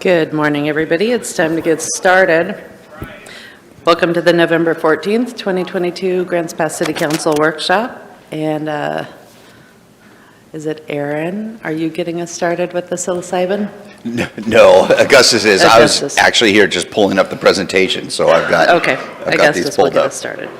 Good morning, everybody. It's time to get started. Welcome to the November 14th, 2022 Grants Pass City Council Workshop. And is it Aaron? Are you getting us started with the psilocybin? No, Augustus is. I was actually here just pulling up the presentation, so I've got Augustus will get us started.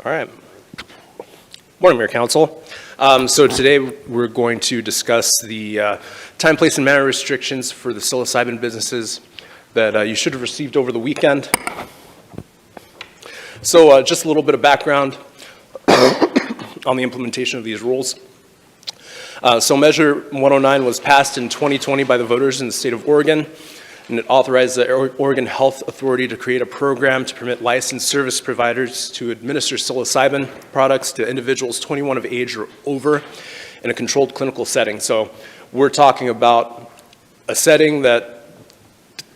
All right. Morning, Mayor Council. So today we're going to discuss the time, place, and manner restrictions for the psilocybin businesses that you should have received over the weekend. So just a little bit of background on the implementation of these rules. So Measure 109 was passed in 2020 by the voters in the state of Oregon, and it authorized the Oregon Health Authority to create a program to permit licensed service providers to administer psilocybin products to individuals 21 of age or over in a controlled clinical setting. So we're talking about a setting that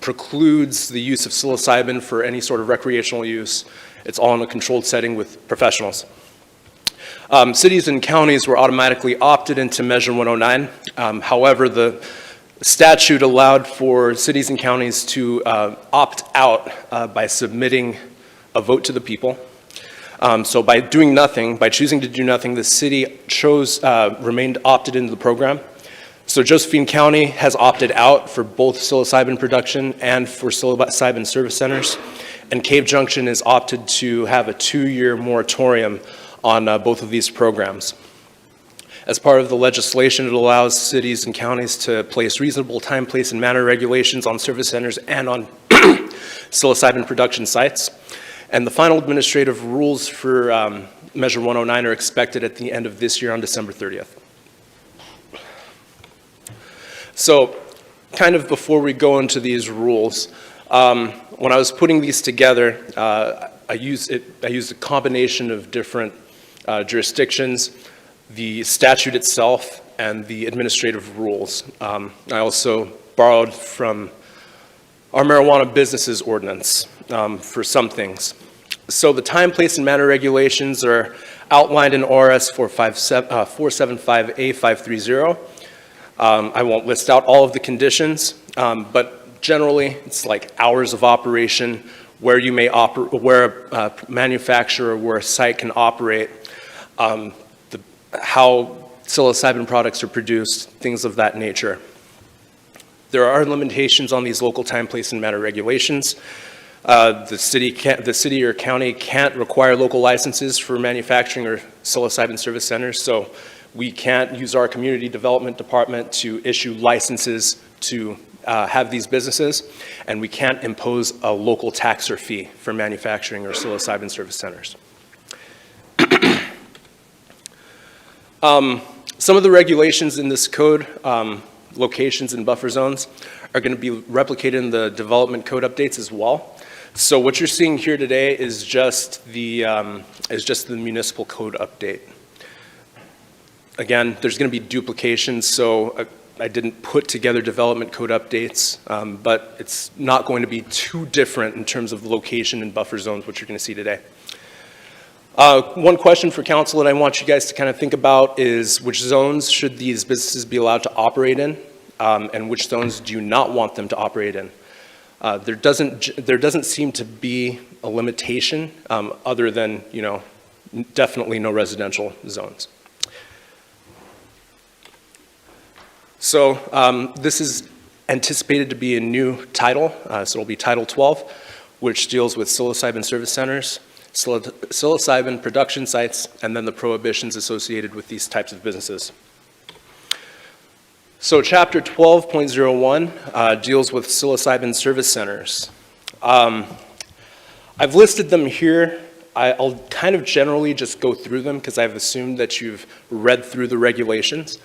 precludes the use of psilocybin for any sort of recreational use. It's all in a controlled setting with professionals. Cities and counties were automatically opted into Measure 109. However, the statute allowed for cities and counties to opt out by submitting a vote to the people. So by doing nothing, by choosing to do nothing, the city remained opted into the program. So Josephine County has opted out for both psilocybin production and for psilocybin service centers. And Cave Junction is opted to have a 2-year moratorium on both of these programs. As part of the legislation, it allows cities and counties to place reasonable time, place, and manner regulations on service centers and on psilocybin production sites. And the final administrative rules for Measure 109 are expected at the end of this year on December 30th. So, kind of before we go into these rules, when I was putting these together, I used a combination of different jurisdictions, the statute itself, and the administrative rules. I also borrowed from our marijuana businesses ordinance for some things. So the time, place, and manner regulations are outlined in ORS 475A530. I won't list out all of the conditions, but generally it's like hours of operation, where you may where a manufacturer, where a site can operate, how psilocybin products are produced, things of that nature. There are limitations on these local time, place, and manner regulations. The city or county can't require local licenses for manufacturing or psilocybin service centers, so we can't use our community development department to issue licenses to have these businesses, and we can't impose a local tax or fee for manufacturing or psilocybin service centers. Some of the regulations in this code, locations and buffer zones, are going to be replicated in the development code updates as well. So what you're seeing here today is just the municipal code update. Again, there's going to be duplications, so I didn't put together development code updates, but it's not going to be too different in terms of location and buffer zones, what you're going to see today. One question for council that I want you guys to kind of think about is which zones should these businesses be allowed to operate in, and which zones do you not want them to operate in? There doesn't seem to be a limitation other than, definitely no residential zones. So this is anticipated to be a new title, so it'll be Title 12, which deals with psilocybin service centers, psilocybin production sites, and then the prohibitions associated with these types of businesses. So Chapter 12.01 deals with psilocybin service centers. I've listed them here. I'll kind of generally just go through them because I've assumed that you've read through the regulations.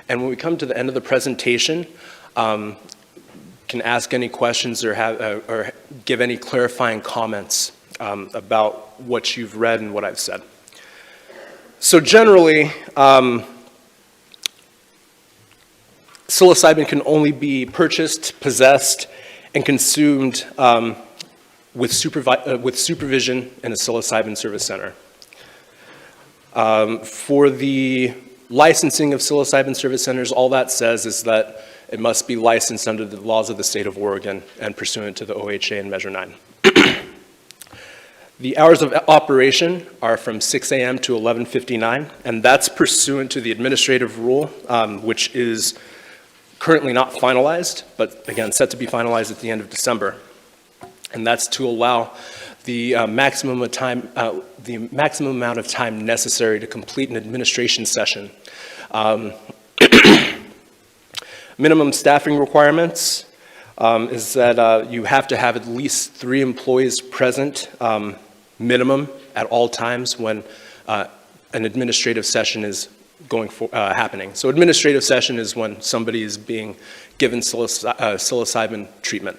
And when we come to the end of the presentation, can ask any questions or give any clarifying comments about what you've read and what I've said. So generally, psilocybin can only be purchased, possessed, and consumed with supervision in a psilocybin service center. For the licensing of psilocybin service centers, all that says is that it must be licensed under the laws of the state of Oregon and pursuant to the OHA and Measure 9. The hours of operation are from 6 a.m. to 11:59, and that's pursuant to the administrative rule, which is currently not finalized, but again, set to be finalized at the end of December. And that's to allow the maximum amount of time necessary to complete an administration session. Minimum staffing requirements is that you have to have at least 3 employees present, minimum, at all times when an administrative session is happening. So administrative session is when somebody is being given psilocybin treatment.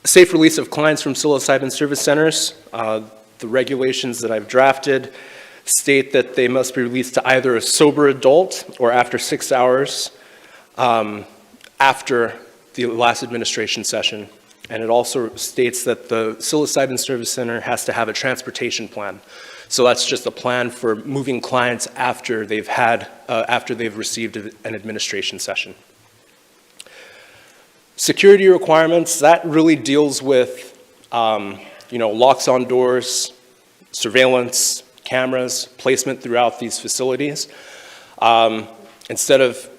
Safe release of clients from psilocybin service centers. The regulations that I've drafted state that they must be released to either a sober adult or after 6 hours after the last administration session. And it also states that the psilocybin service center has to have a transportation plan. So that's just a plan for moving clients after they've received an administration session. Security requirements, that really deals with, locks on doors, surveillance, cameras, placement throughout these facilities. Instead of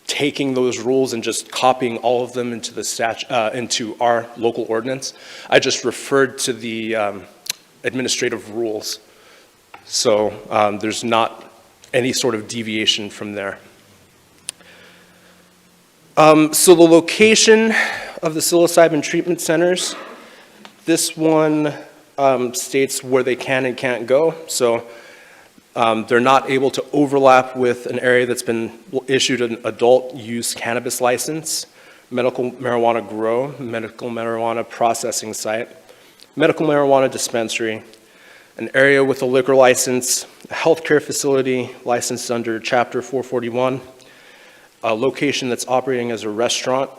taking those rules and just copying all of them into our local ordinance, I just referred to the administrative rules. So there's not any sort of deviation from there. So the location of the psilocybin treatment centers, this one states where they can and can't go. So they're not able to overlap with an area that's been issued an adult use cannabis license, medical marijuana grow, medical marijuana processing site, medical marijuana dispensary, an area with a liquor license, a healthcare facility licensed under Chapter 441, a location that's operating as a restaurant,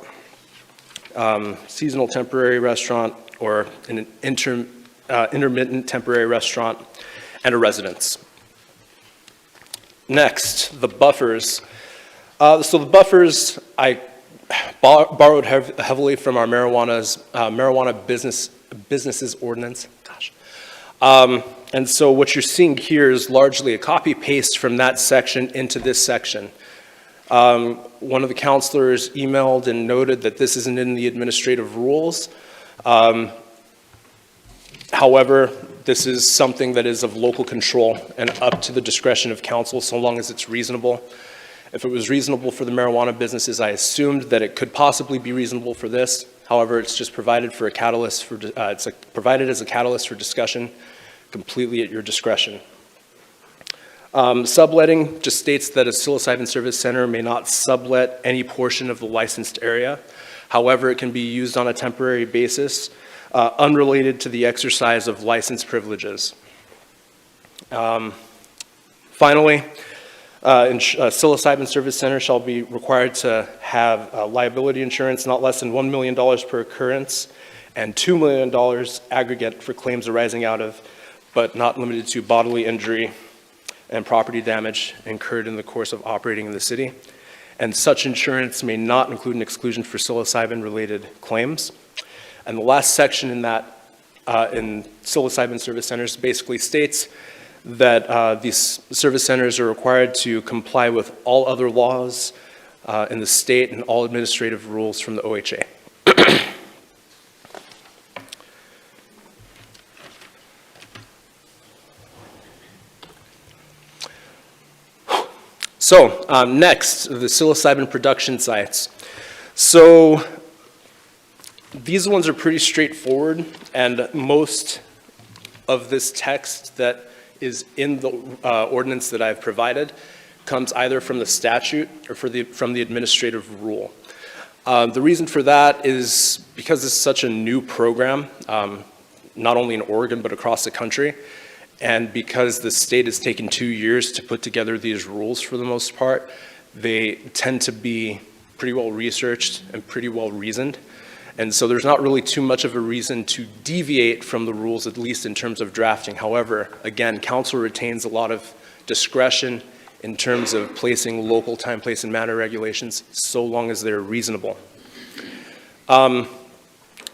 seasonal temporary restaurant, or an intermittent temporary restaurant, and a residence. Next, the buffers. So the buffers, I borrowed heavily from our marijuana businesses ordinance. Gosh. And so what you're seeing here is largely a copy paste from that section into this section. One of the counselors emailed and noted that this isn't in the administrative rules. However, this is something that is of local control and up to the discretion of council so long as it's reasonable. If it was reasonable for the marijuana businesses, I assumed that it could possibly be reasonable for this. However, it's just provided for a catalyst for, provided as a catalyst for discussion, completely at your discretion. Subletting just states that a psilocybin service center may not sublet any portion of the licensed area. However, it can be used on a temporary basis, unrelated to the exercise of license privileges. Finally, a psilocybin service center shall be required to have liability insurance not less than $1 million per occurrence and $2 million aggregate for claims arising out of, but not limited to, bodily injury and property damage incurred in the course of operating in the city. And such insurance may not include an exclusion for psilocybin-related claims. And the last section in that, in psilocybin service centers, basically states that these service centers are required to comply with all other laws in the state and all administrative rules from the OHA. So next, the psilocybin production sites. So these ones are pretty straightforward, and most of this text that is in the ordinance that I've provided comes either from the statute or from the administrative rule. The reason for that is because it's such a new program, not only in Oregon but across the country, and because the state has taken 2 years to put together these rules for the most part, they tend to be pretty well researched and pretty well reasoned. And so there's not really too much of a reason to deviate from the rules, at least in terms of drafting. However, again, council retains a lot of discretion in terms of placing local time, place, and manner regulations, so long as they're reasonable.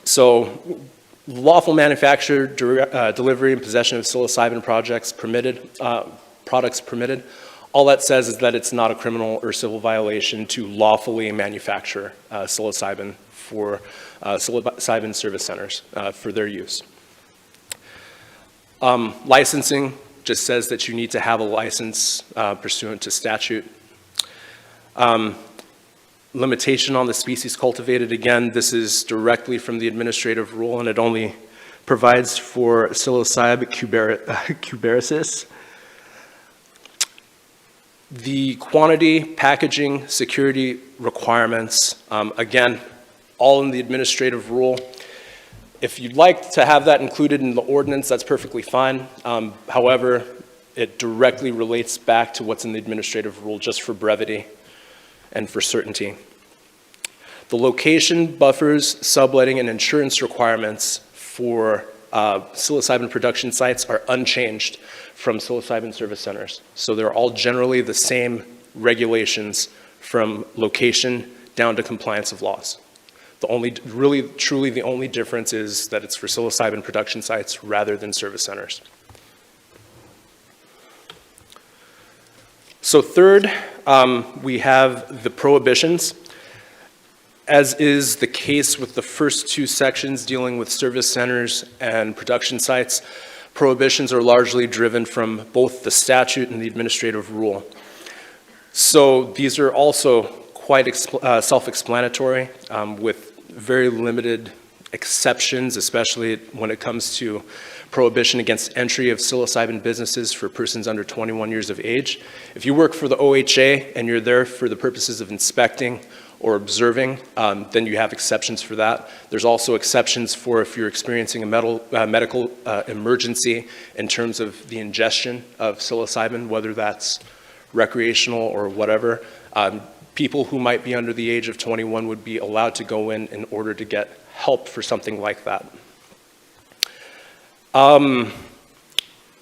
So lawful manufacture, delivery, and possession of psilocybin products permitted. All that says is that it's not a criminal or civil violation to lawfully manufacture psilocybin for psilocybin service centers for their use. Licensing just says that you need to have a license pursuant to statute. Limitation on the species cultivated, again, this is directly from the administrative rule, and it only provides for psilocybe cubarensis. The quantity, packaging, security requirements, again, all in the administrative rule. If you'd like to have that included in the ordinance, that's perfectly fine. However, it directly relates back to what's in the administrative rule just for brevity and for certainty. The location, buffers, subletting, and insurance requirements for psilocybin production sites are unchanged from psilocybin service centers. So they're all generally the same regulations from location down to compliance of laws. The only, really, truly the only difference is that it's for psilocybin production sites rather than service centers. So third, we have the prohibitions. As is the case with the first two sections dealing with service centers and production sites, prohibitions are largely driven from both the statute and the administrative rule. So these are also quite self-explanatory with very limited exceptions, especially when it comes to prohibition against entry of psilocybin businesses for persons under 21 years of age. If you work for the OHA and you're there for the purposes of inspecting or observing, then you have exceptions for that. There's also exceptions for if you're experiencing a medical emergency in terms of the ingestion of psilocybin, whether that's recreational or whatever. People who might be under the age of 21 would be allowed to go in order to get help for something like that. The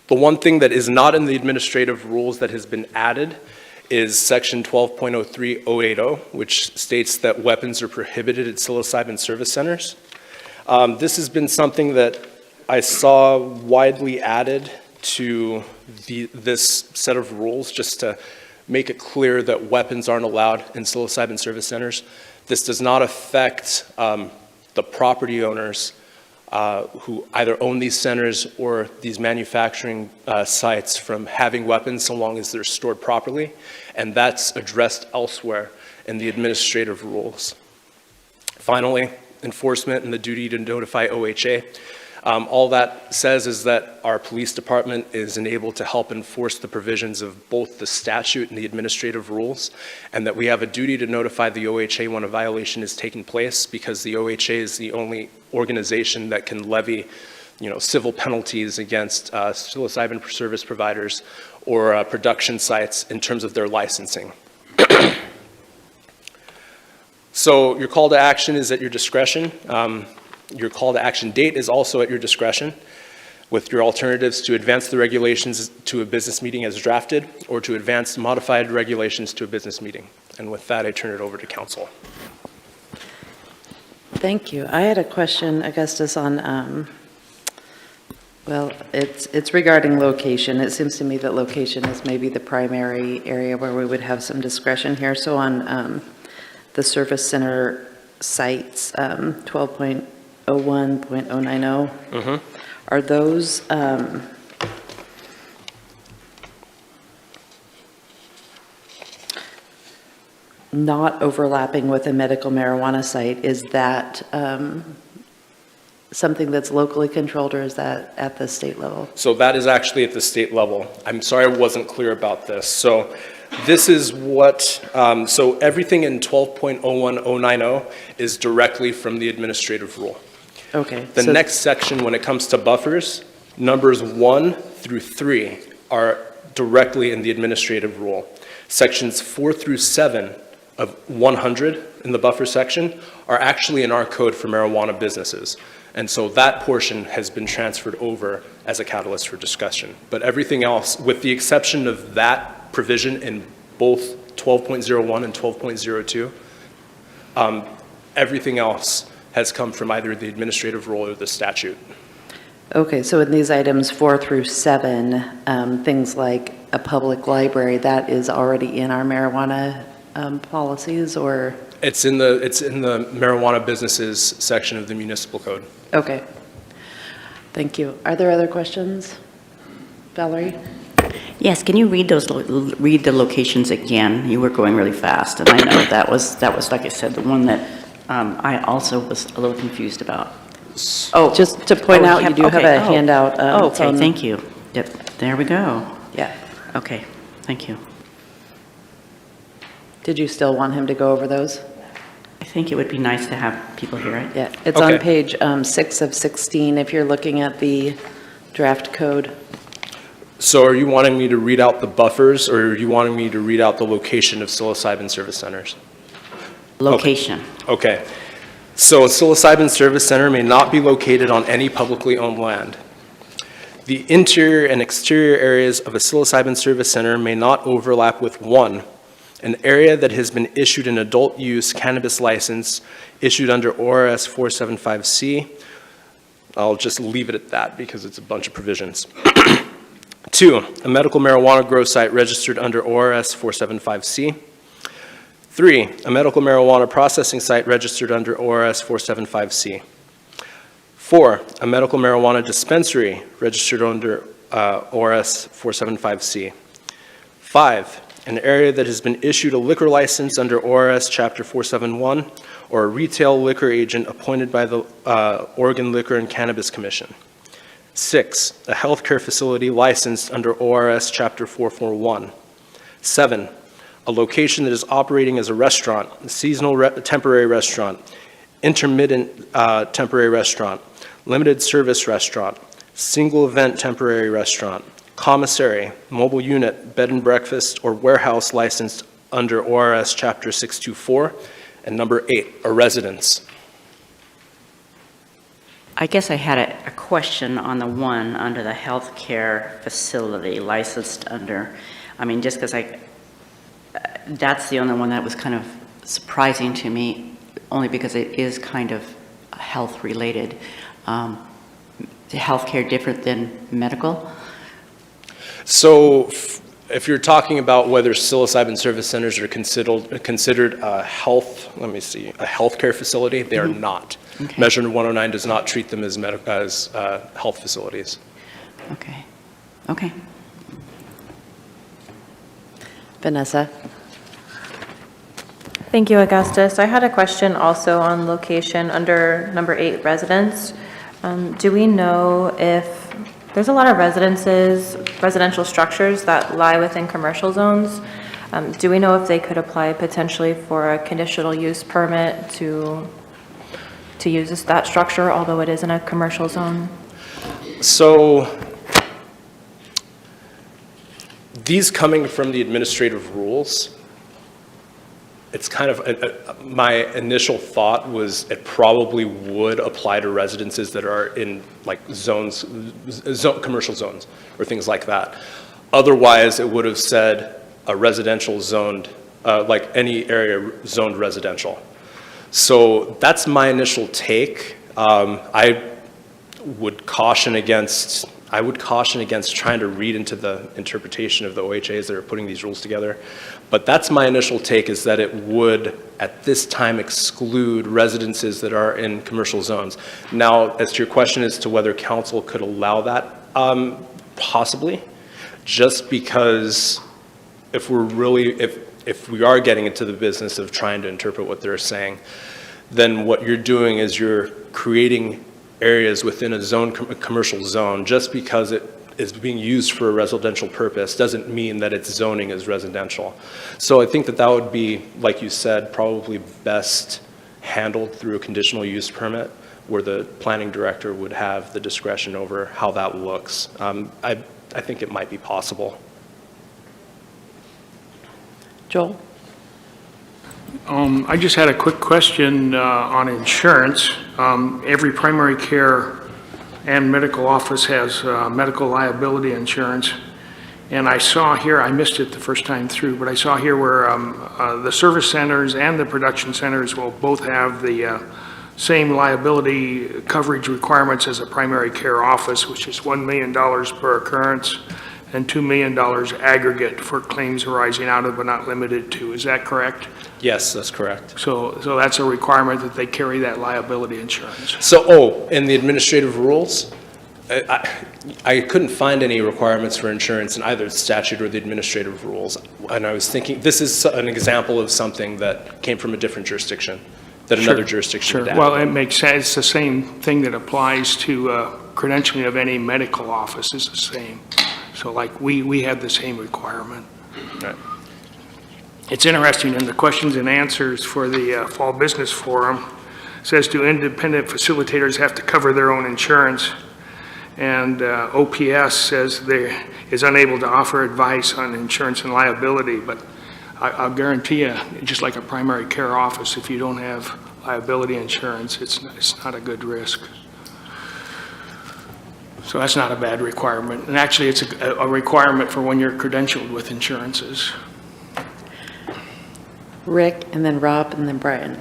one thing that is not in the administrative rules that has been added is section 12.03080, which states that weapons are prohibited at psilocybin service centers. This has been something that I saw widely added to this set of rules just to make it clear that weapons aren't allowed in psilocybin service centers. This does not affect the property owners who either own these centers or these manufacturing sites from having weapons so long as they're stored properly, and that's addressed elsewhere in the administrative rules. Finally, enforcement and the duty to notify OHA. All that says is that our police department is enabled to help enforce the provisions of both the statute and the administrative rules, and that we have a duty to notify the OHA when a violation is taking place, because the OHA is the only organization that can levy, civil penalties against psilocybin service providers or production sites in terms of their licensing. So your call to action is at your discretion. Your call to action date is also at your discretion, with your alternatives to advance the regulations to a business meeting as drafted, or to advance modified regulations to a business meeting. And with that, I turn it over to council. Thank you. I had a question, Augustus, on, well, it's regarding location. It seems to me that location is maybe the primary area where we would have some discretion here. So on the service center sites, 12.01.090, are those not overlapping with a medical marijuana site? Is that something that's locally controlled, or is that at the state level? So that is actually at the state level. I'm sorry I wasn't clear about this. So This is what, so everything in 12.01090 is directly from the administrative rule. Okay. The so- next section, when it comes to buffers, numbers 1 through 3 are directly in the administrative rule. Sections 4 through 7 of 100 in the buffer section are actually in our code for marijuana businesses. And so that portion has been transferred over as a catalyst for discussion. But everything else, with the exception of that provision in both 12.01 and 12.02, everything else has come from either the administrative rule or the statute. Okay, so in these items 4 through 7, things like a public library, that is already in our marijuana policies, or? It's in the marijuana businesses section of the municipal code. Okay. Thank you. Are there other questions? Valerie? Yes, can you read the locations again? You were going really fast, and I know that was, like I said, the one that I also was a little confused about. Oh, just to point out, you do have a handout. Okay, thank you. Yep, there we go. Yeah. Okay, thank you. Did you still want him to go over those? I think it would be nice to have people hear it. Yeah, it's on Okay. page 6 of 16, if you're looking at the draft code. So are you wanting me to read out the buffers, or are you wanting me to read out the location of psilocybin service centers? Location. Okay. So a psilocybin service center may not be located on any publicly owned land. The interior and exterior areas of a psilocybin service center may not overlap with one, an area that has been issued an adult use cannabis license issued under ORS 475C. I'll just leave it at that because it's a bunch of provisions. 2, a medical marijuana grow site registered under ORS 475C. 3, a medical marijuana processing site registered under ORS 475C. 4, a medical marijuana dispensary registered under ORS 475C. 5, an area that has been issued a liquor license under ORS Chapter 471, or a retail liquor agent appointed by the Oregon Liquor and Cannabis Commission. 6, a healthcare facility licensed under ORS Chapter 441. 7, a location that is operating as a restaurant, a seasonal temporary restaurant, intermittent temporary restaurant, limited service restaurant, single event temporary restaurant, commissary, mobile unit, bed and breakfast, or warehouse licensed under ORS Chapter 624. And number 8, a residence. I guess I had a question on the one under the healthcare facility licensed under, I mean, just because that's the only one that was kind of surprising to me, only because it is kind of health related. Is healthcare different than medical? So if you're talking about whether psilocybin service centers are considered a health, let me see, a healthcare facility, they are not. Okay. Measure 109 does not treat them as health facilities. Okay. Okay. Vanessa? Thank you, Augustus. I had a question also on location under number 8, residence. Do we know if there's a lot of residential structures that lie within commercial zones? Do we know if they could apply potentially for a conditional use permit to use that structure, although it is in a commercial zone? So these coming from the administrative rules, it's kind of, my initial thought was it probably would apply to residences that are in like zones, commercial zones or things like that. Otherwise, it would have said a residential zoned, like any area zoned residential. So that's my initial take. I would caution against trying to read into the interpretation of the OHAs that are putting these rules together. But that's my initial take, is that it would, at this time, exclude residences that are in commercial zones. Now, as to your question as to whether council could allow that, possibly, just because if we are getting into the business of trying to interpret what they're saying, then what you're doing is you're creating areas within a commercial zone, just because it is being used for a residential purpose doesn't mean that its zoning is residential. So I think that that would be, like you said, probably best handled through a conditional use permit, where the planning director would have the discretion over how that looks. I think it might be possible. Joel? I just had a quick question on insurance. Every primary care and medical office has medical liability insurance. And I saw here, I missed it the first time through, but I saw here where the service centers and the production centers will both have the same liability coverage requirements as a primary care office, which is $1 million per occurrence and $2 million aggregate for claims arising out of but not limited to. Is that correct? Yes, that's correct. So that's a requirement that they carry that liability insurance. So, in the administrative rules, I couldn't find any requirements for insurance in either the statute or the administrative rules. And I was thinking, this is an example of something that came from a different jurisdiction, that another jurisdiction Sure. adapted. Well, it makes sense. It's the same thing that applies to credentialing of any medical office is the same. So like we had the same requirement. Right. It's interesting in the questions and answers for the Fall Business Forum, it says, do independent facilitators have to cover their own insurance? And OPS says they is unable to offer advice on insurance and liability, but I'll guarantee you, just like a primary care office, if you don't have liability insurance, it's not a good risk. So that's not a bad requirement. And actually, it's a requirement for when you're credentialed with insurances. Rick, and then Rob, and then Brian.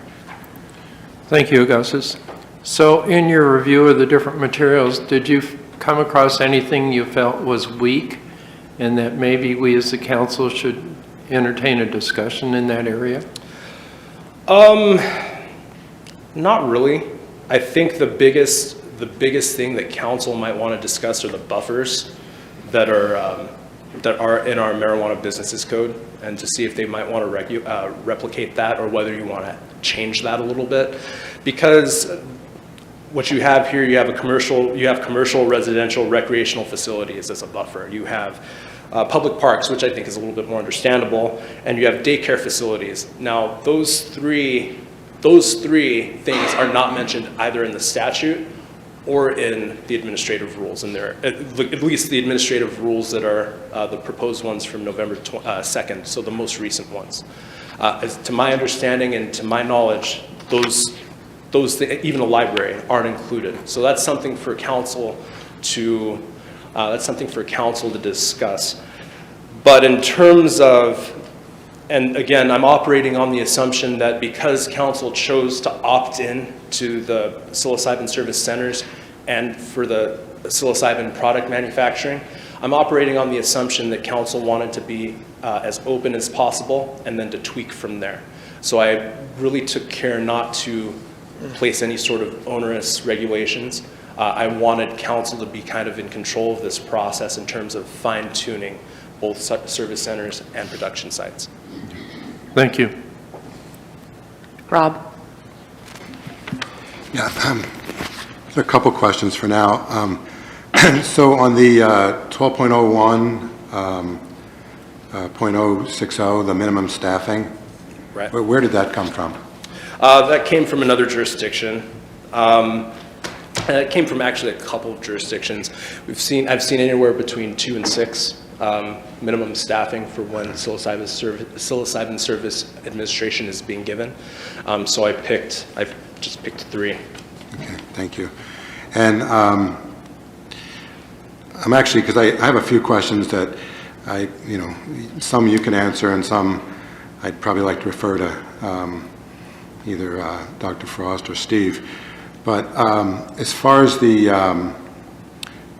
Thank you, Augustus. So in your review of the different materials, did you come across anything you felt was weak and that maybe we as the council should entertain a discussion in that area? Not really. I think the biggest thing that council might want to discuss are the buffers that are in our marijuana businesses code, and to see if they might want to replicate that, or whether you want to change that a little bit. Because what you have here, you have commercial, residential, recreational facilities as a buffer. You have public parks, which I think is a little bit more understandable, and you have daycare facilities. Now, those three things are not mentioned either in the statute or in the administrative rules, and at least the administrative rules that are the proposed ones from November 2nd, so the most recent ones. To my understanding and to my knowledge, even the library aren't included. So that's something for council to discuss. But in terms of, and again, I'm operating on the assumption that because council chose to opt in to the psilocybin service centers and for the psilocybin product manufacturing, I'm operating on the assumption that council wanted to be as open as possible and then to tweak from there. So I really took care not to place any sort of onerous regulations. I wanted council to be kind of in control of this process in terms of fine-tuning both service centers and production sites. Thank you. Rob? Yeah, a couple questions for now. So on the 12.01, 0.060, the minimum staffing, Right. where did that come from? That came from another jurisdiction. And it came from actually a couple of jurisdictions. I've seen anywhere between 2 and 6 minimum staffing for when psilocybin service administration is being given. So I've just picked 3. Okay, thank you. And I'm actually, because I have a few questions that some you can answer and some I'd probably like to refer to either Dr. Frost or Steve. But as far as do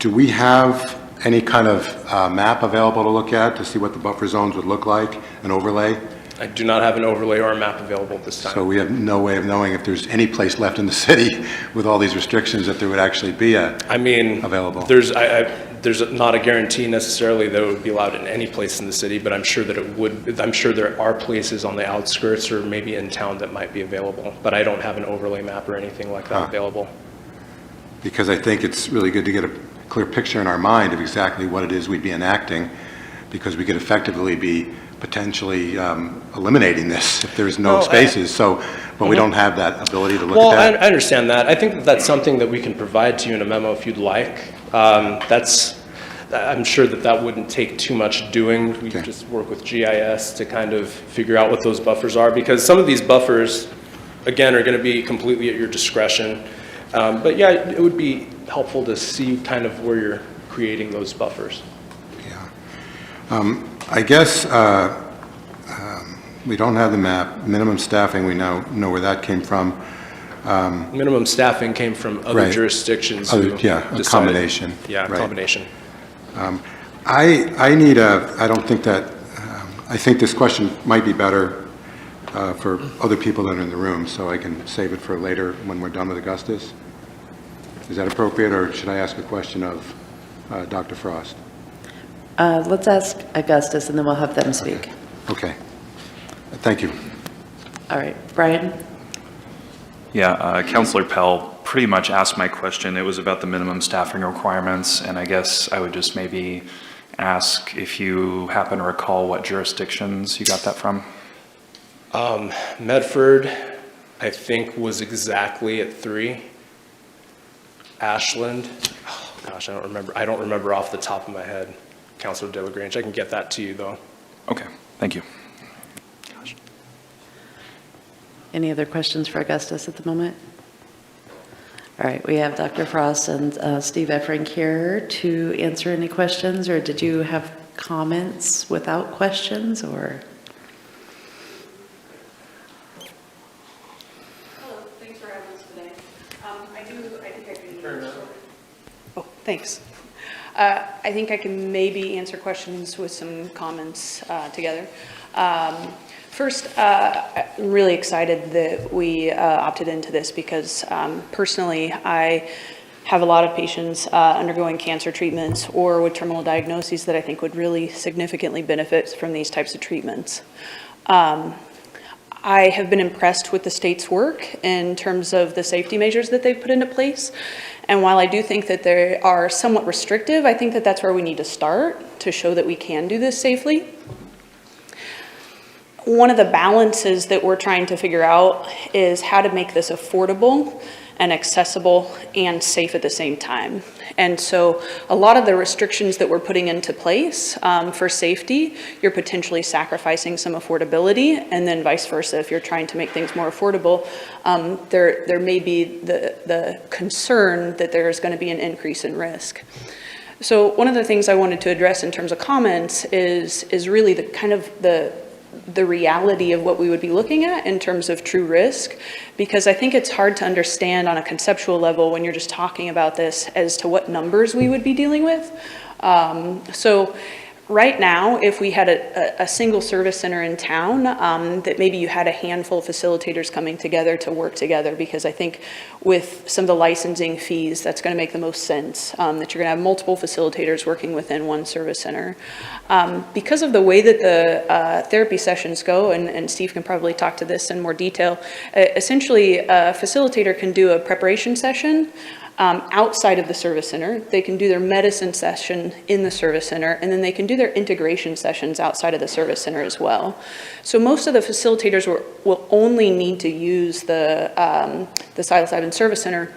we have any kind of map available to look at to see what the buffer zones would look like, an overlay? I do not have an overlay or a map available at this time. So we have no way of knowing if there's any place left in the city with all these restrictions that there would actually be available. There's not a guarantee necessarily that it would be allowed in any place in the city, but I'm sure that it would. I'm sure there are places on the outskirts or maybe in town that might be available, but I don't have an overlay map or anything like that available. Because I think it's really good to get a clear picture in our mind of exactly what it is we'd be enacting, because we could effectively be potentially eliminating this if there's no spaces. But we don't have that ability to look at that. Well, I understand that. I think that that's something that we can provide to you in a memo if you'd like. I'm sure that that wouldn't take too much doing. We could just work with GIS to kind of figure out what those buffers are, because some of these buffers, again, are going to be completely at your discretion. But yeah, it would be helpful to see kind of where you're creating those buffers. Yeah. I guess we don't have the map. Minimum staffing, we now know where that came from. Minimum staffing came from other jurisdictions. Yeah, a combination. Yeah, a combination. I don't think that, I think this question might be better for other people that are in the room, so I can save it for later when we're done with Augustus. Is that appropriate, or should I ask a question of Dr. Frost? Let's ask Augustus, and then we'll have them speak. Okay. Thank you. All right, Brian? Yeah, Councilor Pell pretty much asked my question. It was about the minimum staffing requirements, and I guess I would just maybe ask if you happen to recall what jurisdictions you got that from. Medford, I think, was exactly at 3. Ashland, oh gosh, I don't remember off the top of my head. Councilor De La Grange, I can get that to you though. Okay, thank you. Any other questions for Augustus at the moment? All right, we have Dr. Frost and Steve Effring here to answer any questions, or did you have comments without questions, or? Hello, thanks for having us today. I think I can. Oh, thanks. I think I can maybe answer questions with some comments together. First, I'm really excited that we opted into this because personally, I have a lot of patients undergoing cancer treatments or with terminal diagnoses that I think would really significantly benefit from these types of treatments. I have been impressed with the state's work in terms of the safety measures that they've put into place. And while I do think that they are somewhat restrictive, I think that that's where we need to start to show that we can do this safely. One of the balances that we're trying to figure out is how to make this affordable and accessible and safe at the same time. And so a lot of the restrictions that we're putting into place for safety, you're potentially sacrificing some affordability, and then vice versa. If you're trying to make things more affordable, there may be the concern that there is going to be an increase in risk. So one of the things I wanted to address in terms of comments is really the kind of the reality of what we would be looking at in terms of true risk, because I think it's hard to understand on a conceptual level when you're just talking about this as to what numbers we would be dealing with. So right now, if we had a single service center in town, that maybe you had a handful of facilitators coming together to work together, because I think with some of the licensing fees, that's going to make the most sense, that you're going to have multiple facilitators working within one service center. Because of the way that the therapy sessions go, and Steve can probably talk to this in more detail, essentially a facilitator can do a preparation session outside of the service center. They can do their medicine session in the service center, and then they can do their integration sessions outside of the service center as well. So most of the facilitators will only need to use the psilocybin service center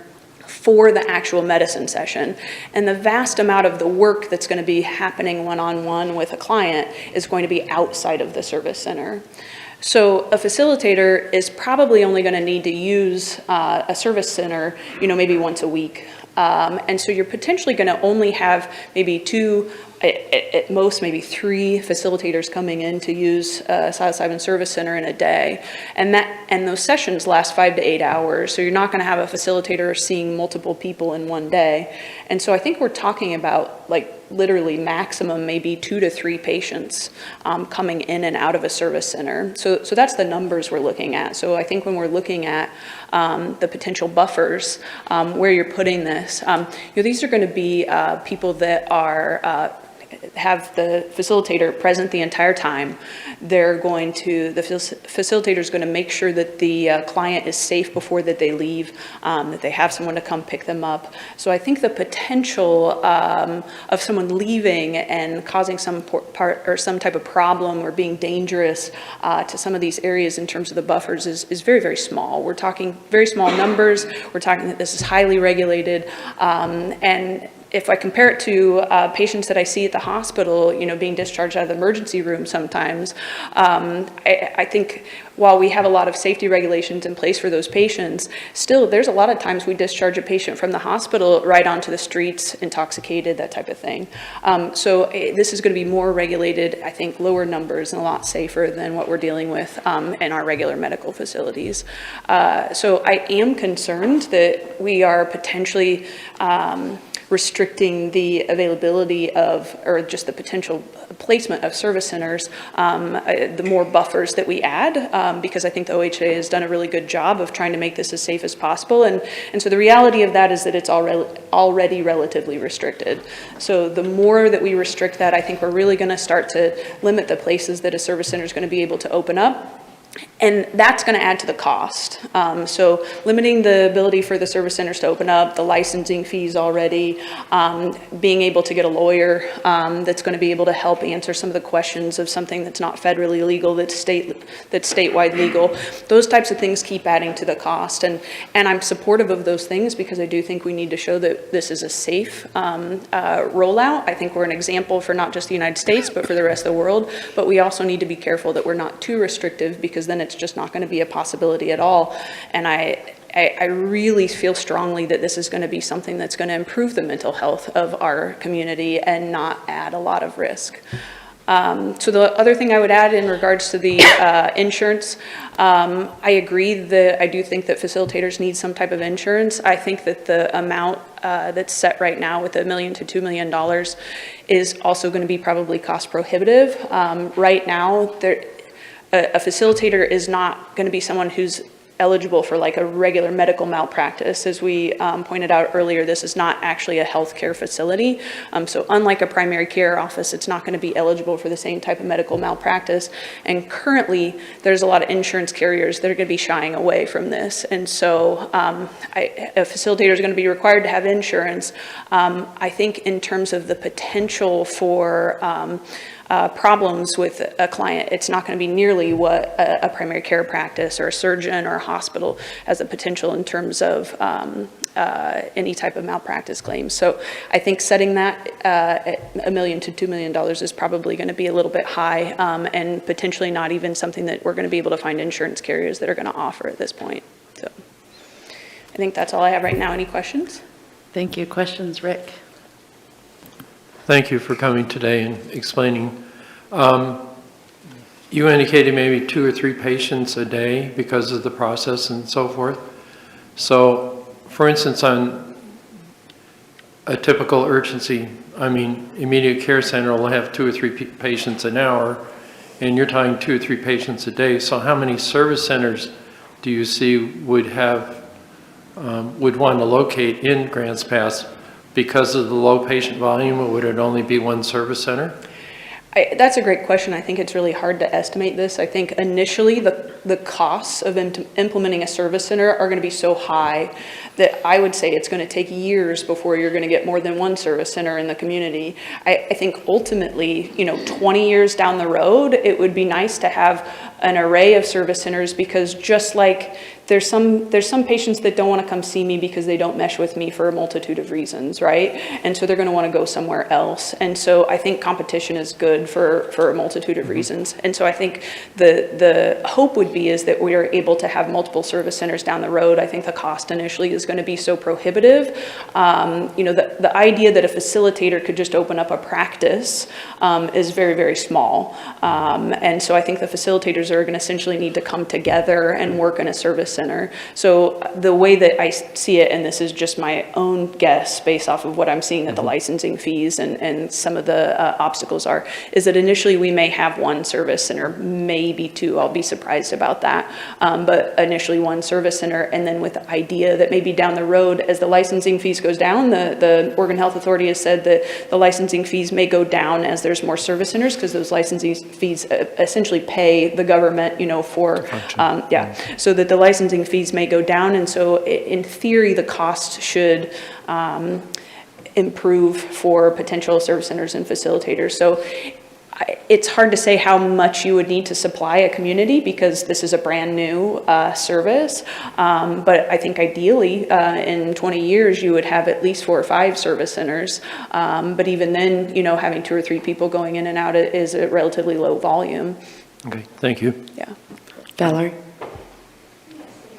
for the actual medicine session. And the vast amount of the work that's going to be happening one-on-one with a client is going to be outside of the service center. So a facilitator is probably only going to need to use a service center, maybe once a week. And so you're potentially going to only have maybe 2, at most maybe 3 facilitators coming in to use a psilocybin service center in a day. And those sessions last 5 to 8 hours. So you're not going to have a facilitator seeing multiple people in one day. And so I think we're talking about literally maximum maybe 2 to 3 patients coming in and out of a service center. So that's the numbers we're looking at. So I think when we're looking at the potential buffers, where you're putting this, these are going to be people that are have the facilitator present the entire time. The facilitator is going to make sure that the client is safe before that they leave, that they have someone to come pick them up. So I think the potential of someone leaving and causing some type of problem or being dangerous to some of these areas in terms of the buffers is very, very small. We're talking very small numbers. We're talking that this is highly regulated, and if I compare it to patients that I see at the hospital, being discharged out of the emergency room sometimes, I think while we have a lot of safety regulations in place for those patients, still there's a lot of times we discharge a patient from the hospital right onto the streets, intoxicated, that type of thing. So this is going to be more regulated, I think lower numbers and a lot safer than what we're dealing with in our regular medical facilities. So I am concerned that we are potentially restricting the availability of, or just the potential placement of service centers, the more buffers that we add, because I think the OHA has done a really good job of trying to make this as safe as possible. And so the reality of that is that it's already relatively restricted. So the more that we restrict that, I think we're really going to start to limit the places that a service center is going to be able to open up. And that's going to add to the cost. So limiting the ability for the service centers to open up, the licensing fees already, being able to get a lawyer that's going to be able to help answer some of the questions of something that's not federally legal, that's statewide legal. Those types of things keep adding to the cost. And I'm supportive of those things because I do think we need to show that this is a safe rollout. I think we're an example for not just the United States, but for the rest of the world. But we also need to be careful that we're not too restrictive, because then it's just not going to be a possibility at all. And I really feel strongly that this is going to be something that's going to improve the mental health of our community and not add a lot of risk. So the other thing I would add in regards to the insurance, I agree that I do think that facilitators need some type of insurance. I think that the amount that's set right now with $1 million to $2 million is also going to be probably cost prohibitive. Right now, a facilitator is not going to be someone who's eligible for like a regular medical malpractice. As we pointed out earlier, this is not actually a healthcare facility. So unlike a primary care office, it's not going to be eligible for the same type of medical malpractice. And currently, there's a lot of insurance carriers that are going to be shying away from this. And so a facilitator is going to be required to have insurance. I think in terms of the potential for problems with a client, it's not going to be nearly what a primary care practice or a surgeon or a hospital has the potential in terms of any type of malpractice claims. So I think setting that at $1 million to $2 million is probably going to be a little bit high, and potentially not even something that we're going to be able to find insurance carriers that are going to offer at this point. So I think that's all I have right now. Any questions? Thank you. Questions, Rick? Thank you for coming today and explaining. You indicated maybe 2 or 3 patients a day because of the process and so forth. So, for instance, on a typical immediate care center will have 2 or 3 patients an hour, and you're talking 2 or 3 patients a day. So how many service centers do you see would want to locate in Grants Pass? Because of the low patient volume, would it only be 1 service center? That's a great question. I think it's really hard to estimate this. I think initially the costs of implementing a service center are going to be so high that I would say it's going to take years before you're going to get more than 1 service center in the community. I think ultimately, 20 years down the road, it would be nice to have an array of service centers, because just like there's some patients that don't want to come see me because they don't mesh with me for a multitude of reasons, right? And so they're going to want to go somewhere else. And so I think competition is good for a multitude of reasons. And so I think the hope would be is that we are able to have multiple service centers down the road. I think the cost initially is going to be so prohibitive. The idea that a facilitator could just open up a practice is very, very small. And so I think the facilitators are going to essentially need to come together and work in a service center. So the way that I see it, and this is just my own guess based off of what I'm seeing that the licensing fees and some of the obstacles are, is that initially we may have one service center, maybe two, I'll be surprised about that. But initially one service center, and then with the idea that maybe down the road, as the licensing fees goes down, the Oregon Health Authority has said that the licensing fees may go down as there's more service centers, because those licensing fees essentially pay the government, for, so that the licensing fees may go down. And so in theory, the cost should improve for potential service centers and facilitators. So it's hard to say how much you would need to supply a community, because this is a brand new service. But I think ideally in 20 years, you would have at least 4 or 5 service centers. But even then, having 2 or 3 people going in and out is a relatively low volume. Okay, thank you. Yeah. Valerie?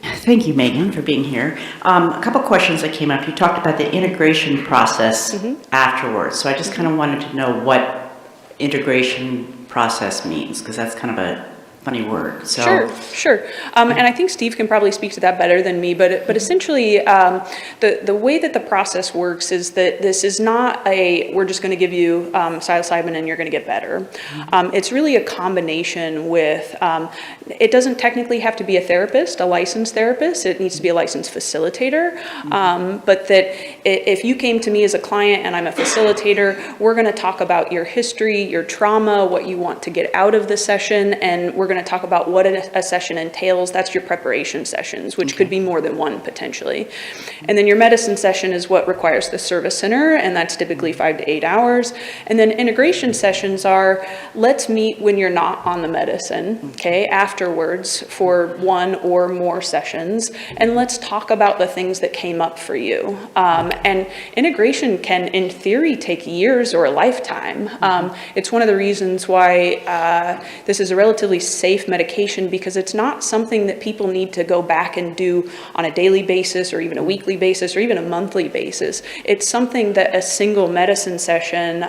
Thank you, Megan, for being here. A couple questions that came up. You talked about the integration process afterwards. So I just kind of wanted to know what integration process means, because that's kind of a funny word. So. Sure. And I think Steve can probably speak to that better than me, but essentially the way that the process works is that this is not we're just going to give you psilocybin and you're going to get better. It's really a combination with, it doesn't technically have to be a therapist, a licensed therapist. It needs to be a licensed facilitator. But that if you came to me as a client and I'm a facilitator, we're going to talk about your history, your trauma, what you want to get out of the session, and we're going to talk about what a session entails. That's your preparation sessions, which could be more than one potentially. And then your medicine session is what requires the service center, and that's typically 5 to 8 hours. And then integration sessions are, let's meet when you're not on the medicine, okay, afterwards for 1 or more sessions, and let's talk about the things that came up for you. And integration can, in theory, take years or a lifetime. It's one of the reasons why this is a relatively safe medication, because it's not something that people need to go back and do on a daily basis or even a weekly basis or even a monthly basis. It's something that a single medicine session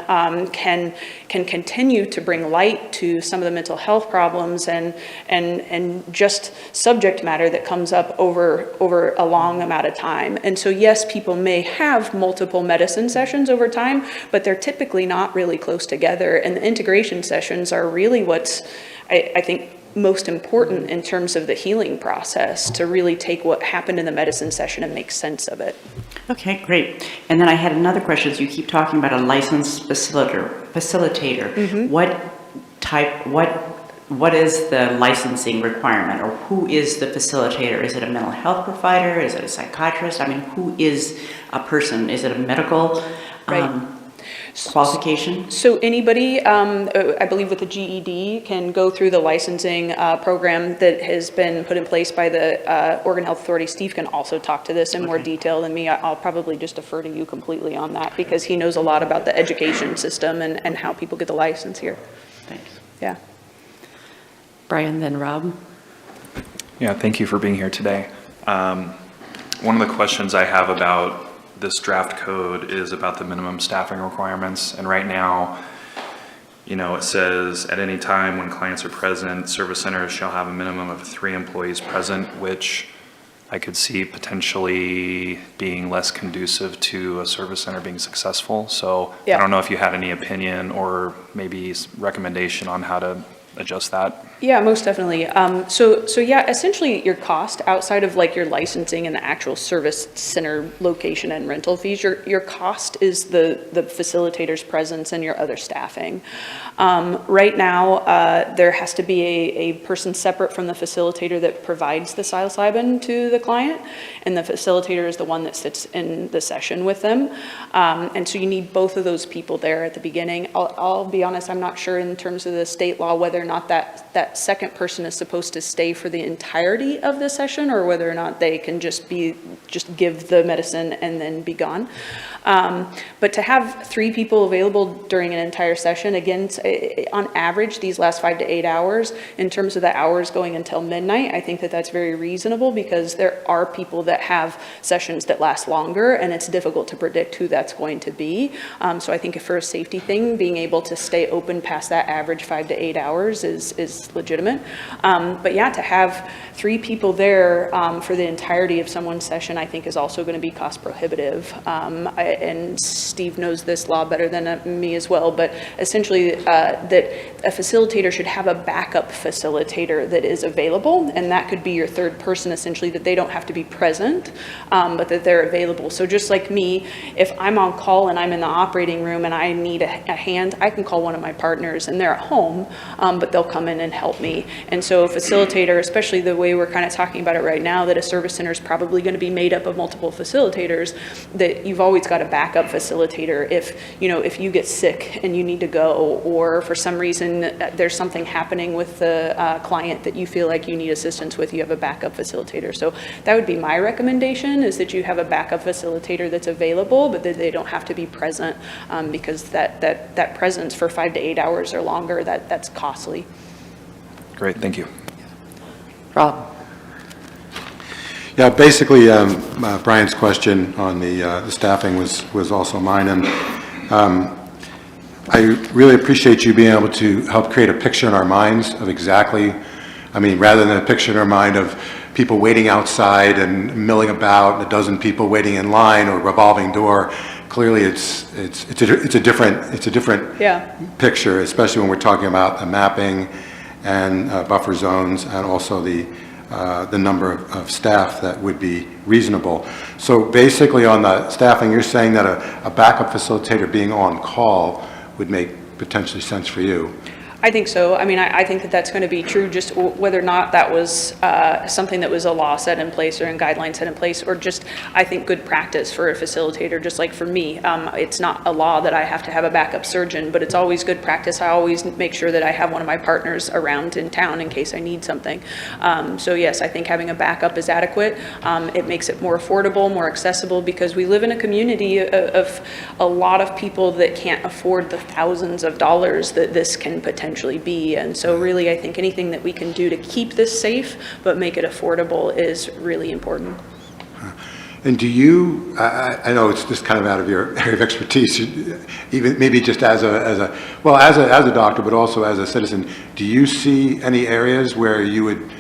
can continue to bring light to some of the mental health problems and just subject matter that comes up over a long amount of time. And so yes, people may have multiple medicine sessions over time, but they're typically not really close together. And the integration sessions are really what's, I think, most important in terms of the healing process, to really take what happened in the medicine session and make sense of it. Okay, great. And then I had another question. So you keep talking about a licensed facilitator. What is the licensing requirement, or who is the facilitator? Is it a mental health provider? Is it a psychiatrist? I mean, who is a person? Is it a medical qualification? So anybody, I believe with the GED, can go through the licensing program that has been put in place by the Oregon Health Authority. Steve can also talk to this in more detail than me. I'll probably just defer to you completely on that, because he knows a lot about the education system and how people get the license here. Thanks. Yeah. Brian, then Rob. Yeah, thank you for being here today. One of the questions I have about this draft code is about the minimum staffing requirements. And right now, it says at any time when clients are present, service centers shall have a minimum of 3 employees present, which I could see potentially being less conducive to a service center being successful. So I don't know if you had any opinion or maybe recommendation on how to adjust that. Yeah, most definitely. So yeah, essentially your cost outside of like your licensing and the actual service center location and rental fees, your cost is the facilitator's presence and your other staffing. Right now, there has to be a person separate from the facilitator that provides the psilocybin to the client, and the facilitator is the one that sits in the session with them. And so you need both of those people there at the beginning. I'll be honest, I'm not sure in terms of the state law whether or not that second person is supposed to stay for the entirety of the session, or whether or not they can just give the medicine and then be gone. But to have 3 people available during an entire session, again, on average, these last 5 to 8 hours, in terms of the hours going until midnight, I think that that's very reasonable, because there are people that have sessions that last longer, and it's difficult to predict who that's going to be. So I think for a safety thing, being able to stay open past that average 5 to 8 hours hours is legitimate. But yeah, to have 3 people there for the entirety of someone's session, I think is also going to be cost prohibitive. And Steve knows this law better than me as well, but essentially that a facilitator should have a backup facilitator that is available, and that could be your third person, essentially, that they don't have to be present, but that they're available. So just like me, if I'm on call and I'm in the operating room and I need a hand, I can call one of my partners and they're at home, but they'll come in and help me. And so a facilitator, especially the way we're kind of talking about it right now, that a service center is probably going to be made up of multiple facilitators, that you've always got a backup facilitator if you get sick and you need to go, or for some reason there's something happening with the client that you feel like you need assistance with, you have a backup facilitator. So that would be my recommendation, is that you have a backup facilitator that's available, but that they don't have to be present, because that presence for 5 to 8 hours or longer, that's costly. Great, thank you. Rob? Yeah, basically, Brian's question on the staffing was also mine, and I really appreciate you being able to help create a picture in our minds of exactly, rather than a picture in our mind of people waiting outside and milling about, a dozen people waiting in line or revolving door. Clearly, it's a different picture, especially when we're talking about the mapping and buffer zones, and also the number of staff that would be reasonable. So basically, on the staffing, you're saying that a backup facilitator being on call would make potentially sense for you. I think so. I think that that's going to be true, just whether or not that was something that was a law set in place or in guidelines set in place, or just, I think, good practice for a facilitator. Just like for me, it's not a law that I have to have a backup surgeon, but it's always good practice. I always make sure that I have one of my partners around in town in case I need something. So yes, I think having a backup is adequate. It makes it more affordable, more accessible, because we live in a community of a lot of people that can't afford the thousands of dollars that this can potentially be. And so really, I think anything that we can do to keep this safe but make it affordable is really important. And do you, I know it's just kind of out of your area of expertise, even maybe just as a doctor, but also as a citizen, do you see any areas where you would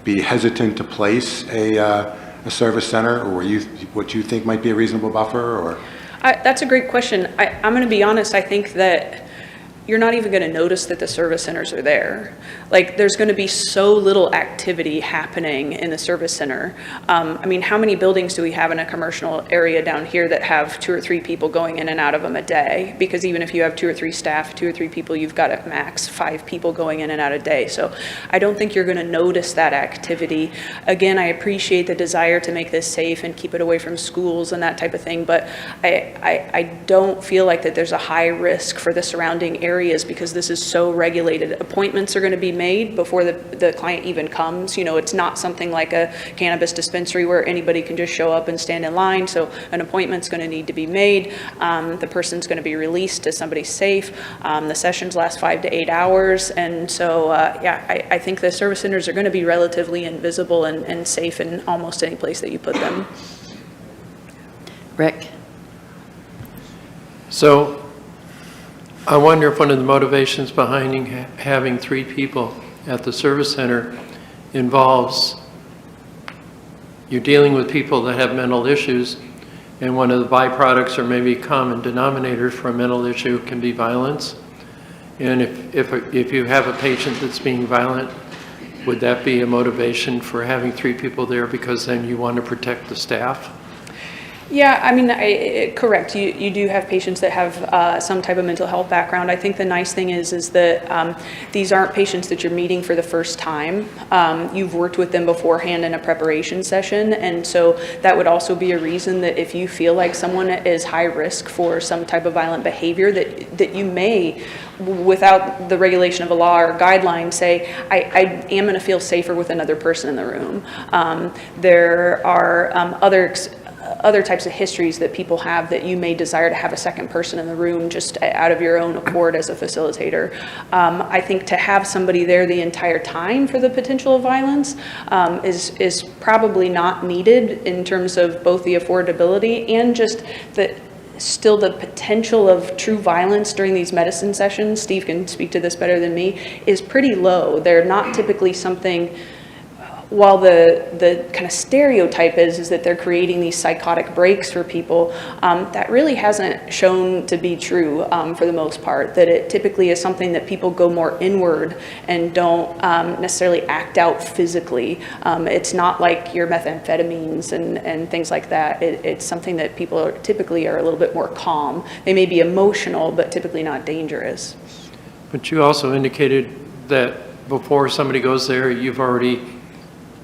be hesitant to place a service center, or what you think might be a reasonable buffer? Or that's a great question. I'm going to be honest. I think that you're not even going to notice that the service centers are there. Like, there's going to be so little activity happening in the service center. How many buildings do we have in a commercial area down here that have 2 or 3 people going in and out of them a day? Because even if you have 2 or 3 staff, 2 or 3 people, you've got at max 5 people going in and out a day. So I don't think you're going to notice that activity. Again, I appreciate the desire to make this safe and keep it away from schools and that type of thing, but I don't feel like that there's a high risk for the surrounding areas, because this is so regulated. Appointments are going to be made before the client even comes. It's not something like a cannabis dispensary where anybody can just show up and stand in line. So an appointment's going to need to be made. The person's going to be released to somebody safe. The sessions last 5 to 8 hours. And so, I think the service centers are going to be relatively invisible and safe in almost any place that you put them. Rick? So I wonder if one of the motivations behind having 3 people at the service center involves you're dealing with people that have mental issues, and one of the byproducts or maybe common denominators for a mental issue can be violence. And if you have a patient that's being violent, would that be a motivation for having 3 people there, because then you want to protect the staff? Yeah, correct. You do have patients that have some type of mental health background. I think the nice thing is that these aren't patients that you're meeting for the first time. You've worked with them beforehand in a preparation session, and so that would also be a reason that if you feel like someone is high risk for some type of violent behavior, that you may, without the regulation of a law or guideline, say, I am going to feel safer with another person in the room. There are other types of histories that people have that you may desire to have a second person in the room just out of your own accord as a facilitator. I think to have somebody there the entire time for the potential of violence is probably not needed in terms of both the affordability and just still the potential of true violence during these medicine sessions, Steve can speak to this better than me, is pretty low. They're not typically something, while the kind of stereotype is that they're creating these psychotic breaks for people, that really hasn't shown to be true for the most part, that it typically is something that people go more inward and don't necessarily act out physically. It's not like your methamphetamines and things like that. It's something that people typically are a little bit more calm. They may be emotional, but typically not dangerous. But you also indicated that before somebody goes there,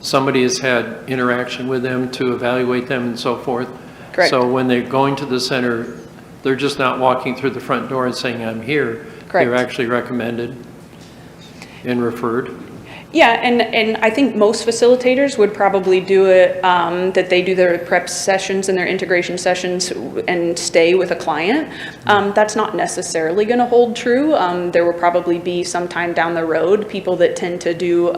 somebody has had interaction with them to evaluate them and so forth. Correct. So when they're going to the center, they're just not walking through the front door and saying, I'm here. Correct. They're actually recommended and referred. Yeah, and I think most facilitators would probably do it, that they do their prep sessions and their integration sessions and stay with a client. That's not necessarily going to hold true. There will probably be sometime down the road people that tend to do,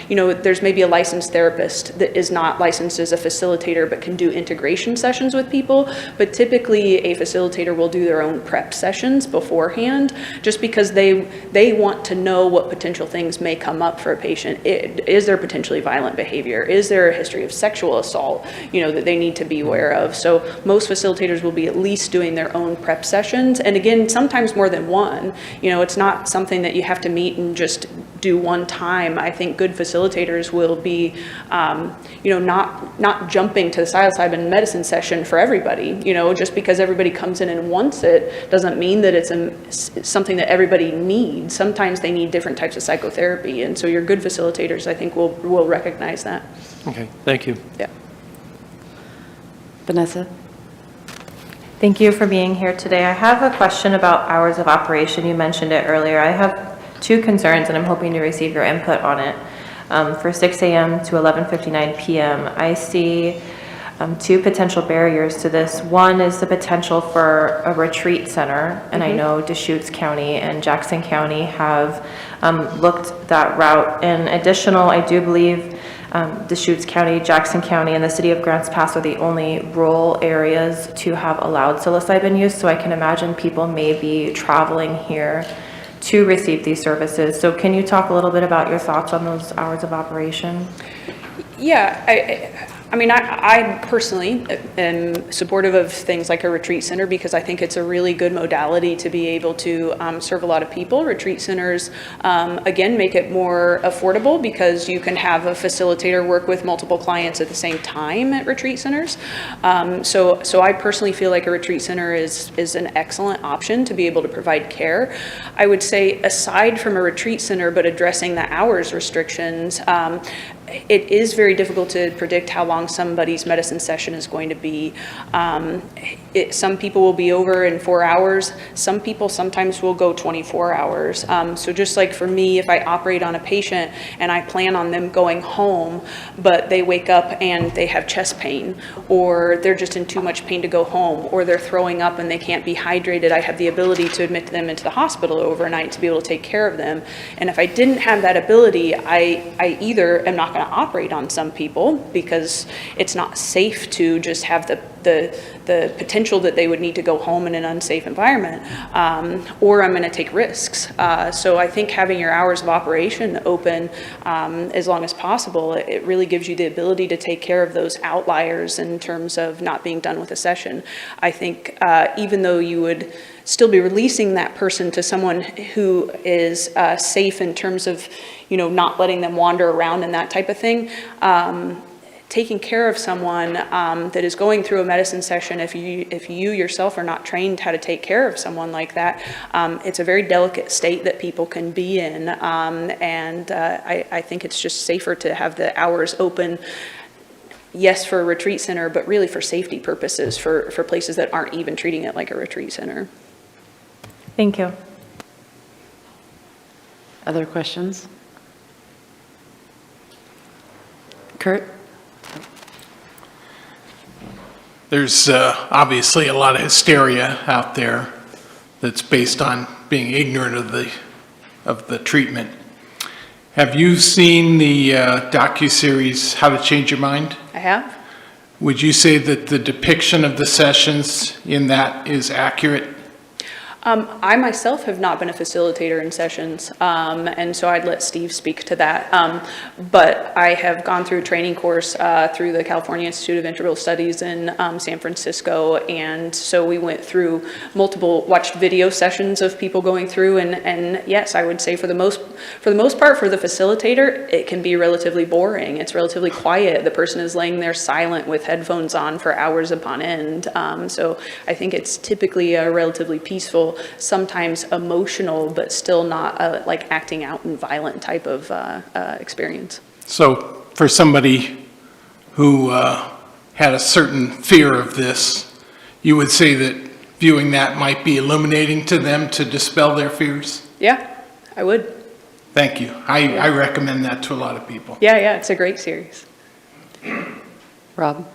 there's maybe a licensed therapist that is not licensed as a facilitator but can do integration sessions with people. But typically a facilitator will do their own prep sessions beforehand, just because they want to know what potential things may come up for a patient. Is there potentially violent behavior? Is there a history of sexual assault, that they need to be aware of? So most facilitators will be at least doing their own prep sessions. And again, sometimes more than one. It's not something that you have to meet and just do one time. I think good facilitators will be, not jumping to the psilocybin medicine session for everybody. Just because everybody comes in and wants it doesn't mean that it's something that everybody needs. Sometimes they need different types of psychotherapy. And so your good facilitators, I think, will recognize that. Okay, thank you. Yeah. Vanessa? Thank you for being here today. I have a question about hours of operation. You mentioned it earlier. I have two concerns, and I'm hoping to receive your input on it. For 6 a.m. to 11:59 p.m., I see two potential barriers to this. One is the potential for a retreat center, and I know Deschutes County and Jackson County have looked that route. And additional, I do believe Deschutes County, Jackson County, and the city of Grants Pass are the only rural areas to have allowed psilocybin use, so I can imagine people may be traveling here to receive these services. So can you talk a little bit about your thoughts on those hours of operation? Yeah, I personally am supportive of things like a retreat center because I think it's a really good modality to be able to serve a lot of people. Retreat centers, again, make it more affordable because you can have a facilitator work with multiple clients at the same time at retreat centers. So I personally feel like a retreat center is an excellent option to be able to provide care. I would say aside from a retreat center, but addressing the hours restrictions, it is very difficult to predict how long somebody's medicine session is going to be. Some people will be over in 4 hours. Some people sometimes will go 24 hours. So just like for me, if I operate on a patient and I plan on them going home, but they wake up and they have chest pain, or they're just in too much pain to go home, or they're throwing up and they can't be hydrated, I have the ability to admit them into the hospital overnight to be able to take care of them. And if I didn't have that ability, I either am not going to operate on some people because it's not safe to just have the potential that they would need to go home in an unsafe environment, or I'm going to take risks. So I think having your hours of operation open as long as possible, it really gives you the ability to take care of those outliers in terms of not being done with a session. I think even though you would still be releasing that person to someone who is safe in terms of, not letting them wander around and that type of thing, taking care of someone that is going through a medicine session, if you yourself are not trained how to take care of someone like that, it's a very delicate state that people can be in, and I think it's just safer to have the hours open. Yes, for a retreat center, but really for safety purposes, for places that aren't even treating it like a retreat center. Thank you. Other questions? Kurt? There's obviously a lot of hysteria out there that's based on being ignorant of the treatment. Have you seen the docuseries How to Change Your Mind? I have. Would you say that the depiction of the sessions in that is accurate? I myself have not been a facilitator in sessions, and so I'd let Steve speak to that. But I have gone through a training course through the California Institute of Integral Studies in San Francisco, and so we went through watched video sessions of people going through, and yes, I would say for the most part, for the facilitator, it can be relatively boring. It's relatively quiet. The person is laying there silent with headphones on for hours upon end. So I think it's typically a relatively peaceful, sometimes emotional, but still not like acting out and violent type of experience. So for somebody who had a certain fear of this, you would say that viewing that might be illuminating to them to dispel their fears? Yeah, I would. Thank you. I recommend that to a lot of people. Yeah, it's a great series. Rob?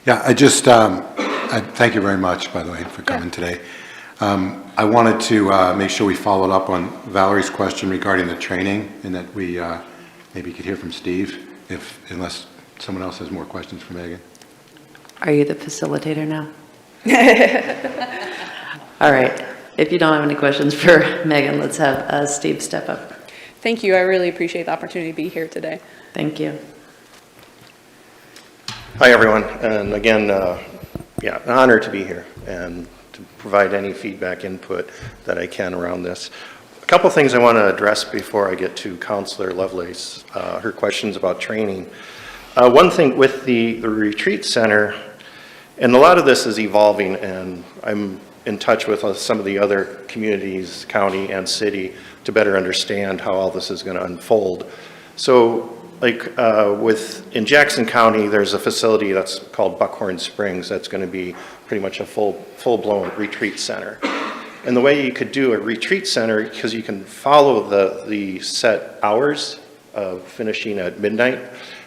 Yeah, I thank you very much, by the way, for coming today. I wanted to make sure we followed up on Valerie's question regarding the training, and that we maybe could hear from Steve, unless someone else has more questions for Megan. Are you the facilitator now? All right. If you don't have any questions for Megan, let's have Steve step up. Thank you. I really appreciate the opportunity to be here today. Thank you. Hi, everyone. And again, an honor to be here and to provide any feedback input that I can around this. A couple things I want to address before I get to Councilor Lovelace, her questions about training. One thing with the retreat center, and a lot of this is evolving, and I'm in touch with some of the other communities, county and city, to better understand how all this is going to unfold. So, like in Jackson County, there's a facility that's called Buckhorn Springs that's going to be pretty much a full-blown retreat center. And the way you could do a retreat center, because you can follow the set hours of finishing at midnight,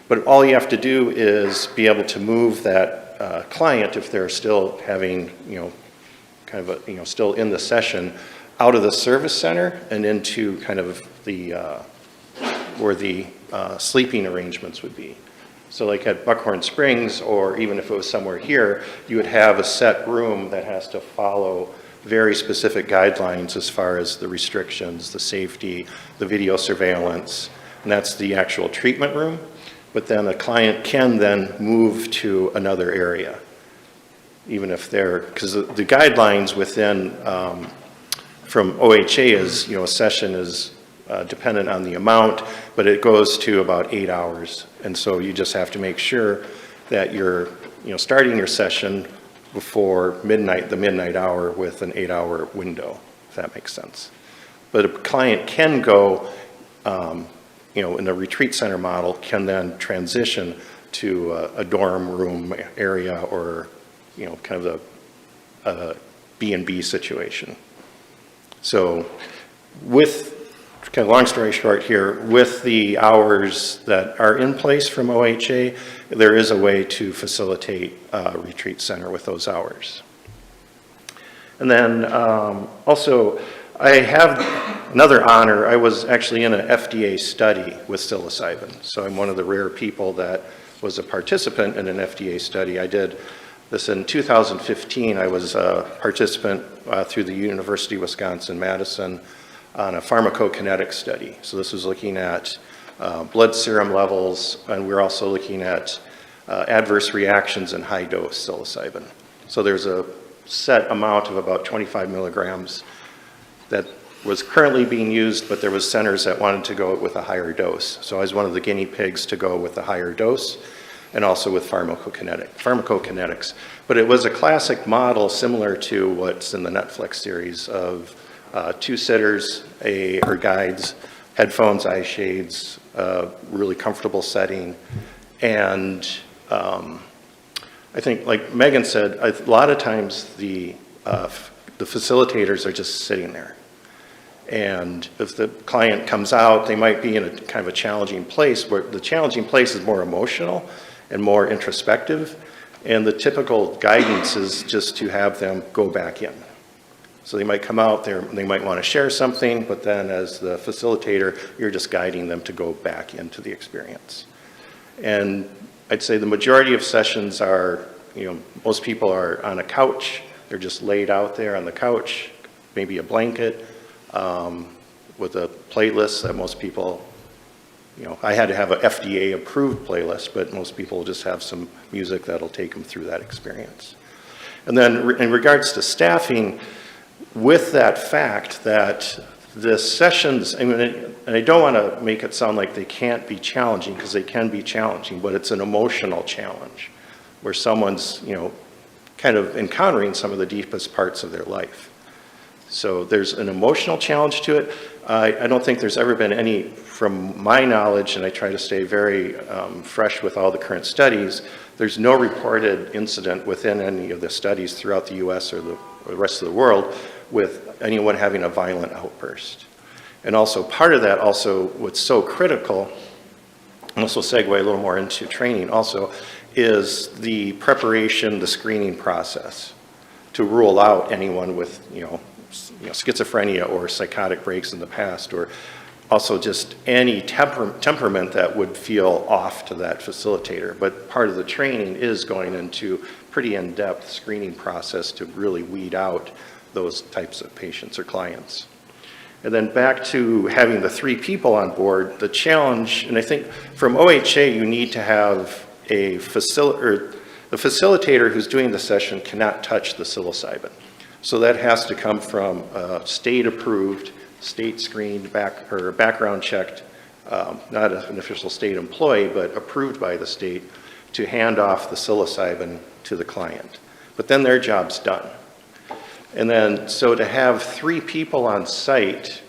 but all you have to do is be able to move that client, if they're still having, still in the session, out of the service center and into kind of the where the sleeping arrangements would be. So like at Buckhorn Springs, or even if it was somewhere here, you would have a set room that has to follow very specific guidelines as far as the restrictions, the safety, the video surveillance, and that's the actual treatment room. But then a client can then move to another area, even if they're, because the guidelines within, from OHA is, a session is dependent on the amount, but it goes to about 8 hours. And so you just have to make sure that you're, starting your session before midnight, the midnight hour, with an 8-hour window, if that makes sense. But a client can go, in a retreat center model, can then transition to a dorm room area, or, kind of a B&B situation. So with, kind of long story short here, with the hours that are in place from OHA, there is a way to facilitate a retreat center with those hours. And then also, I have another honor. I was actually in an FDA study with psilocybin. So I'm one of the rare people that was a participant in an FDA study. I did this in 2015. I was a participant through the University of Wisconsin-Madison on a pharmacokinetic study. So this was looking at blood serum levels, and we're also looking at adverse reactions in high-dose psilocybin. So there's a set amount of about 25 milligrams that was currently being used, but there was centers that wanted to go with a higher dose. So I was one of the guinea pigs to go with a higher dose, and also with pharmacokinetics. But it was a classic model similar to what's in the Netflix series of 2 sitters, or guides, headphones, eye shades, really comfortable setting. And I think, like Megan said, a lot of times the facilitators are just sitting there. And if the client comes out, they might be in a kind of a challenging place, where the challenging place is more emotional and more introspective. And the typical guidance is just to have them go back in. So they might come out there, they might want to share something, but then as the facilitator, you're just guiding them to go back into the experience. And I'd say the majority of sessions are, most people are on a couch. They're just laid out there on the couch, maybe a blanket, with a playlist that most people, I had to have an FDA-approved playlist, but most people just have some music that'll take them through that experience. And then in regards to staffing, with that fact that the sessions, and I don't want to make it sound like they can't be challenging, because they can be challenging, but it's an emotional challenge where someone's, kind of encountering some of the deepest parts of their life. So there's an emotional challenge to it. I don't think there's ever been any, from my knowledge, and I try to stay very fresh with all the current studies, there's no reported incident within any of the studies throughout the US or the rest of the world with anyone having a violent outburst. And also part of that, also what's so critical, and this will segue a little more into training also, is the preparation, the screening process to rule out anyone with, schizophrenia or psychotic breaks in the past, or also just any temperament that would feel off to that facilitator. But part of the training is going into pretty in-depth screening process to really weed out those types of patients or clients. And then back to having the 3 people on board, the challenge, and I think from OHA you need to have the facilitator who's doing the session cannot touch the psilocybin. So that has to come from a state-approved, state-screened, background checked, not an official state employee, but approved by the state to hand off the psilocybin to the client. But then their job's done. And then, so to have 3 people on site,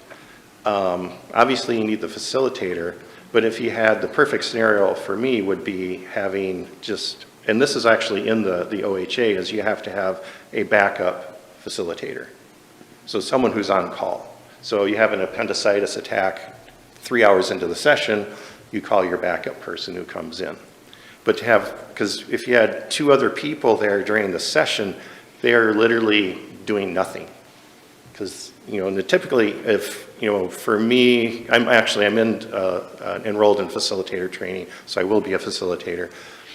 obviously you need the facilitator, but if you had, the perfect scenario for me would be having just, and this is actually in the OHA, is you have to have a backup facilitator. So someone who's on call. So you have an appendicitis attack 3 hours into the session, you call your backup person who comes in. But to have, because if you had 2 other people there during the session, they're literally doing nothing. Because, and typically if, for me, I'm enrolled in facilitator training, so I will be a facilitator.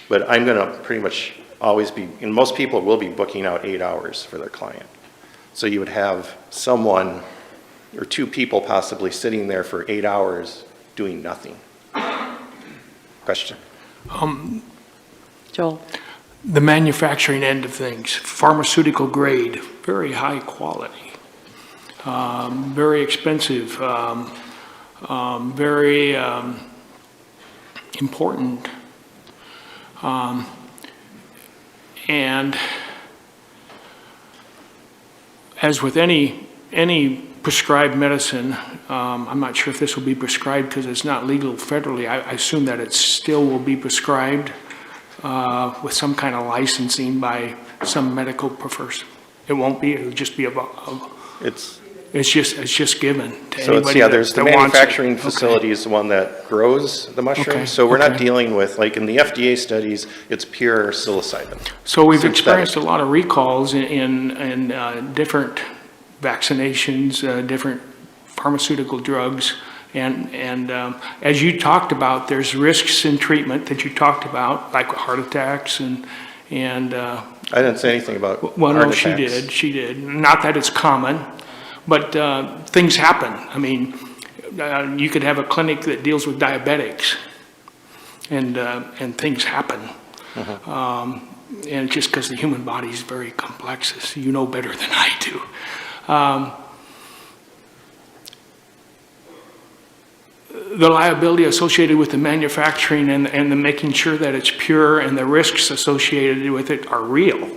But I'm going to pretty much always be, and most people will be booking out 8 hours for their client. So you would have someone, or 2 people possibly sitting there for 8 hours doing nothing. Question? Joel? The manufacturing end of things, pharmaceutical grade, very high quality, very expensive, very important. And as with any prescribed medicine, I'm not sure if this will be prescribed because it's not legal federally. I assume that it still will be prescribed with some kind of licensing by some medical profession. It won't be, it'll just be it's just given to so anybody there's the manufacturing facility is the one that grows the mushroom. Okay. So we're not dealing with, like in the FDA studies, it's pure psilocybin. So we've experienced a lot of recalls in different vaccinations, different pharmaceutical drugs. And as you talked about, there's risks in treatment that you talked about, like heart attacks and I didn't say anything about well, heart no, attacks. she did. Not that it's common, but things happen. I mean, you could have a clinic that deals with diabetics, and things happen. And just because the human body is very complex, as you know better than I do. The liability associated with the manufacturing and the making sure that it's pure and the risks associated with it are real.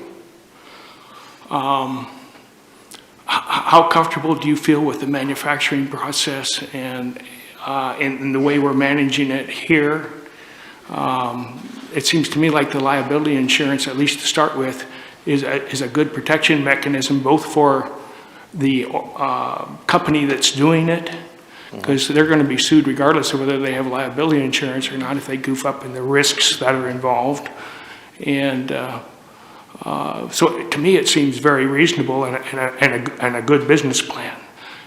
How comfortable do you feel with the manufacturing process and in the way we're managing it here? It seems to me like the liability insurance, at least to start with, is a good protection mechanism, both for the company that's doing it, because they're going to be sued regardless of whether they have liability insurance or not if they goof up in the risks that are involved. And so to me, it seems very reasonable and a good business plan.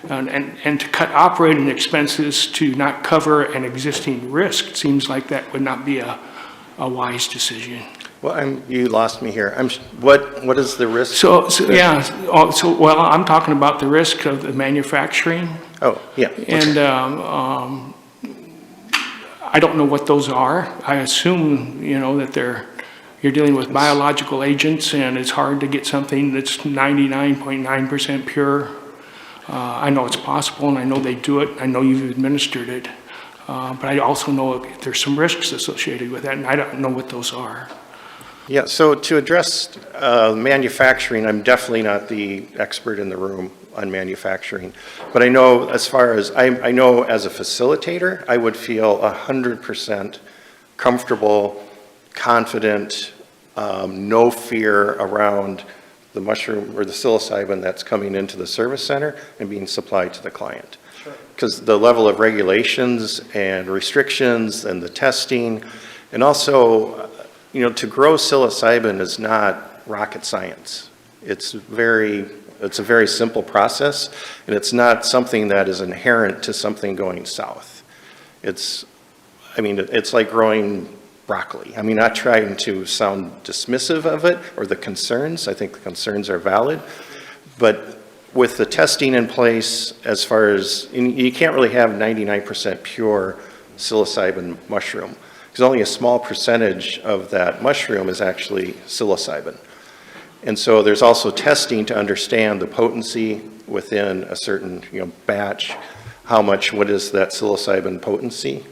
And to cut operating expenses to not cover an existing risk seems like that would not be a wise decision. Well, you lost me here. What is the risk? Well, I'm talking about the risk of the manufacturing. Oh, yeah. And I don't know what those are. I assume, that you're dealing with biological agents, and it's hard to get something that's 99.9% pure. I know it's possible, and I know they do it. I know you've administered it. But I also know there's some risks associated with that, and I don't know what those are. Yeah, so to address manufacturing, I'm definitely not the expert in the room on manufacturing. But I know I know as a facilitator, I would feel 100% comfortable, confident, no fear around the mushroom or the psilocybin that's coming into the service center and being supplied to the client. Because the level of regulations and restrictions and the testing, and also, to grow psilocybin is not rocket science. It's a very simple process, and it's not something that is inherent to something going south. It's like growing broccoli. I'm not trying to sound dismissive of it or the concerns. I think the concerns are valid, but with the testing in place, as far as, you can't really have 99% pure psilocybin mushroom, because only a small percentage of that mushroom is actually psilocybin. And so there's also testing to understand the potency within a certain batch, what is that psilocybin potency.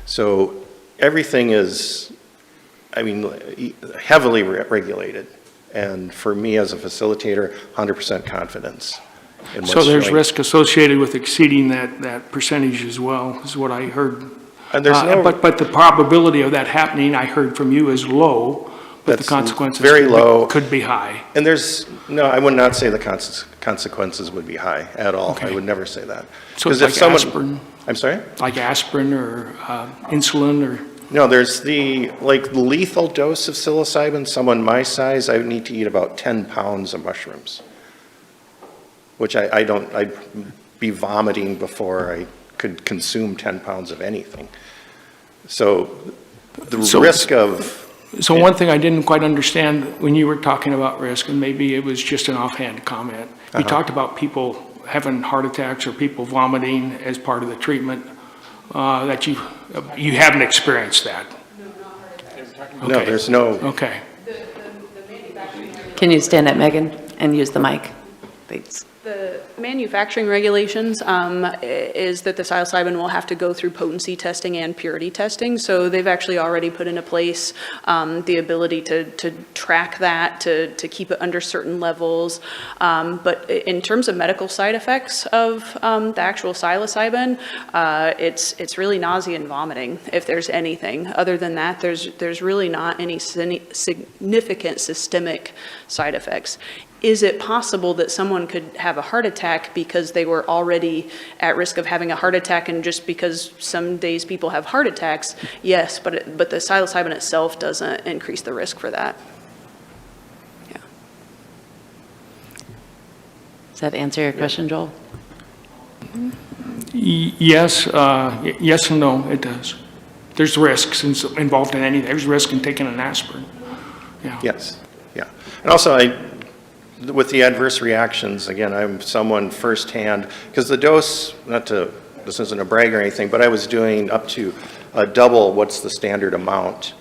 So everything is, heavily regulated. And for me as a facilitator, 100% confidence in what's So there's showing. risk associated with exceeding that percentage as well, is what I heard. And there's But the probability of that happening, I heard from you, is low, but the That's consequences very low. could be high. And no, I would not say the consequences would be high at all. Okay. I would never say that. So it's 'Cause like aspirin? I'm sorry? Like aspirin or insulin or? No, there's the lethal dose of psilocybin. Someone my size, I would need to eat about 10 pounds of mushrooms, which I'd be vomiting before I could consume 10 pounds of anything. So the risk of... So one thing I didn't quite understand when you were talking about risk, and maybe it was just an offhand comment, you talked about people having heart attacks or people vomiting as part of the treatment, that you haven't experienced that? No, there's no... Okay. Can you stand up, Megan, and use the mic? Thanks. The manufacturing regulations is that the psilocybin will have to go through potency testing and purity testing. So they've actually already put into place the ability to track that, to keep it under certain levels. But in terms of medical side effects of the actual psilocybin, it's really nausea and vomiting, if there's anything. Other than that, there's really not any significant systemic side effects. Is it possible that someone could have a heart attack because they were already at risk of having a heart attack, and just because some days people have heart attacks? Yes, but the psilocybin itself doesn't increase the risk for that. Yeah. Does that answer your question, Joel? Yes and no, it does. There's risks involved in anything. There's risk in taking an aspirin. Yeah. Yes, yeah. And also, with the adverse reactions, again, I'm someone firsthand, because the dose, this isn't a brag or anything, but I was doing up to double what's the standard amount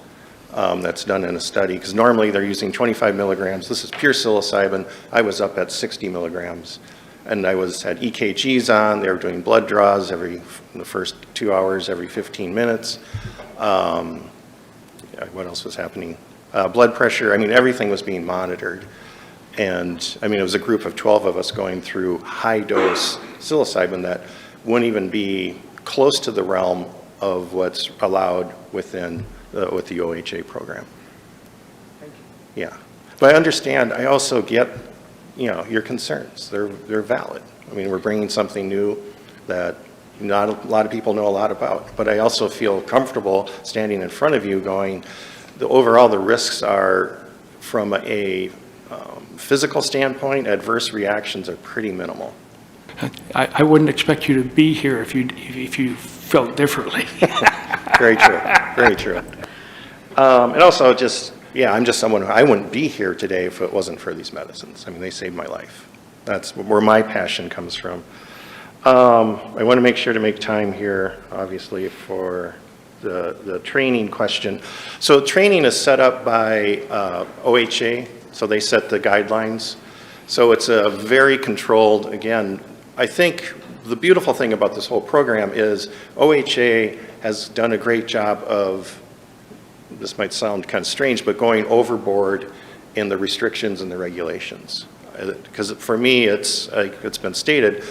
that's done in a study, because normally they're using 25 milligrams. This is pure psilocybin. I was up at 60 milligrams, and I had EKGs on. They were doing blood draws in the first 2 hours, every 15 minutes. What else was happening? Blood pressure, everything was being monitored. And it was a group of 12 of us going through high dose psilocybin that wouldn't even be close to the realm of what's allowed with the OHA program. Thank you. Yeah, but I understand. I also get, your concerns. They're valid. We're bringing something new that not a lot of people know a lot about. But I also feel comfortable standing in front of you, going, overall the risks are from a physical standpoint, adverse reactions are pretty minimal. I wouldn't expect you to be here if you felt differently. Very true, very true. And also just, yeah, I'm just someone who, I wouldn't be here today if it wasn't for these medicines. I mean, they saved my life. That's where my passion comes from. I want to make sure to make time here, obviously, for the training question. So training is set up by OHA, so they set the guidelines. So it's a very controlled, again, I think the beautiful thing about this whole program is OHA has done a great job of, this might sound kind of strange, but going overboard in the restrictions and the regulations. Because for me, it's, like it's been stated,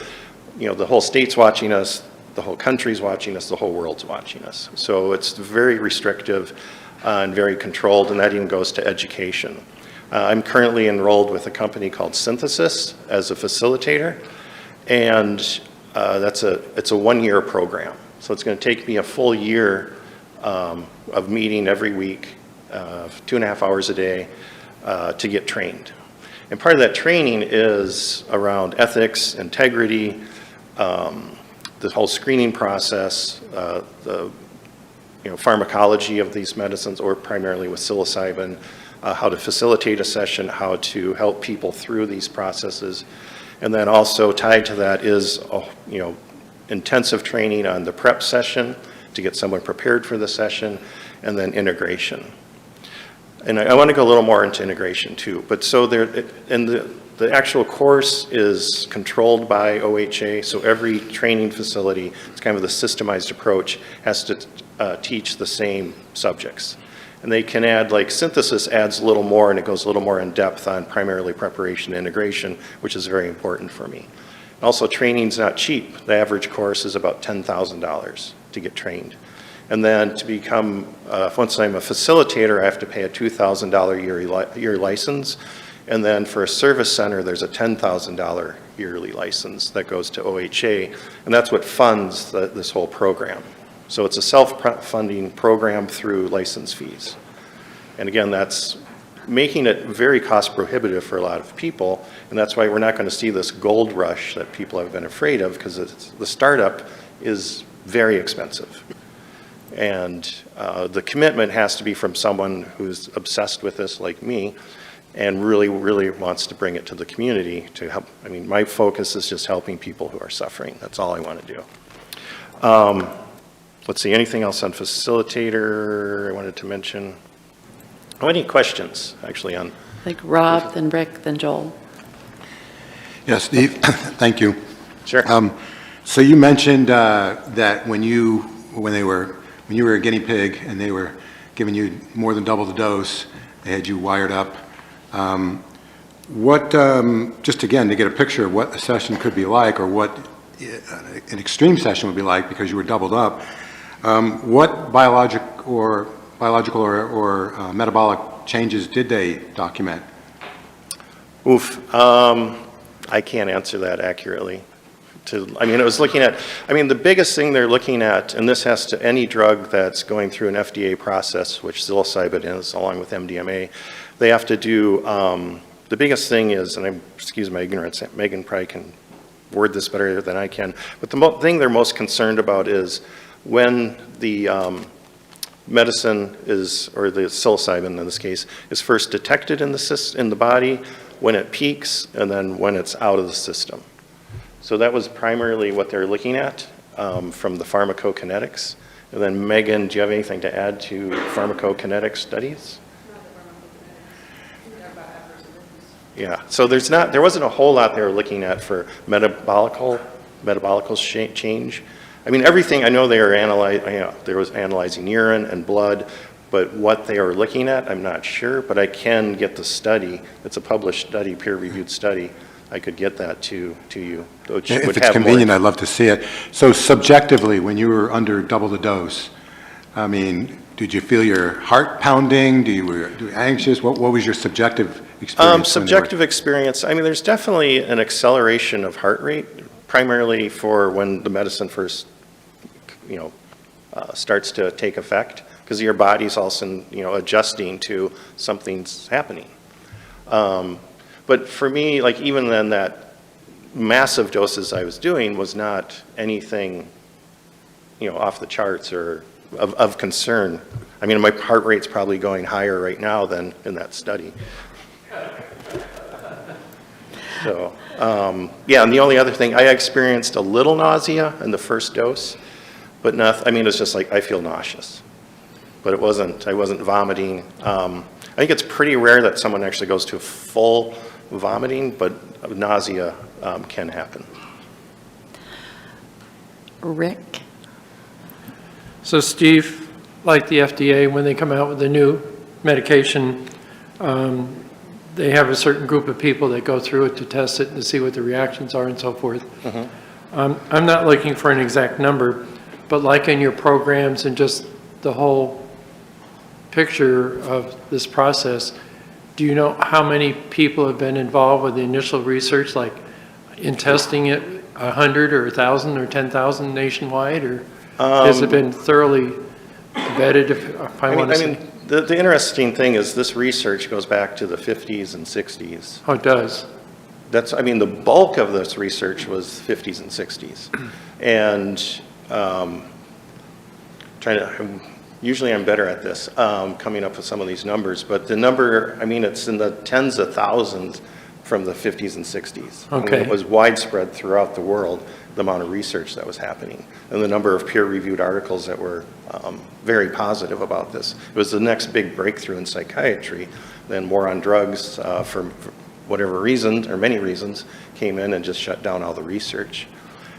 you know, the whole state's watching us, the whole country's watching us, the whole world's watching us. So it's very restrictive and very controlled, and that even goes to education. I'm currently enrolled with a company called Synthesis as a facilitator, and it's a one-year program. So it's going to take me a full year of meeting every week, 2.5 hours a day, to get trained. And part of that training is around ethics, integrity, the whole screening process, the pharmacology of these medicines, or primarily with psilocybin, how to facilitate a session, how to help people through these processes. And then also tied to that is intensive training on the prep session to get someone prepared for the session, and then integration. And I want to go a little more into integration too. But so there, and the actual course is controlled by OHA, so every training facility, it's kind of the systemized approach, has to teach the same subjects. And they can add, like Synthesis adds a little more, and it goes a little more in depth on primarily preparation and integration, which is very important for me. Also, training's not cheap. The average course is about $10,000 to get trained. And then to become, once I'm a facilitator, I have to pay a $2,000 year license. And then for a service center, there's a $10,000 yearly license that goes to OHA, and that's what funds this whole program. So it's a self-funding program through license fees. And again, that's making it very cost prohibitive for a lot of people, and that's why we're not going to see this gold rush that people have been afraid of, because the startup is very expensive. And the commitment has to be from someone who's obsessed with this like me, and really, really wants to bring it to the community to help. I mean, my focus is just helping people who are suffering. That's all I want to do. Let's see, anything else on facilitator I wanted to mention? Oh, any questions, actually, on? Like Rob, then Rick, then Joel. Yes, Steve, thank you. Sure. So you mentioned that when you were a guinea pig and they were giving you more than double the dose, they had you wired up. Just again, to get a picture of what a session could be like, or what an extreme session would be like because you were doubled up, what biological or metabolic changes did they document? Oof, I can't answer that accurately. It was looking at, the biggest thing they're looking at, and this has to any drug that's going through an FDA process, which psilocybin is, along with MDMA, they have to do, the biggest thing is, and excuse my ignorance, Megan probably can word this better than I can, but the thing they're most concerned about is when the medicine is, or the psilocybin in this case, is first detected in the body, when it peaks, and then when it's out of the system. So that was primarily what they're looking at from the pharmacokinetics. And then Megan, do you have anything to add to pharmacokinetic studies? Yeah, so there wasn't a whole lot they were looking at for metabolical change. Everything, I know they were analyzing urine and blood, but what they are looking at, I'm not sure, but I can get the study. It's a published study, peer-reviewed study. I could get that to you. Which If would it's have convenient, more. I'd love to see it. So subjectively, when you were under double the dose, did you feel your heart pounding? Were you anxious? What was your subjective experience? Subjective experience, there's definitely an acceleration of heart rate, primarily for when the medicine first, starts to take effect, because your body's also, adjusting to something's happening. But for me, even then, that massive doses I was doing was not anything, off the charts or of concern I mean, my heart rate's probably going higher right now than in that study. So, yeah, and the only other thing, I experienced a little nausea in the first dose, but nothing, I mean, it's just like, I feel nauseous. But I wasn't vomiting. I think it's pretty rare that someone actually goes to full vomiting, but nausea can happen. Rick? So Steve, like the FDA, when they come out with a new medication, they have a certain group of people that go through it to test it and to see what the reactions are and so forth. I'm not looking for an exact number, but like in your programs and just the whole picture of this process, do you know how many people have been involved with the initial research, like in testing it, 100 or 1,000 or 10,000 nationwide, or has it been thoroughly vetted, if I want to say? The interesting thing is this research goes back to the 50s and 60s. Oh, it does? That's, I mean, the bulk of this research was 50s and 60s. And usually I'm better at this, coming up with some of these numbers, but the number, I mean, it's in the tens of thousands from the 50s and 60s. Okay. I mean, it was widespread throughout the world, the amount of research that was happening, and the number of peer-reviewed articles that were very positive about this. It was the next big breakthrough in psychiatry. Then war on drugs, for whatever reason, or many reasons, came in and just shut down all the research.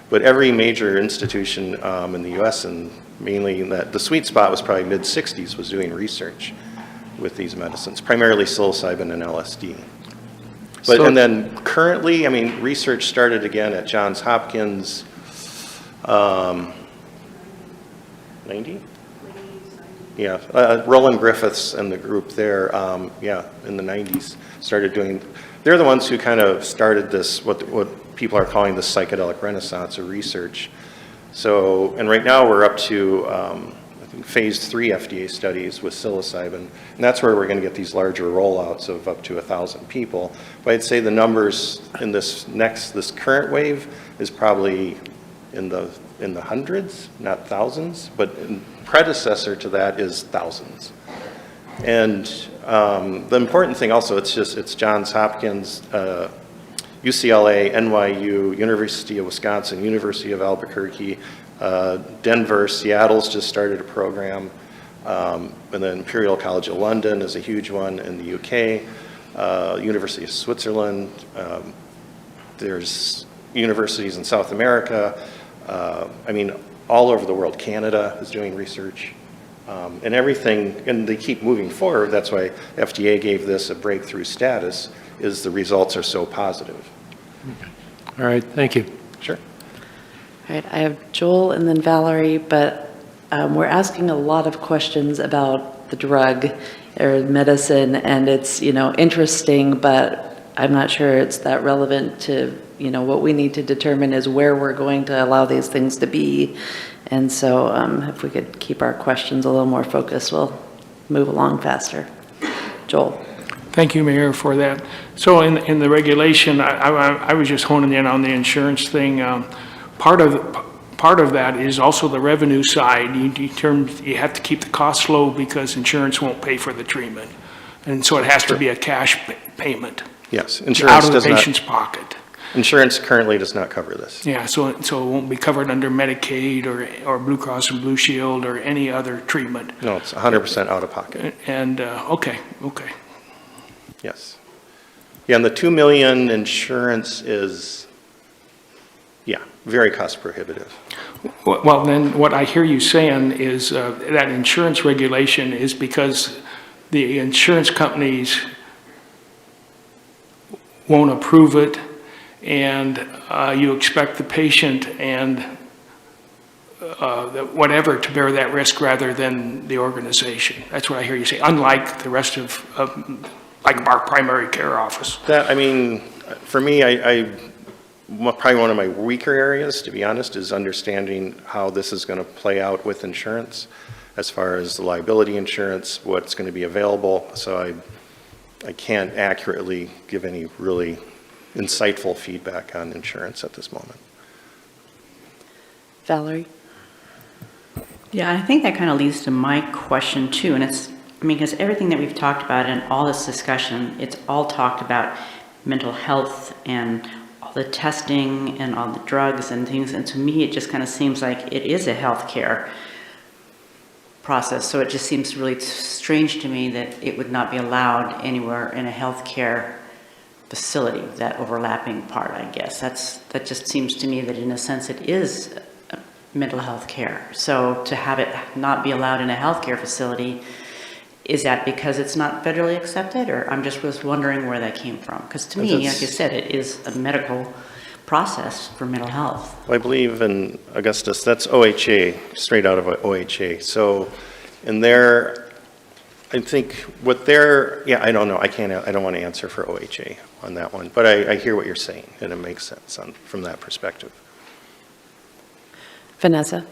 But every major institution in the US, and mainly the sweet spot was probably mid-60s, was doing research with these medicines, primarily psilocybin and LSD. But, and then currently, I mean, research started again at Johns Hopkins, 90? Yeah, Roland Griffiths and the group there, yeah, in the 90s, started doing, they're the ones who kind of started this, what people are calling the psychedelic renaissance of research. So, and right now we're up to, I think, phase 3 FDA studies with psilocybin, and that's where we're going to get these larger rollouts of up to 1,000 people. But I'd say the numbers in this current wave is probably in the hundreds, not thousands, but predecessor to that is thousands. And the important thing also, it's Johns Hopkins, UCLA, NYU, University of Wisconsin, University of Albuquerque, Denver, Seattle's just started a program, and then Imperial College of London is a huge one in the UK, University of Switzerland, there's universities in South America, I mean, all over the world. Canada is doing research, and everything, and they keep moving forward. That's why FDA gave this a breakthrough status, is the results are so positive. All right, thank you. Sure. All right, I have Joel and then Valerie, but we're asking a lot of questions about the drug or medicine, and it's, interesting, but I'm not sure it's that relevant to, what we need to determine is where we're going to allow these things to be. And so if we could keep our questions a little more focused, we'll move along faster. Joel. Thank you, Mayor, for that. So in the regulation, I was just honing in on the insurance thing. Part of that is also the revenue side. You have to keep the costs low because insurance won't pay for the treatment. And so it has to be a cash payment. Yes, insurance out of does the not. patient's pocket. Insurance currently does not cover this. Yeah, so it won't be covered under Medicaid or Blue Cross and Blue Shield or any other treatment. No, it's 100% out of pocket. And, okay. Yes. Yeah, and the $2 million insurance is, yeah, very cost prohibitive. Well, then what I hear you saying is that insurance regulation is because the insurance companies won't approve it, and you expect the patient and whatever to bear that risk rather than the organization. That's what I hear you say, unlike the rest of like our primary care office. That, I mean, for me, probably one of my weaker areas, to be honest, is understanding how this is going to play out with insurance, as far as the liability insurance, what's going to be available. So I can't accurately give any really insightful feedback on insurance at this moment. Valerie? Yeah, I think that kind of leads to my question too, and it's, I mean, because everything that we've talked about in all this discussion, it's all talked about mental health and all the testing and all the drugs and things, and to me, it just kind of seems like it is a healthcare process, so it just seems really strange to me that it would not be allowed anywhere in a healthcare facility, that overlapping part, I guess. That just seems to me that in a sense it is mental health care. So to have it not be allowed in a healthcare facility, is that because it's not federally accepted? Or I'm just was wondering where that came from. Because to me, like you said, it is a medical process for mental health. Well, I believe in Augustus, that's OHA, straight out of OHA. So in there, I think what they're, yeah, I don't know. I don't want to answer for OHA on that one. But I hear what you're saying, and it makes sense from that perspective. Vanessa?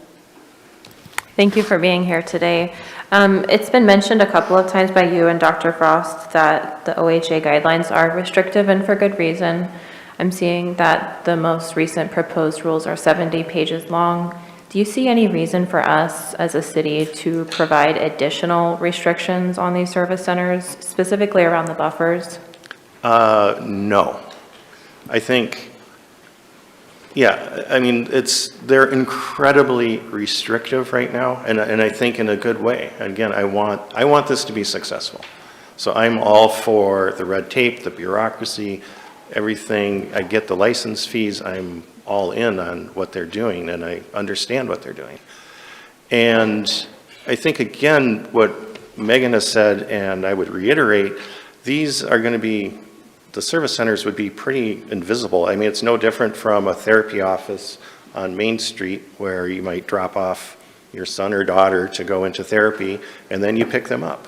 Thank you for being here today. It's been mentioned a couple of times by you and Dr. Frost that the OHA guidelines are restrictive and for good reason. I'm seeing that the most recent proposed rules are 70 pages long. Do you see any reason for us as a city to provide additional restrictions on these service centers, specifically around the buffers? No. I think, yeah, I mean, they're incredibly restrictive right now, and I think in a good way. Again, I want this to be successful. So I'm all for the red tape, the bureaucracy, everything. I get the license fees. I'm all in on what they're doing, and I understand what they're doing. And I think, again, what Megan has said, and I would reiterate, these are going to be, the service centers would be pretty invisible. I mean, it's no different from a therapy office on Main Street where you might drop off your son or daughter to go into therapy, and then you pick them up.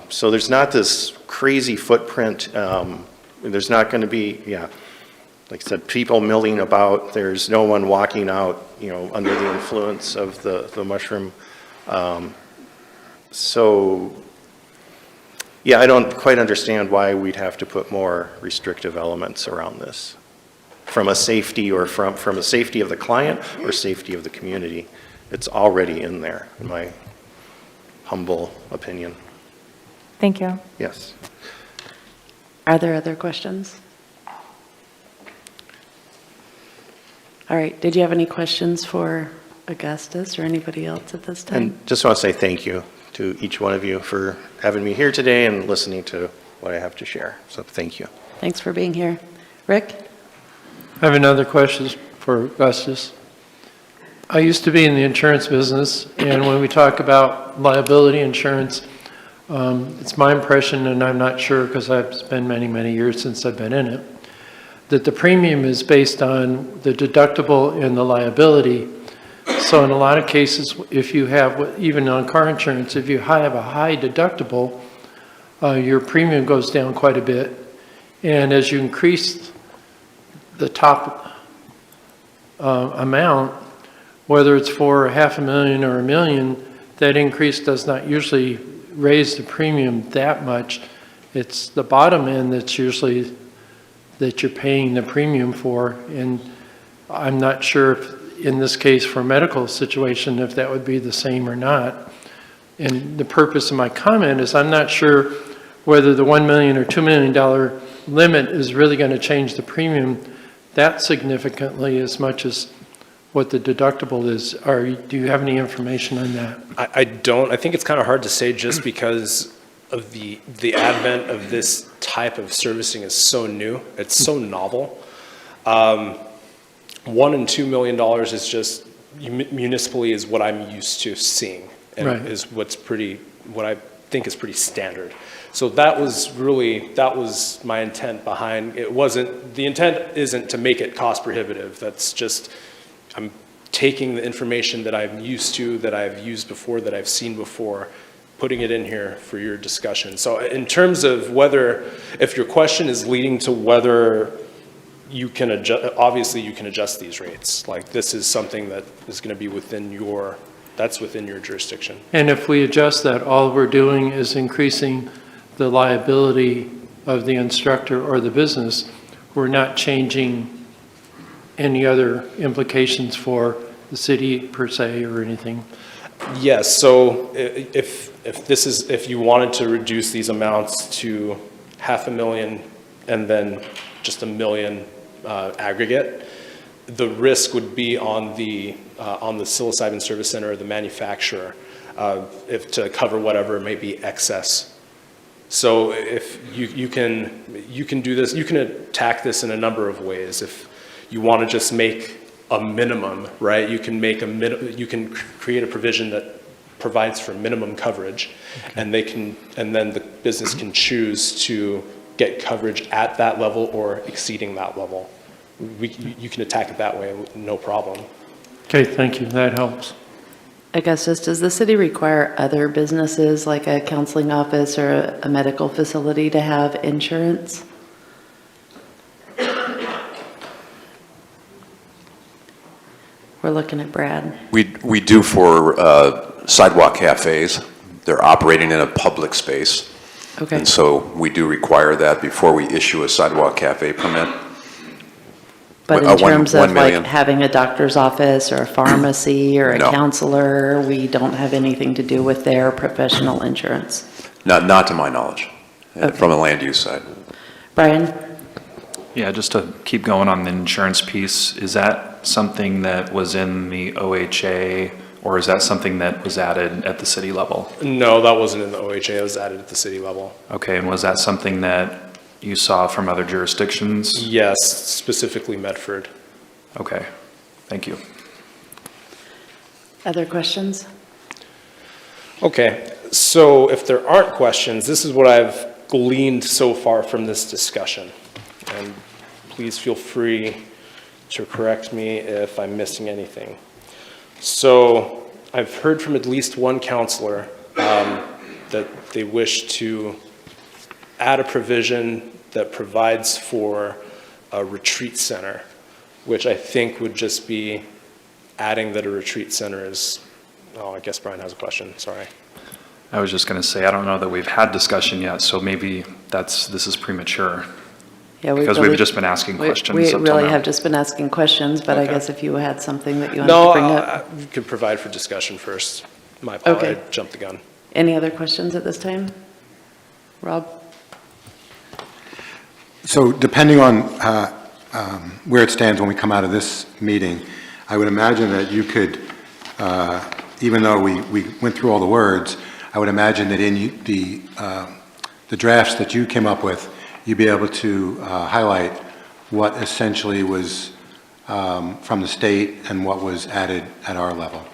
So there's not this crazy footprint. There's not going to be, yeah, like I said, people milling about. There's no one walking out, under the influence of the mushroom. So, yeah, I don't quite understand why we'd have to put more restrictive elements around this from a safety or from a safety of the client or safety of the community. It's already in there, in my humble opinion. Thank you. Yes. Are there other questions? All right, did you have any questions for Augustus or anybody else at this time? And just want to say thank you to each one of you for having me here today and listening to what I have to share. So thank you. Thanks for being here. Rick? I have another question for Augustus. I used to be in the insurance business, and when we talk about liability insurance, it's my impression, and I'm not sure because it's been many, many years since I've been in it, that the premium is based on the deductible and the liability. So in a lot of cases, if you have, even on car insurance, if you have a high deductible, your premium goes down quite a bit. And as you increase the top amount, whether it's for $500,000 or $1 million, that increase does not usually raise the premium that much. It's the bottom end that's usually that you're paying the premium for. And I'm not sure if, in this case for a medical situation, if that would be the same or not. And the purpose of my comment is I'm not sure whether the $1 million or $2 million limit is really going to change the premium that significantly as much as what the deductible is. Do you have any information on that? I don't. I think it's kind of hard to say just because of the advent of this type of servicing is so new. It's so novel. $1 and $2 million is just municipally is what I'm used to seeing, and Right. is what I think is pretty standard. So that was my intent behind it. The intent isn't to make it cost prohibitive. That's just, I'm taking the information that I'm used to, that I've used before, that I've seen before, putting it in here for your discussion. So in terms of if your question is leading to whether you can adjust, obviously you can adjust these rates. Like this is something that is going to be within your jurisdiction. And if we adjust that, all we're doing is increasing the liability of the instructor or the business. We're not changing any other implications for the city per se or anything? Yes, so if you wanted to reduce these amounts to $500,000 and then just $1 million aggregate, the risk would be on the psilocybin service center or the manufacturer, if to cover whatever may be excess. So if you can do this, you can attack this in a number of ways. If you want to just make a minimum, right? You can you can create a provision that provides for minimum coverage, and then the business can choose to get coverage at that level or exceeding that level. You can attack it that way, no problem. Okay, thank you, that helps. Augustus, does the city require other businesses like a counseling office or a medical facility to have insurance? We're looking at Brad. We do for sidewalk cafes. They're operating in a public space. Okay. And so we do require that before we issue a sidewalk cafe permit. But in terms of like having a doctor's office or a pharmacy or a No. counselor, we don't have anything to do with their professional insurance. Not to my knowledge, Okay. from a land use side. Brian? Yeah, just to keep going on the insurance piece, is that something that was in the OHA, or is that something that was added at the city level? No, that wasn't in the OHA, it was added at the city level. Okay, and was that something that you saw from other jurisdictions? Yes, specifically Medford. Okay, thank you. Other questions? Okay, so if there aren't questions, this is what I've gleaned so far from this discussion. And please feel free to correct me if I'm missing anything. So I've heard from at least one counselor that they wish to add a provision that provides for a retreat center, which I think would just be adding that a retreat center is, oh, I guess Brian has a question, sorry. I was just going to say, I don't know that we've had discussion yet, so maybe this is premature. Yeah, Because we've just been asking questions We up till really now. have just been asking questions, but I Okay. guess if you had something that you wanted to bring up. No, you could provide for discussion first. My apologies, Okay. I jumped the gun. Any other questions at this time? Rob? So depending on where it stands when we come out of this meeting, I would imagine that you could, even though we went through all the words, I would imagine that in the drafts that you came up with, you'd be able to highlight what essentially was from the state and what was added at our level.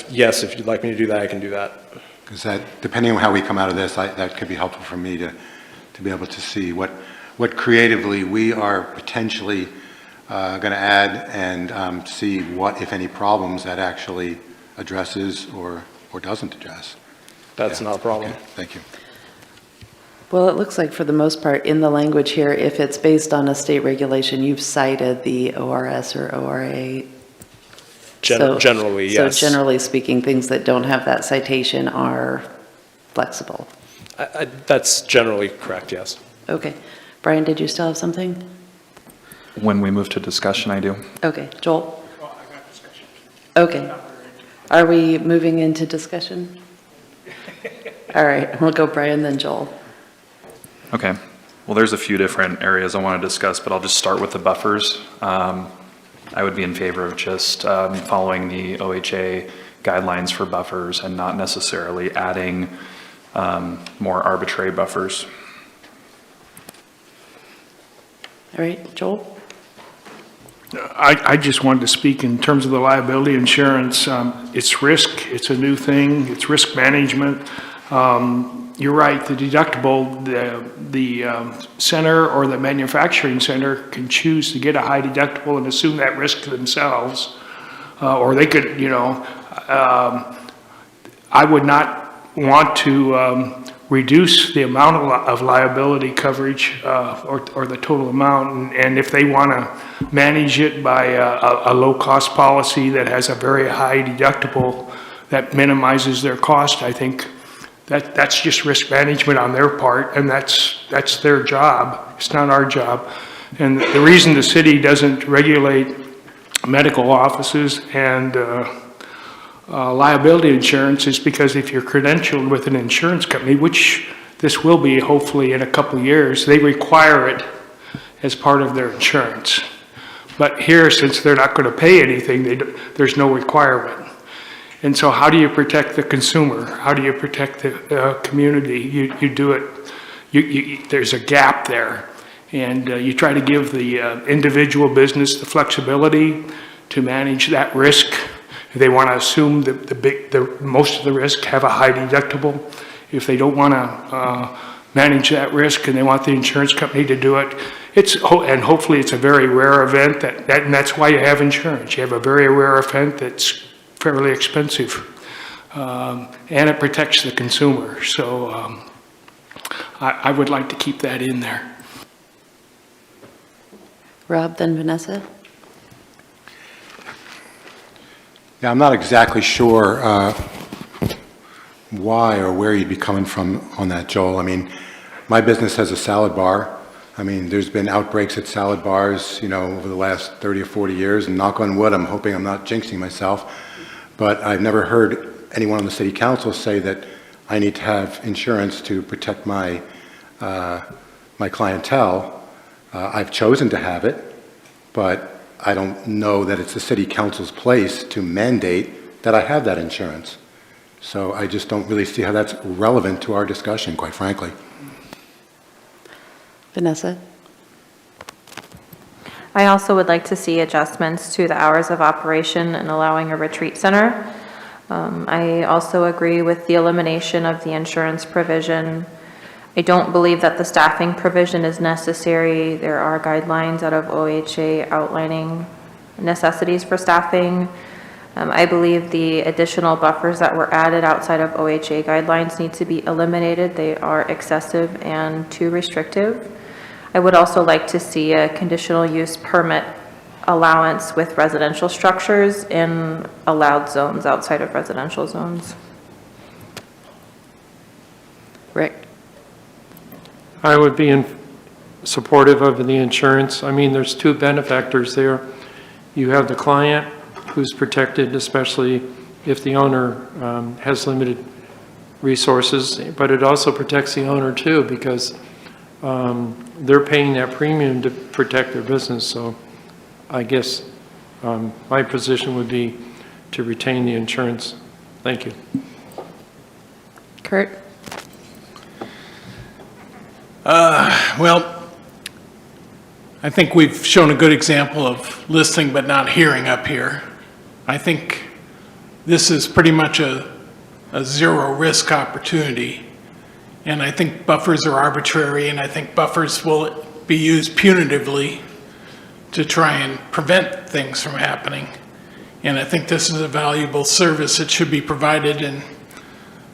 Yes, if you'd like me to do that, I can do that. Because that, depending on how we come out of this, that could be helpful for me to be able to see what creatively we are potentially going to add and see what, if any, problems that actually addresses or doesn't address. That's not a problem. Okay, thank you. Well, it looks like for the most part in the language here, if it's based on a state regulation, you've cited the ORS or ORA. Generally, yes. So generally speaking, things that don't have that citation are flexible. That's generally correct, yes. Okay. Brian, did you still have something? When we move to discussion, I do. Okay. Joel? Okay. Are we moving into discussion? All right, we'll go Brian, then Joel. Okay. Well, there's a few different areas I want to discuss, but I'll just start with the buffers. I would be in favor of just following the OHA guidelines for buffers and not necessarily adding more arbitrary buffers. All right, Joel? I just wanted to speak in terms of the liability insurance. It's risk, it's a new thing, it's risk management. You're right, the deductible, the center or the manufacturing center can choose to get a high deductible and assume that risk to themselves. Or they could, I would not want to reduce the amount of liability coverage or the total amount. And if they want to manage it by a low-cost policy that has a very high deductible that minimizes their cost, I think that's just risk management on their part, and that's their job. It's not our job. And the reason the city doesn't regulate medical offices and liability insurance is because if you're credentialed with an insurance company, which this will be hopefully in a couple of years, they require it as part of their insurance. But here, since they're not going to pay anything, there's no requirement. And so how do you protect the consumer? How do you protect the community? You do it, there's a gap there. And you try to give the individual business the flexibility to manage that risk. If they want to assume the most of the risk, have a high deductible. If they don't want to manage that risk and they want the insurance company to do it, and hopefully it's a very rare event, and that's why you have insurance. You have a very rare event that's fairly expensive, and it protects the consumer. So I would like to keep that in there. Rob, then Vanessa. Yeah, I'm not exactly sure why or where you'd be coming from on that, Joel. I mean, my business has a salad bar. I mean, there's been outbreaks at salad bars, you know, over the last 30 or 40 years, and knock on wood, I'm hoping I'm not jinxing myself, but I've never heard anyone on the city council say that I need to have insurance to protect my my clientele. I've chosen to have it, but I don't know that it's the city council's place to mandate that I have that insurance. So I just don't really see how that's relevant to our discussion, quite frankly. Vanessa? I also would like to see adjustments to the hours of operation and allowing a retreat center. I also agree with the elimination of the insurance provision. I don't believe that the staffing provision is necessary. There are guidelines out of OHA outlining necessities for staffing. I believe the additional buffers that were added outside of OHA guidelines need to be eliminated. They are excessive and too restrictive. I would also like to see a conditional use permit allowance with residential structures in allowed zones outside of residential zones. Rick? I would be supportive of the insurance. I mean, there's two benefactors there. You have the client who's protected, especially if the owner has limited resources, but it also protects the owner too, because they're paying that premium to protect their business. So I guess my position would be to retain the insurance. Thank you. Kurt? Well, I think we've shown a good example of listening but not hearing up here. I think this is pretty much a zero risk opportunity. And I think buffers are arbitrary, and I think buffers will be used punitively to try and prevent things from happening. And I think this is a valuable service that should be provided. And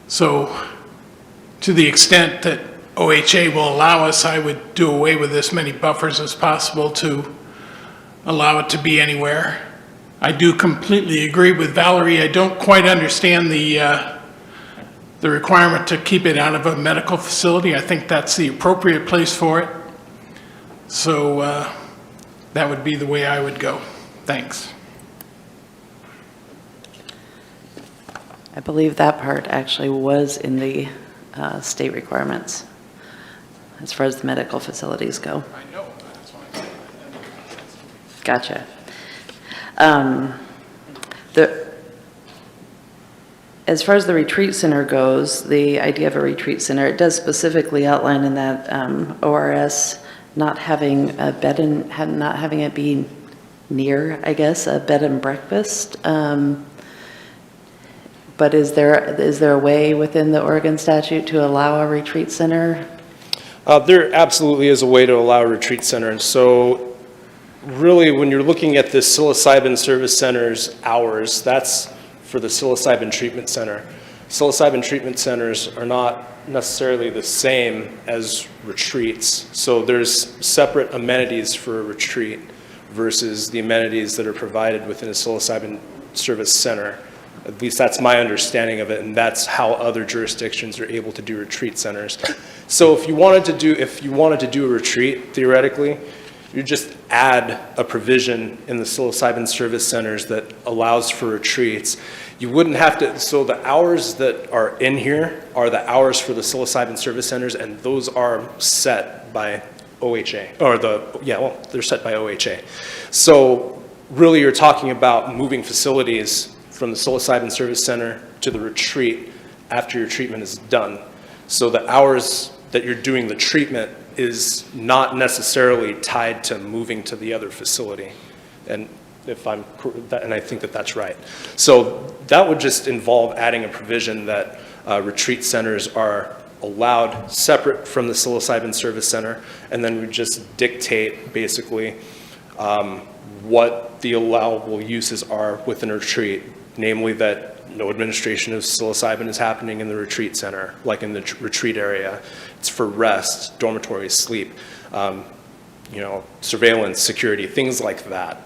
so to the extent that OHA will allow us, I would do away with as many buffers as possible to allow it to be anywhere. I do completely agree with Valerie. I don't quite understand the requirement to keep it out of a medical facility. I think that's the appropriate place for it. So that would be the way I would go. Thanks. I believe that part actually was in the state requirements as far as the medical facilities go. I know, that's why I'm saying that. Gotcha. As far as the retreat center goes, the idea of a retreat center, it does specifically outline in that ORS not having a bed and not having it be near, I guess, a bed and breakfast. But is there a way within the Oregon statute to allow a retreat center? There absolutely is a way to allow a retreat center. So really, when you're looking at the psilocybin service center's hours, that's for the psilocybin treatment center. Psilocybin treatment centers are not necessarily the same as retreats. So there's separate amenities for a retreat versus the amenities that are provided within a psilocybin service center. At least that's my understanding of it, and that's how other jurisdictions are able to do retreat centers. So if you wanted to do a retreat, theoretically, You just add a provision in the psilocybin service centers that allows for retreats. You wouldn't have to, so the hours that are in here are the hours for the psilocybin service centers, and those are set by OHA, or they're set by OHA. So really you're talking about moving facilities from the psilocybin service center to the retreat after your treatment is done. So the hours that you're doing the treatment is not necessarily tied to moving to the other facility. And I think that that's right. So that would just involve adding a provision that retreat centers are allowed separate from the psilocybin service center, and then we just dictate basically what the allowable uses are within a retreat, namely that no administration of psilocybin is happening in the retreat center, like in the retreat area. It's for rest, dormitories, sleep, surveillance, security, things like that.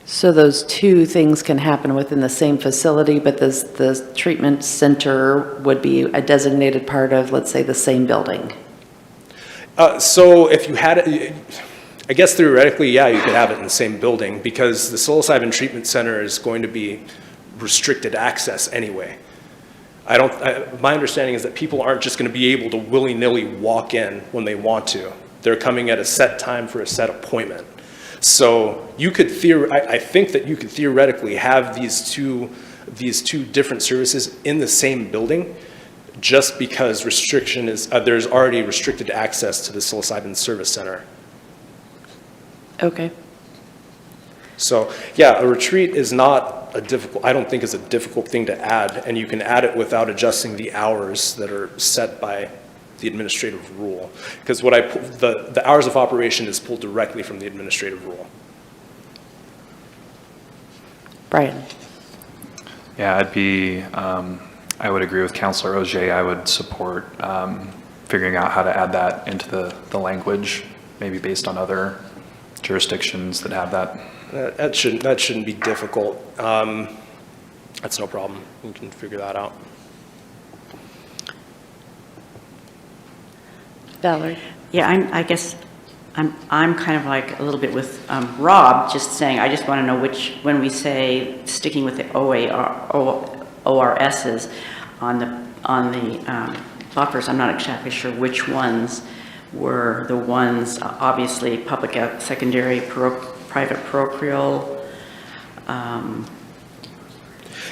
So those two things can happen within the same facility, but the treatment center would be a designated part of, let's say, the same building? So if you had it, I guess theoretically, yeah, you could have it in the same building, because the psilocybin treatment center is going to be restricted access anyway. My understanding is that people aren't just going to be able to willy-nilly walk in when they want to. They're coming at a set time for a set appointment. So you could I think that you could theoretically have these two different services in the same building, just because restriction is there's already restricted access to the psilocybin service center. Okay. So yeah, a retreat is not I don't think is a difficult thing to add, and you can add it without adjusting the hours that are set by the administrative rule. Because the hours of operation is pulled directly from the administrative rule. Brian. Yeah, I would agree with Councilor Auger. I would support figuring out how to add that into the language, maybe based on other jurisdictions that have that. That shouldn't be difficult. That's no problem. We can figure that out. Valerie. Yeah, I guess I'm kind of like a little bit with Rob, just saying, I just want to know when we say sticking with the ORSs on the buffers, I'm not exactly sure which ones were the ones, obviously public, secondary, private parochial.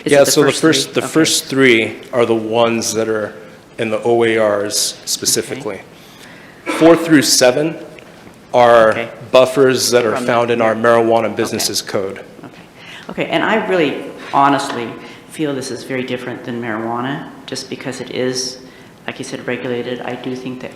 Yeah, so the first three are the ones that are in the OARs specifically. Okay. 4 through 7 are buffers that are found in our marijuana businesses code. Okay, and I really honestly feel this is very different than marijuana, just because it is, like you said, regulated. I do think that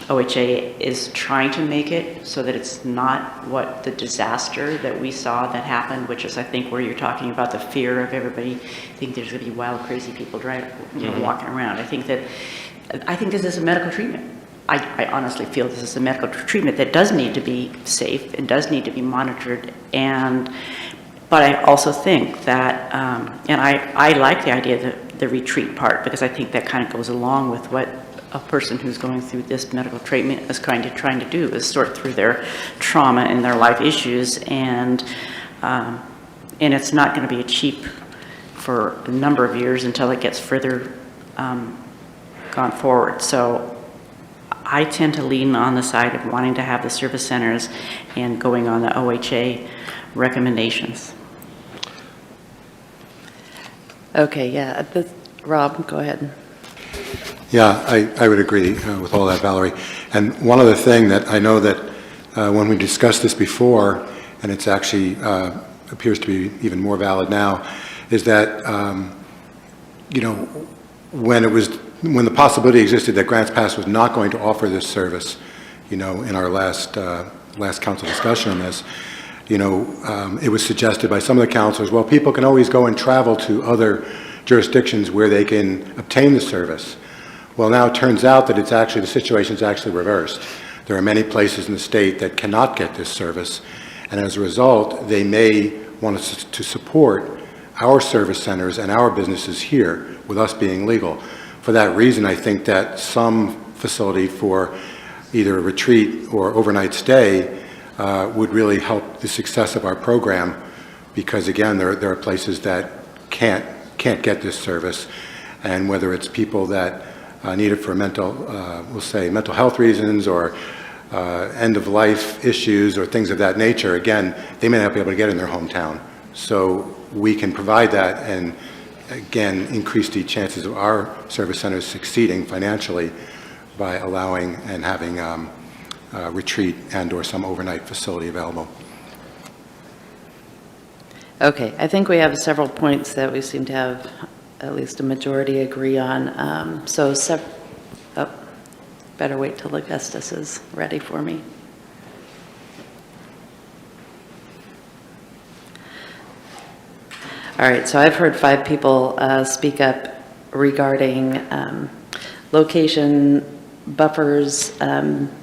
OHA is trying to make it so that it's not what the disaster that we saw that happened, which is, I think, where you're talking about the fear of everybody think there's going to be wild, crazy people walking around. I think this is a medical treatment. I honestly feel this is a medical treatment that does need to be safe and does need to be monitored. But I also think that, and I like the idea of the retreat part, because I think that kind of goes along with what a person who's going through this medical treatment is trying to do, is sort through their trauma and their life issues, and it's not going to be cheap for a number of years until it gets further gone forward. So I tend to lean on the side of wanting to have the service centers and going on the OHA recommendations. Okay, yeah. Rob, go ahead. Yeah, I would agree with all that, Valerie. And one other thing that I know that when we discussed this before, and it's actually appears to be even more valid now, is that when the possibility existed that Grants Pass was not going to offer this service, in our last council discussion on this, it was suggested by some of the councilors, well, people can always go and travel to other jurisdictions where they can obtain the service. Well, now it turns out that the situation is actually reversed. There are many places in the state that cannot get this service, and as a result, they may want us to support our service centers and our businesses here, with us being legal. For that reason, I think that some facility for, either a retreat or overnight stay would really help the success of our program, because again, there are places that can't get this service, and whether it's people that need it for we'll say mental health reasons, or end-of-life issues or things of that nature, again, they may not be able to get in their hometown. So we can provide that and, again, increase the chances of our service centers succeeding financially by allowing and having retreat and or some overnight facility available. Okay, I think we have several points that we seem to have at least a majority agree on. Better wait till Augustus is ready for me. All right, so I've heard 5 people speak up regarding location buffers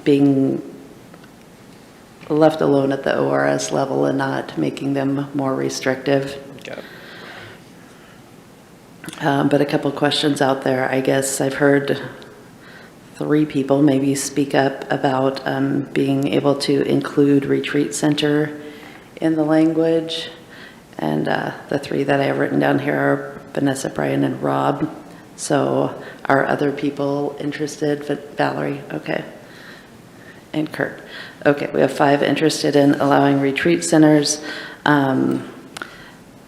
being left alone at the ORS level and not making them more restrictive. Got it. But a couple questions out there. I guess I've heard 3 people maybe speak up about being able to include retreat center in the language. And the 3 that I have written down here are Vanessa, Brian, and Rob. So are other people interested? Valerie, okay. And Kurt. Okay, we have 5 interested in allowing retreat centers.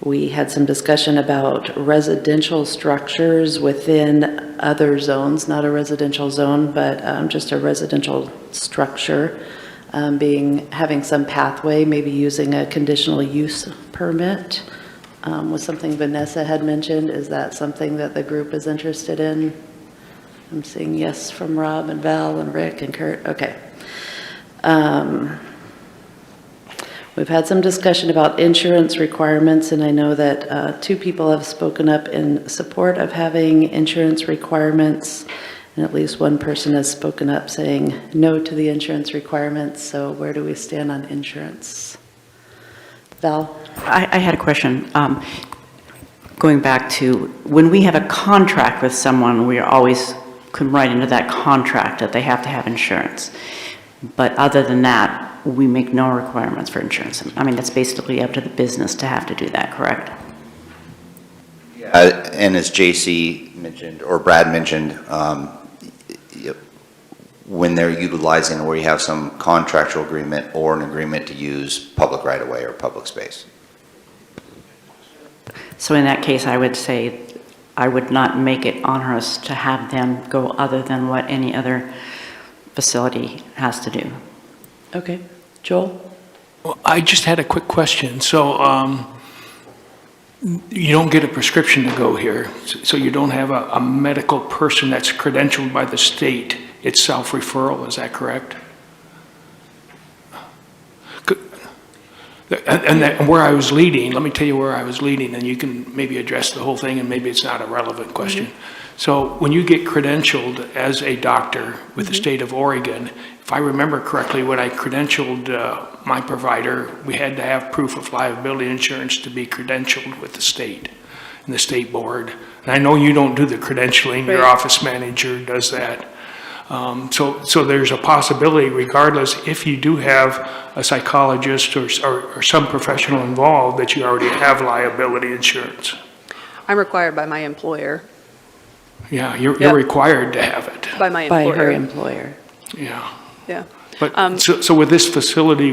We had some discussion about residential structures within other zones, not a residential zone, but just a residential structure, having some pathway, maybe using a conditional use permit, was something Vanessa had mentioned. Is that something that the group is interested in? I'm seeing yes from Rob and Val and Rick and Kurt. Okay. We've had some discussion about insurance requirements, and I know that 2 people have spoken up in support of having insurance requirements, and at least 1 person has spoken up saying no to the insurance requirements. So where do we stand on insurance? Val? I had a question. Going back to when we have a contract with someone, we always can write into that contract that they have to have insurance. But other than that, we make no requirements for insurance. I mean, that's basically up to the business to have to do that, correct? And as JC mentioned, or Brad mentioned, when they're utilizing where you have some contractual agreement or an agreement to use public right-of-way or public space. So in that case, I would say I would not make it onerous to have them go other than what any other facility has to do. Okay. Joel? Well, I just had a quick question. So you don't get a prescription to go here, so you don't have a medical person that's credentialed by the state. It's self-referral, is that correct? And where I was leading, let me tell you where I was leading, and you can maybe address the whole thing, and maybe it's not a relevant question. So when you get credentialed as a doctor with the state of Oregon, if I remember correctly, when I credentialed my provider, we had to have proof of liability insurance to be credentialed with the state and the state board. And I know you don't do the credentialing, your office manager does that. So there's a possibility, regardless, if you do have a psychologist or some professional involved, that you already have liability insurance. I'm required by my employer. Yeah, you're required to have it. By my employer. By her employer. Yeah. Yeah. But so with this facility,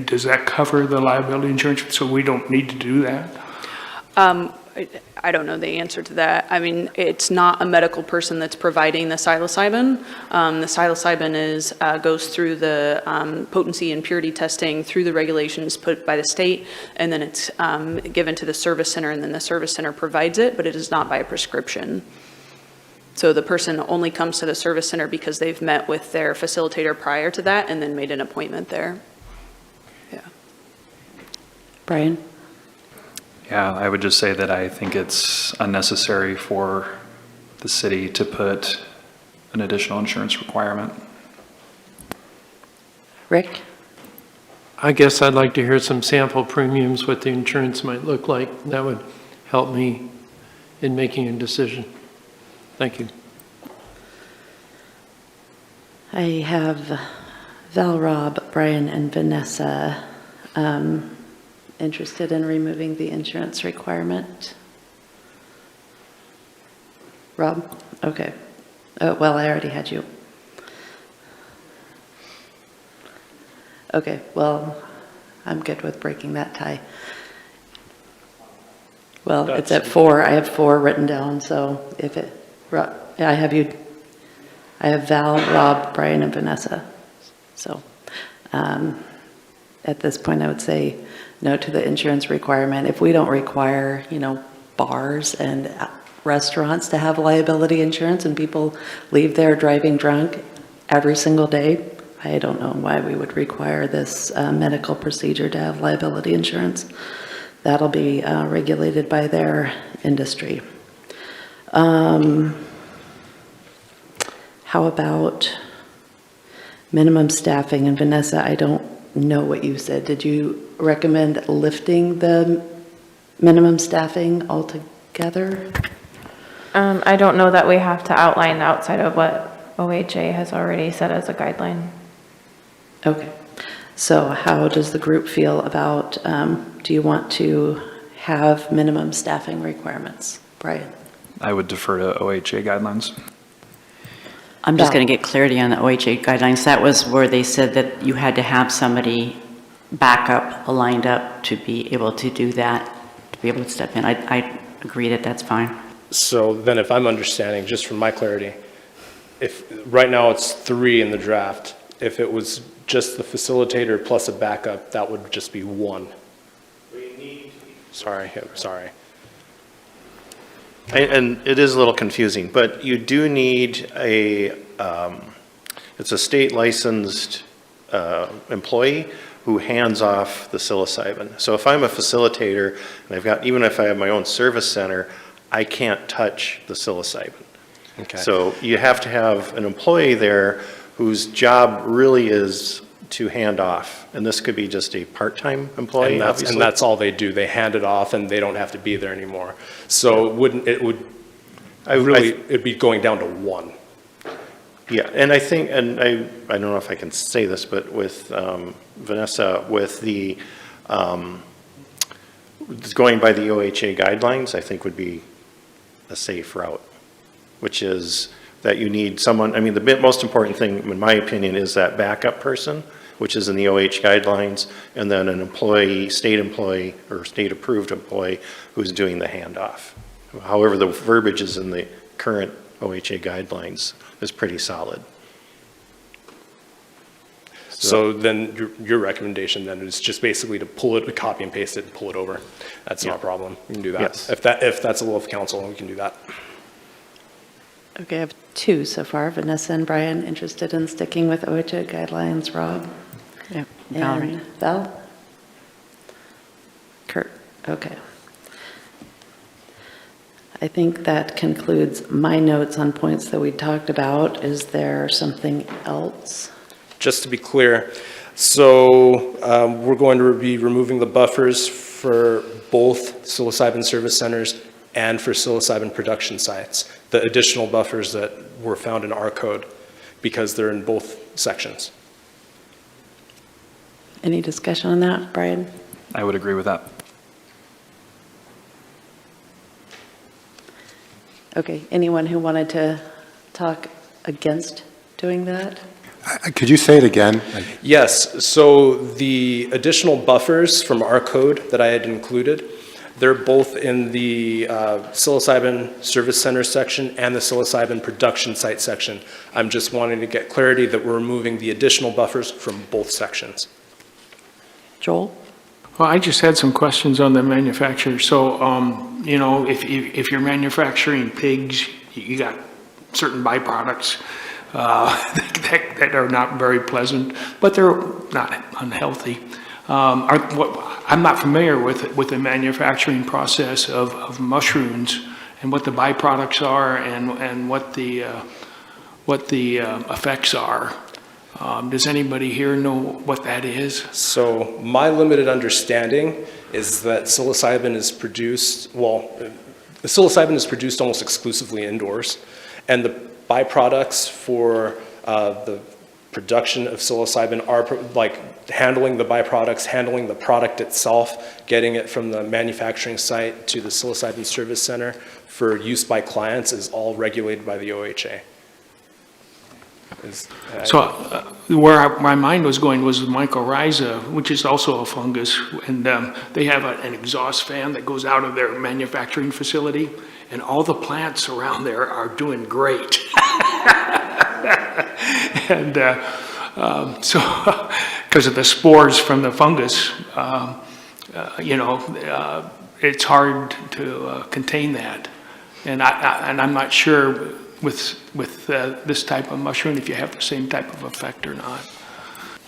does that cover the liability insurance? So we don't need to do that? I don't know the answer to that. I mean, it's not a medical person that's providing the psilocybin. The psilocybin goes through the potency and purity testing through the regulations put by the state, and then it's given to the service center, and then the service center provides it, but it is not by a prescription. So the person only comes to the service center because they've met with their facilitator prior to that and then made an appointment there. Yeah. Brian? Yeah, I would just say that I think it's unnecessary for the city to put an additional insurance requirement. Rick? I guess I'd like to hear some sample premiums, what the insurance might look like. That would help me in making a decision. Thank you. I have Val, Rob, Brian, and Vanessa interested in removing the insurance requirement. Rob? Okay. Oh, well, I already had you. Okay, well, I'm good with breaking that tie. Well, it's at 4. I have 4 written down, so if it, I have you, I have Val, Rob, Brian, and Vanessa. So at this point, I would say no to the insurance requirement. If we don't require, bars and restaurants to have liability insurance and people leave there driving drunk every single day, I don't know why we would require this medical procedure to have liability insurance. That'll be regulated by their industry. How about minimum staffing? And Vanessa, I don't know what you said. Did you recommend lifting the minimum staffing altogether? I don't know that we have to outline outside of what OHA has already set as a guideline. Okay. So how does the group feel about, do you want to have minimum staffing requirements? Brian? I would defer to OHA guidelines. I'm just going to get clarity on the OHA guidelines. That was where they said that you had to have somebody backup, lined up to be able to do that, to be able to step in. I agree that that's fine. So then if I'm understanding, just from my clarity, if right now it's 3 in the draft, if it was just the facilitator plus a backup, that would just be 1. Sorry. And it is a little confusing, but you do need it's a state licensed employee who hands off the psilocybin. So if I'm a facilitator and even if I have my own service center, I can't touch the psilocybin. Okay. So you have to have an employee there whose job really is to hand off. And this could be just a part-time employee, obviously. And that's all they do. They hand it off and they don't have to be there anymore. So it'd be going down to 1. Yeah, and I think, and I don't know if I can say this, but with Vanessa, with the, going by the OHA guidelines, I think would be a safe route, which is that you need someone, the most important thing, in my opinion, is that backup person, which is in the OH guidelines, and then an employee, or state-approved employee who's doing the handoff. However, the verbiage is in the current OHA guidelines is pretty solid. So then your recommendation then is just basically to pull it, copy and paste it, and pull it over. That's not a problem. We can do that. Yes. If that's the will of council, we can do that. Okay, I have 2 so far. Vanessa and Brian interested in sticking with OHA guidelines. Rob? Yep. Valerie. And Val? Kurt? Okay. I think that concludes my notes on points that we talked about. Is there something else? Just to be clear, so we're going to be removing the buffers for both psilocybin service centers and for psilocybin production sites, the additional buffers that were found in our code, because they're in both sections. Any discussion on that, Brian? I would agree with that. Okay, anyone who wanted to talk against doing that? Could you say it again? Yes, so the additional buffers from our code that I had included, they're both in the psilocybin service center section and the psilocybin production site section. I'm just wanting to get clarity that we're removing the additional buffers from both sections. Joel? Well, I just had some questions on the manufacturer. So, if you're manufacturing pigs, you got certain byproducts that are not very pleasant, but they're not unhealthy. I'm not familiar with the manufacturing process of mushrooms and what the byproducts are and what the effects are. Does anybody here know what that is? So my limited understanding is that psilocybin is produced, the psilocybin is produced almost exclusively indoors, and the byproducts for the production of psilocybin, like handling the byproducts, handling the product itself, getting it from the manufacturing site to the psilocybin service center for use by clients is all regulated by the OHA. So where my mind was going was mycorrhiza, which is also a fungus, and they have an exhaust fan that goes out of their manufacturing facility, and all the plants around there are doing great. And so, because of the spores from the fungus, it's hard to contain that. And I'm not sure with this type of mushroom if you have the same type of effect or not.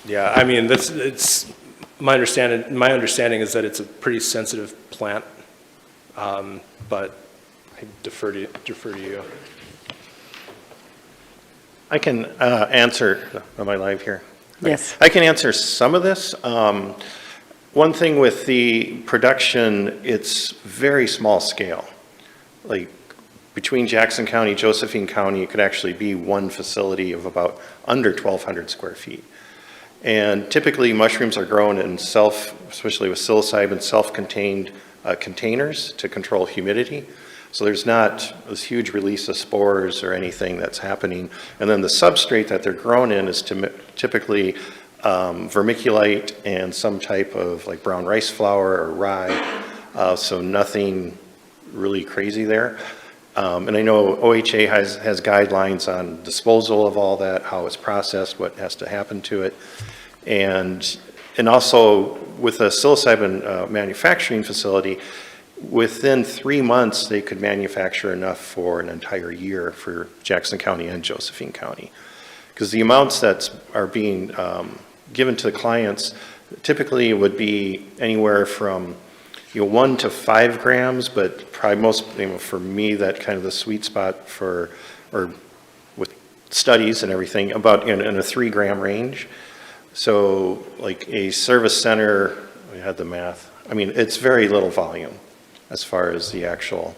Yeah, I mean, it's my understanding is that it's a pretty sensitive plant, but I defer to you. I can answer, am I live here? Yes. I can answer some of this. One thing with the production, it's very small scale. Like between Jackson County, Josephine County, it could actually be one facility of about under 1,200 square feet. And typically mushrooms are grown in especially with psilocybin, self-contained containers to control humidity. So there's not this huge release of spores or anything that's happening. And then the substrate that they're grown in is typically vermiculite and some type of like brown rice flour or rye. So nothing really crazy there. And I know OHA has guidelines on disposal of all that, how it's processed, what has to happen to it. And also with a psilocybin manufacturing facility, within 3 months, they could manufacture enough for an entire year for Jackson County and Josephine County. Because the amounts that are being given to the clients typically would be anywhere from 1 to 5 grams, but probably most, for me, that kind of the sweet spot or with studies and everything, about in a 3-gram range. So like a service center, we had the math, it's very little volume as far as the actual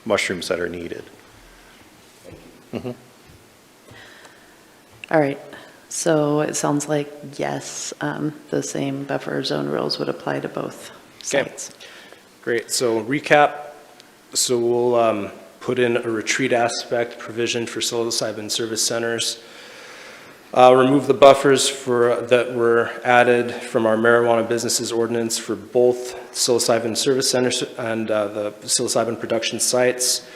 mushrooms that are needed. Mm-hmm. All right, so it sounds like, yes, the same buffer zone rules would apply to both sites. Okay. Great, so recap, so we'll put in a retreat aspect provision for psilocybin service centers, remove the buffers that were added from our marijuana businesses ordinance for both psilocybin service centers and the psilocybin production sites.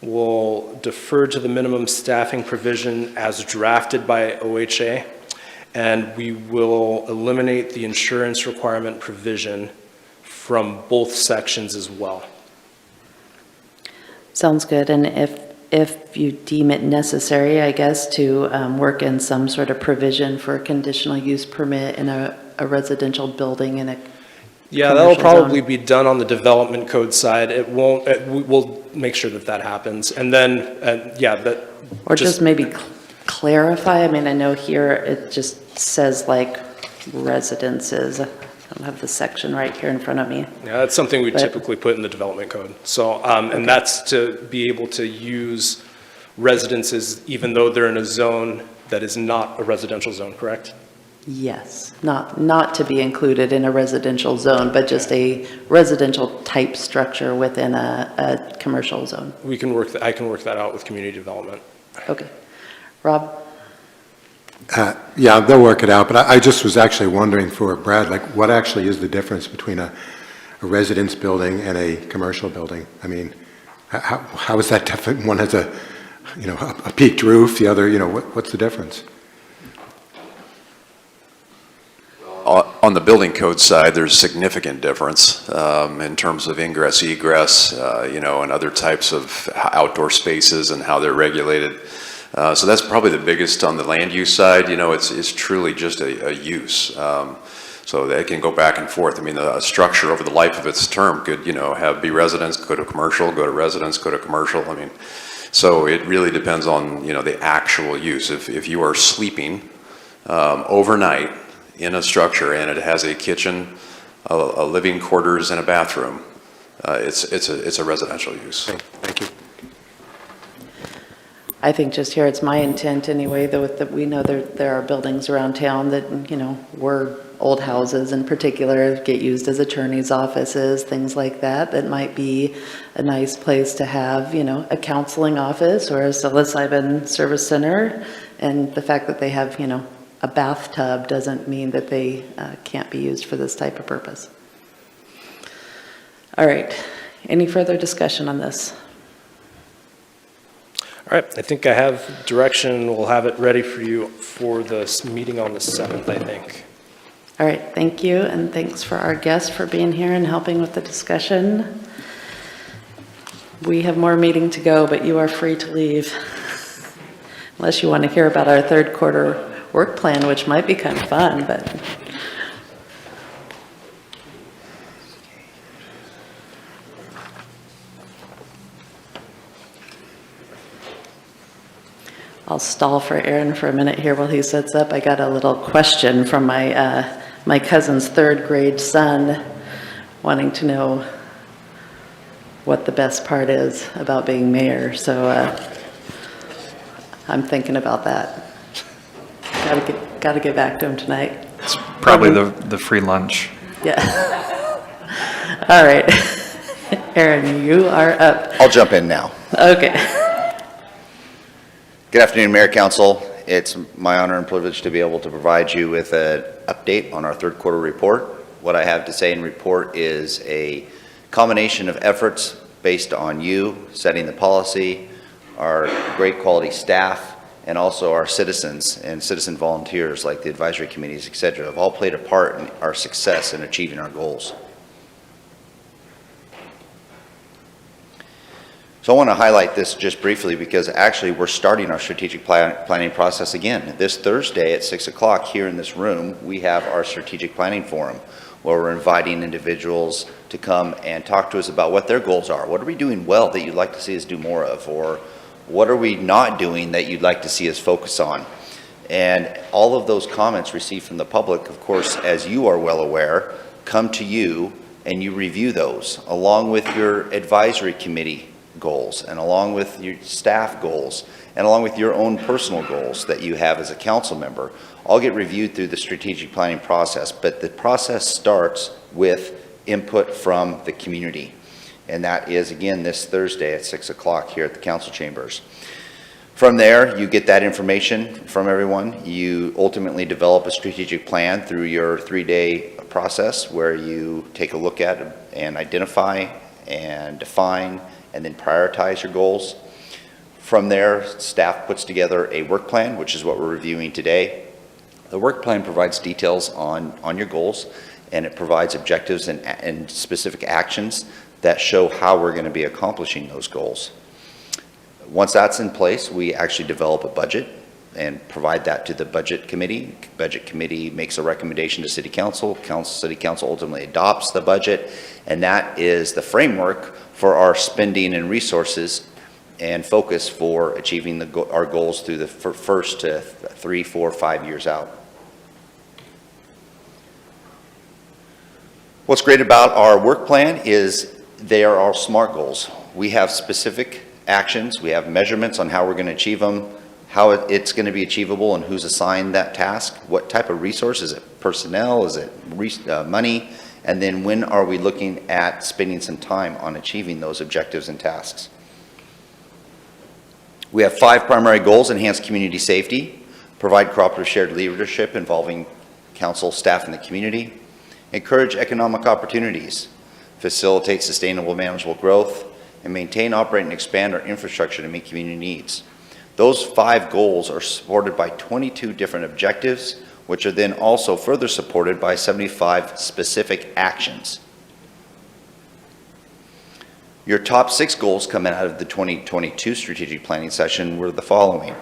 We'll defer to the minimum staffing provision as drafted by OHA, and we will eliminate the insurance requirement provision from both sections as well. Sounds good, and if you deem it necessary, I guess, to work in some sort of provision for a conditional use permit in a residential building in a Yeah, that'll probably be done on the development code side. It won't, we'll make sure that happens. And then, yeah, that. Or just maybe clarify, I know here it just says like residences. I don't have the section right here in front of me. Yeah, that's something we typically put in the development code. So, and that's to be able to use residences even though they're in a zone that is not a residential zone, correct? Yes, not to be included in a residential zone, but just a residential type structure within a commercial zone. We can work I can work that out with community development. Okay. Rob? Yeah, they'll work it out, but I just was actually wondering for Brad, like what actually is the difference between a residence building and a commercial building? How is that different? One has a peaked roof, the other, what's the difference? On the building code side, there's significant difference in terms of ingress, egress, and other types of outdoor spaces and how they're regulated. So that's probably the biggest on the land use side. It's truly just a use. So they can go back and forth. A structure over the life of its term could, be residence, go to commercial, go to residence, go to commercial. So it really depends on, the actual use. If you are sleeping overnight in a structure and it has a kitchen, a living quarters, and a bathroom, it's a residential use. Okay, thank you. I think just here, it's my intent anyway, though, that we know there are buildings around town that, you know, were old houses in particular, get used as attorneys' offices, things like that, that might be a nice place to have, you know, a counseling office or a psilocybin service center. And the fact that they have, you know, a bathtub doesn't mean that they can't be used for this type of purpose. All right, any further discussion on this? All right, I think I have direction. We'll have it ready for you for this meeting on the 7th, I think. All right, thank you, and thanks for our guests for being here and helping with the discussion. We have more meeting to go, but you are free to leave. Unless you want to hear about our third quarter work plan, which might be kind of fun, but. I'll stall for Aaron for a minute here while he sets up. I got a little question from my cousin's third grade son wanting to know what the best part is about being mayor. So I'm thinking about that. Got to get back to him tonight. It's probably the free lunch. Yeah. All right. Aaron, you are up. I'll jump in now. Okay. Good afternoon, Mayor, Council. It's my honor and privilege to be able to provide you with an update on our third quarter report. What I have to say in report is a combination of efforts based on you setting the policy, our great quality staff, and also our citizens and citizen volunteers like the advisory committees, et cetera, have all played a part in our success in achieving our goals. So I want to highlight this just briefly because actually we're starting our strategic planning process again. This Thursday at 6 o'clock here in this room, we have our strategic planning forum where we're inviting individuals to come and talk to us about what their goals are. What are we doing well that you'd like to see us do more of? Or what are we not doing that you'd like to see us focus on? And all of those comments received from the public, of course, as you are well aware, come to you and you review those along with your advisory committee goals and along with your staff goals and along with your own personal goals that you have as a council member, all get reviewed through the strategic planning process. But the process starts with input from the community. And that is, again, this Thursday at 6 o'clock here at the council chambers. From there, you get that information from everyone. You ultimately develop a strategic plan through your 3-day process where you take a look at and identify and define and then prioritize your goals. From there, staff puts together a work plan, which is what we're reviewing today. The work plan provides details on your goals, and it provides objectives and specific actions that show how we're going to be accomplishing those goals. Once that's in place, we actually develop a budget and provide that to the budget committee. Budget committee makes a recommendation to city council. City council ultimately adopts the budget, and that is the framework for our spending and resources and focus for achieving our goals through the first to 3, 4, 5 years out. What's great about our work plan is they are all SMART goals. We have specific actions, we have measurements on how we're going to achieve them, how it's going to be achievable and who's assigned that task, what type of resources, is it personnel, is it money, and then when are we looking at spending some time on achieving those objectives and tasks. We have 5 primary goals: enhance community safety, provide cooperative shared leadership involving council, staff, and the community, encourage economic opportunities, facilitate sustainable manageable growth, and maintain, operate, and expand our infrastructure to meet community needs. Those 5 goals are supported by 22 different objectives, which are then also further supported by 75 specific actions. Your top 6 goals coming out of the 2022 strategic planning session were the following: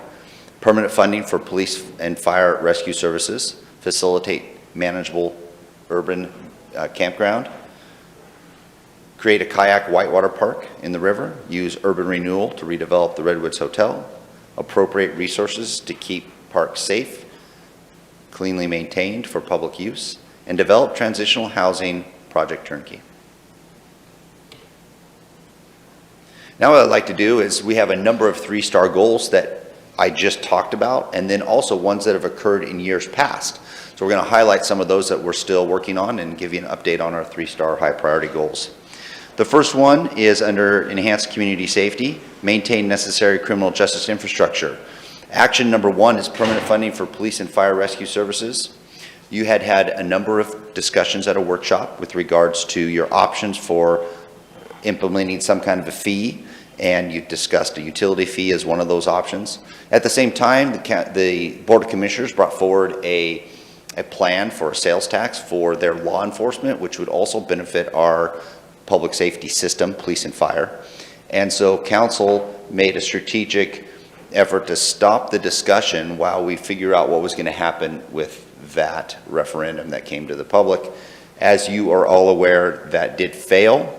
permanent funding for police and fire rescue services, facilitate manageable urban campground, create a kayak whitewater park in the river, use urban renewal to redevelop the Redwoods Hotel, appropriate resources to keep parks safe, cleanly maintained for public use, and develop transitional housing project turnkey. Now what I'd like to do is we have a number of 3-star goals that I just talked about, and then also ones that have occurred in years past. So we're going to highlight some of those that we're still working on and give you an update on our 3-star high priority goals. The first one is under enhanced community safety, maintain necessary criminal justice infrastructure. Action number 1 is permanent funding for police and fire rescue services. You had a number of discussions at a workshop with regards to your options for implementing some kind of a fee, and you discussed a utility fee as one of those options. At the same time, the Board of Commissioners brought forward a plan for a sales tax for their law enforcement, which would also benefit our public safety system, police and fire. And so council made a strategic effort to stop the discussion while we figure out what was going to happen with that referendum that came to the public. As you are all aware, that did fail.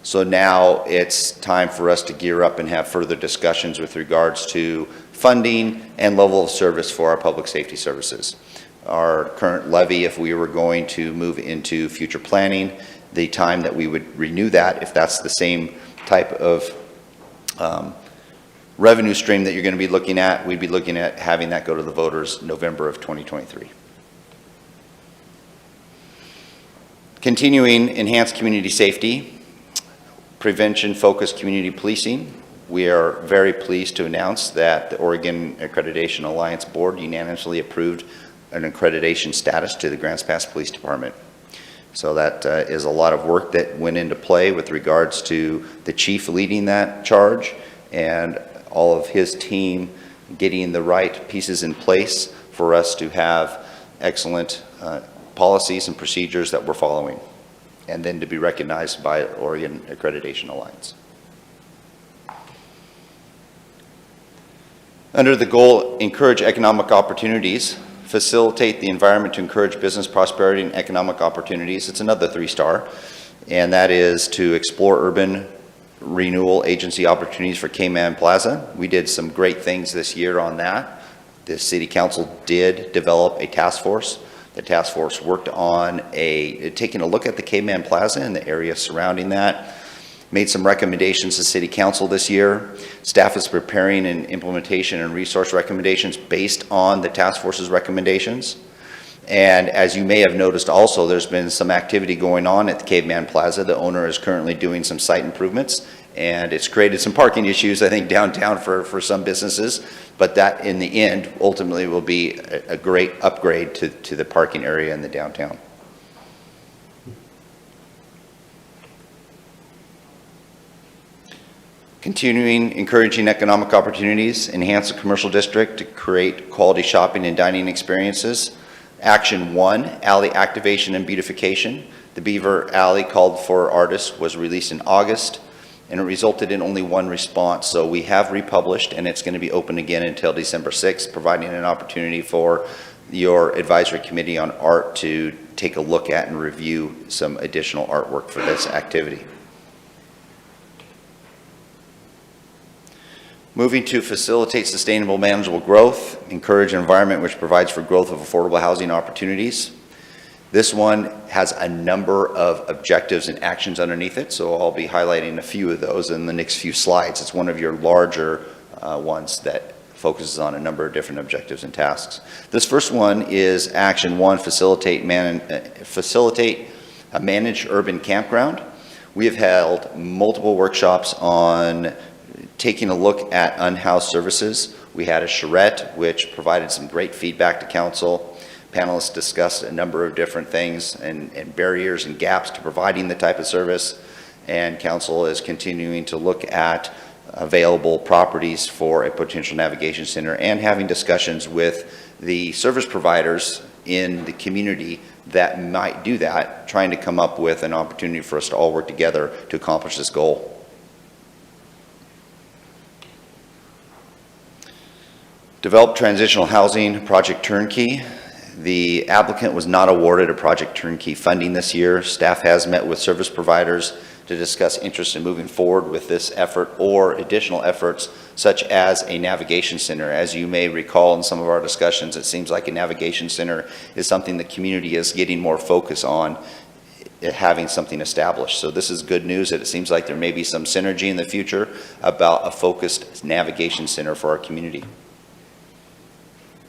So now it's time for us to gear up and have further discussions with regards to funding and level of service for our public safety services. Our current levy, if we were going to move into future planning, the time that we would renew that, if that's the same type of revenue stream that you're going to be looking at, we'd be looking at having that go to the voters November of 2023. Continuing enhanced community safety, prevention-focused community policing. We are very pleased to announce that the Oregon Accreditation Alliance Board unanimously approved an accreditation status to the Grants Pass Police Department. So that is a lot of work that went into play with regards to the chief leading that charge and all of his team getting the right pieces in place for us to have excellent policies and procedures that we're following, and then to be recognized by Oregon Accreditation Alliance. Under the goal, encourage economic opportunities, facilitate the environment to encourage business prosperity and economic opportunities. It's another 3-star, and that is to explore urban renewal agency opportunities for Cayman Plaza. We did some great things this year on that. The City Council did develop a task force. The task force worked on taking a look at the Cayman Plaza and the area surrounding that, made some recommendations to City Council this year. Staff is preparing an implementation and resource recommendations based on the task force's recommendations. And as you may have noticed also, there's been some activity going on at the Caveman Plaza. The owner is currently doing some site improvements, and it's created some parking issues, I think, downtown for some businesses. But that, in the end, ultimately will be a great upgrade to the parking area in the downtown. Continuing encouraging economic opportunities, enhance the commercial district to create quality shopping and dining experiences. Action 1, alley activation and beautification. The Beaver Alley called for artists was released in August, and it resulted in only 1 response. So we have republished, and it's going to be open again until December 6th, providing an opportunity for your advisory committee on art to take a look at and review some additional artwork for this activity. Moving to facilitate sustainable, manageable growth, encourage an environment which provides for growth of affordable housing opportunities. This one has a number of objectives and actions underneath it, so I'll be highlighting a few of those in the next few slides. It's one of your larger ones that focuses on a number of different objectives and tasks. This first one is Action 1, facilitate a managed urban campground. We have held multiple workshops on taking a look at unhoused services. We had a charrette, which provided some great feedback to council. Panelists discussed a number of different things and barriers and gaps to providing the type of service. And council is continuing to look at available properties for a potential navigation center and having discussions with the service providers in the community that might do that, trying to come up with an opportunity for us to all work together to accomplish this goal. Develop transitional housing project turnkey. The applicant was not awarded a project turnkey funding this year. Staff has met with service providers to discuss interest in moving forward with this effort or additional efforts such as a navigation center. As you may recall in some of our discussions, it seems like a navigation center is something the community is getting more focus on. having something established. So this is good news that it seems like there may be some synergy in the future about a focused navigation center for our community.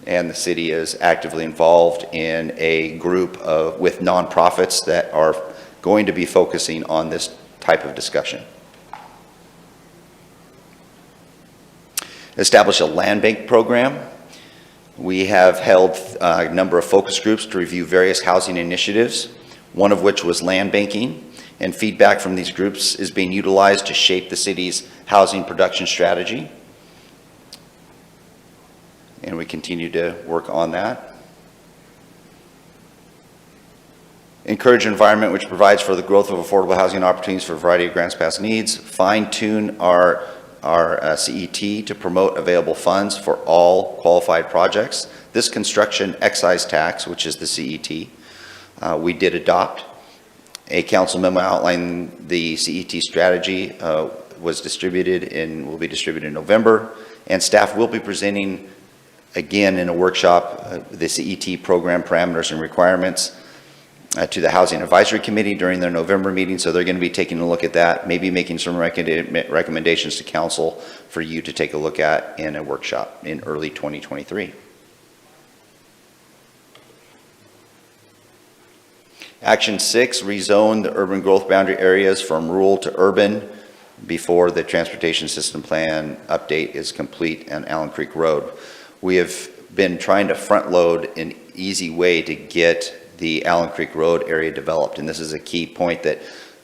And the city is actively involved in a group with nonprofits that are going to be focusing on this type of discussion. Establish a land bank program. We have held a number of focus groups to review various housing initiatives, one of which was land banking, and feedback from these groups is being utilized to shape the city's housing production strategy. And we continue to work on that. Encourage an environment which provides for the growth of affordable housing opportunities for a variety of grants past needs. Fine-tune our CET to promote available funds for all qualified projects. This construction excise tax, which is the CET, we did adopt. A council memo outlining the CET strategy was distributed and will be distributed in November. And staff will be presenting again in a workshop the CET program parameters and requirements to the Housing Advisory Committee during their November meeting. So they're going to be taking a look at that, maybe making some recommendations to council for you to take a look at in a workshop in early 2023. Action 6, rezone the urban growth boundary areas from rural to urban before the transportation system plan update is complete on Allen Creek Road. We have been trying to front load an easy way to get the Allen Creek Road area developed, and this is a key point that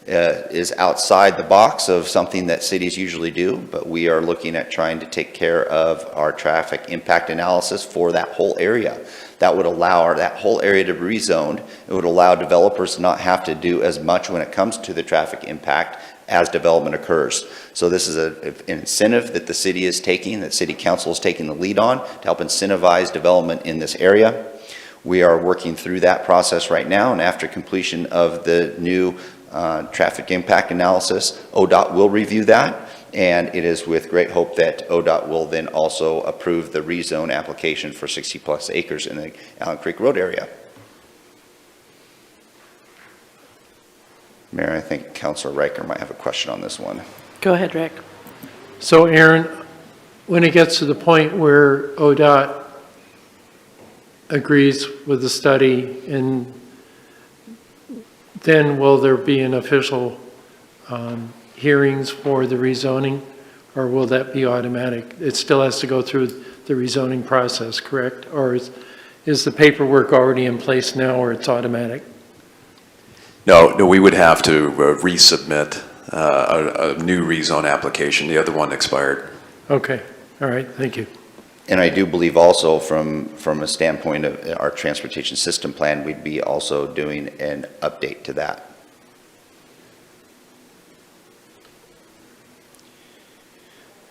is outside the box of something that cities usually do, but we are looking at trying to take care of our traffic impact analysis for that whole area. That would allow that whole area to be rezoned. It would allow developers to not have to do as much when it comes to the traffic impact as development occurs. So this is an incentive that the city is taking, that city council is taking the lead on to help incentivize development in this area. We are working through that process right now, and after completion of the new traffic impact analysis, ODOT will review that, and it is with great hope that ODOT will then also approve the rezone application for 60-plus acres in the Allen Creek Road area. Mayor, I think Councilor Riker might have a question on this one. Go ahead, Rick. So Aaron, when it gets to the point where ODOT agrees with the study, and then will there be an official hearings for the rezoning, or will that be automatic? It still has to go through the rezoning process, correct? Or is the paperwork already in place now where it's automatic? No, we would have to resubmit a new rezone application. The other one expired. Okay, all right, thank you. And I do believe also from a standpoint of our transportation system plan, we'd be also doing an update to that.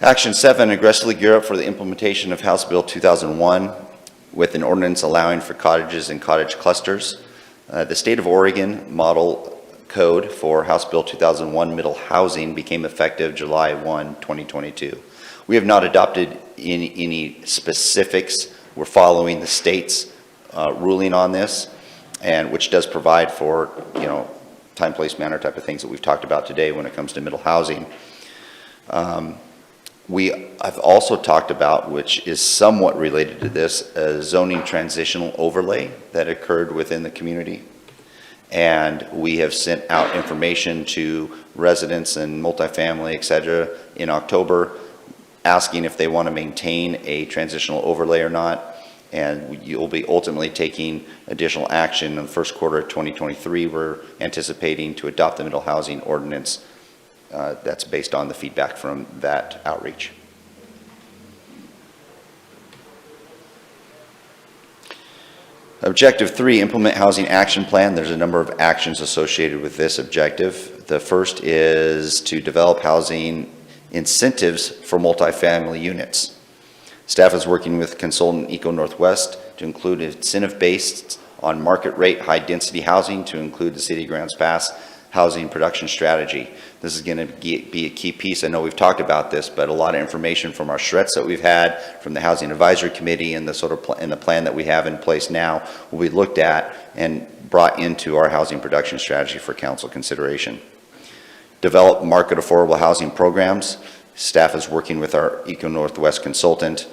Action 7, aggressively gear up for the implementation of House Bill 2001 with an ordinance allowing for cottages and cottage clusters. The state of Oregon model code for House Bill 2001 middle housing became effective July 1, 2022. We have not adopted any specifics. We're following the state's ruling on this, and which does provide for, time, place, manner type of things that we've talked about today when it comes to middle housing. I've also talked about, which is somewhat related to this, a zoning transitional overlay that occurred within the community. And we have sent out information to residents and multifamily, et cetera, in October, asking if they want to maintain a transitional overlay or not. And you'll be ultimately taking additional action in the first quarter of 2023. We're anticipating to adopt the middle housing ordinance that's based on the feedback from that outreach. Objective 3, implement housing action plan. There's a number of actions associated with this objective. The first is to develop housing incentives for multifamily units. Staff is working with consultant Eco Northwest to include incentive based on market rate high density housing to include the City of Grants Pass housing production strategy. This is going to be a key piece. I know we've talked about this, but a lot of information from our shreds that we've had, from the Housing Advisory Committee and the sort of and the plan that we have in place now will be looked at and brought into our housing production strategy for council consideration. Develop market affordable housing programs. Staff is working with our Eco Northwest consultant,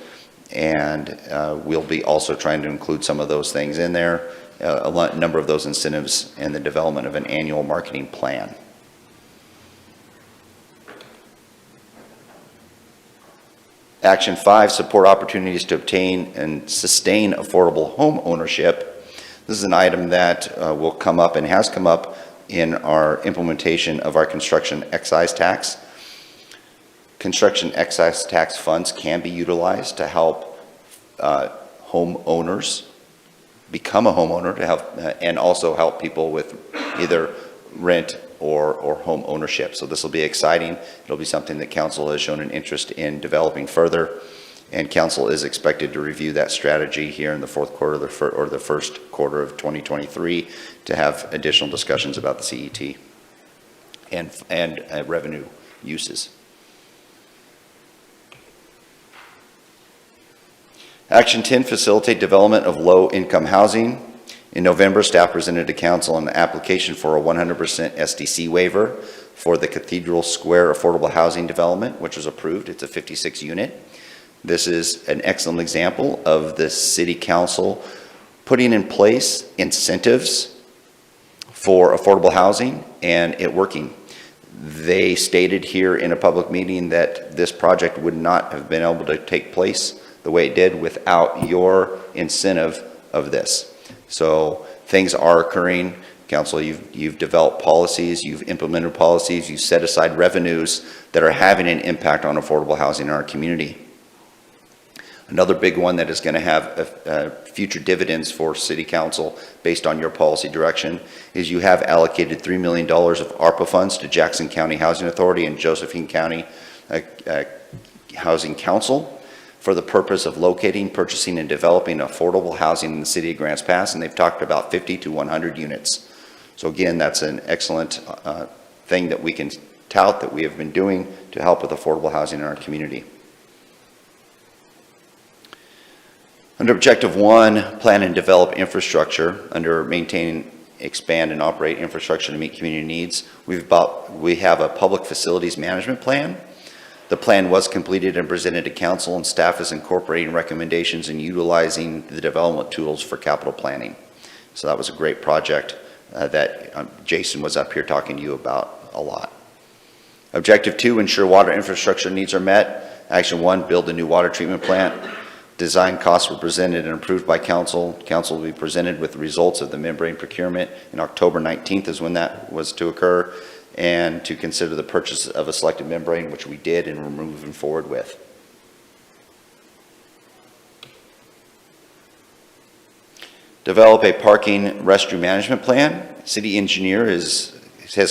and we'll be also trying to include some of those things in there, a number of those incentives, and the development of an annual marketing plan. Action 5, support opportunities to obtain and sustain affordable home ownership. This is an item that will come up and has come up in our implementation of our construction excise tax. Construction excise tax funds can be utilized to help homeowners become a homeowner, to help and also help people with either rent or home ownership. So this will be exciting. It'll be something that council has shown an interest in developing further, and council is expected to review that strategy here in the fourth quarter or the first quarter of 2023 to have additional discussions about the CET and revenue uses. Action 10, facilitate development of low-income housing. In November, staff presented to council an application for a 100% SDC waiver for the Cathedral Square affordable housing development, which was approved. It's a 56 unit. This is an excellent example of the city council putting in place incentives for affordable housing and it working. They stated here in a public meeting that this project would not have been able to take place the way it did without your incentive of this. So things are occurring. Council, you've developed policies, you've implemented policies, you've set aside revenues that are having an impact on affordable housing in our community. Another big one that is going to have future dividends for City Council based on your policy direction is you have allocated $3 million of ARPA funds to Jackson County Housing Authority and Josephine County Housing Council for the purpose of locating, purchasing, and developing affordable housing in the city of Grants Pass, and they've talked about 50 to 100 units. So again, that's an excellent thing that we can tout that we have been doing to help with affordable housing in our community. Under Objective 1, plan and develop infrastructure. Under maintain, expand, and operate infrastructure to meet community needs, we have a public facilities management plan. The plan was completed and presented to council, and staff is incorporating recommendations and utilizing the development tools for capital planning. So that was a great project that Jason was up here talking to you about a lot. Objective 2, ensure water infrastructure needs are met. Action 1, build a new water treatment plant. Design costs were presented and approved by council. Council will be presented with the results of the membrane procurement in October 19th is when that was to occur, and to consider the purchase of a selected membrane, which we did and we're moving forward with. Develop a parking restroom management plan. City engineer has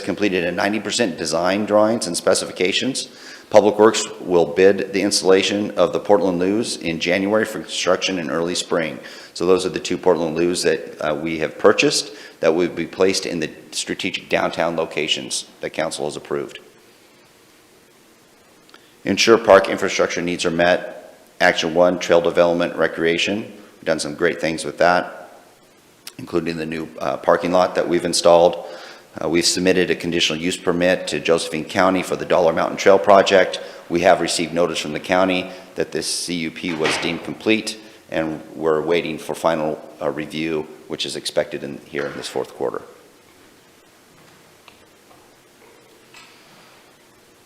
completed a 90% design drawings and specifications. Public Works will bid the installation of the Portland loos in January for construction in early spring. So those are the two Portland loos that we have purchased that will be placed in the strategic downtown locations that council has approved. Ensure park infrastructure needs are met. Action 1, trail development, recreation. We've done some great things with that, including the new parking lot that we've installed. We've submitted a conditional use permit to Josephine County for the Dollar Mountain Trail project. We have received notice from the county that this CUP was deemed complete, and we're waiting for final review, which is expected here in this fourth quarter.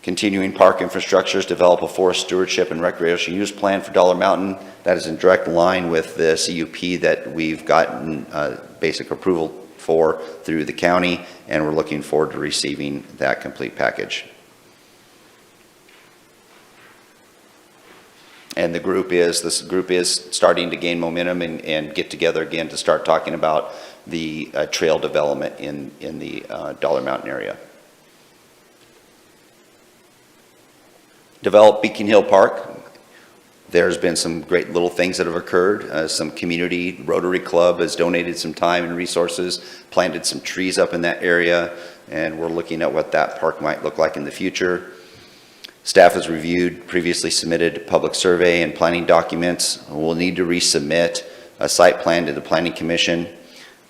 Continuing park infrastructures, develop a forest stewardship and recreation use plan for Dollar Mountain. That is in direct line with the CUP that we've gotten basic approval for through the county, and we're looking forward to receiving that complete package. And this group is starting to gain momentum and get together again to start talking about the trail development in the Dollar Mountain area. Develop Beacon Hill Park. There's been some great little things that have occurred. Some community, Rotary Club has donated some time and resources, planted some trees up in that area, and we're looking at what that park might look like in the future. Staff has reviewed previously submitted public survey and planning documents. We'll need to resubmit a site plan to the Planning Commission.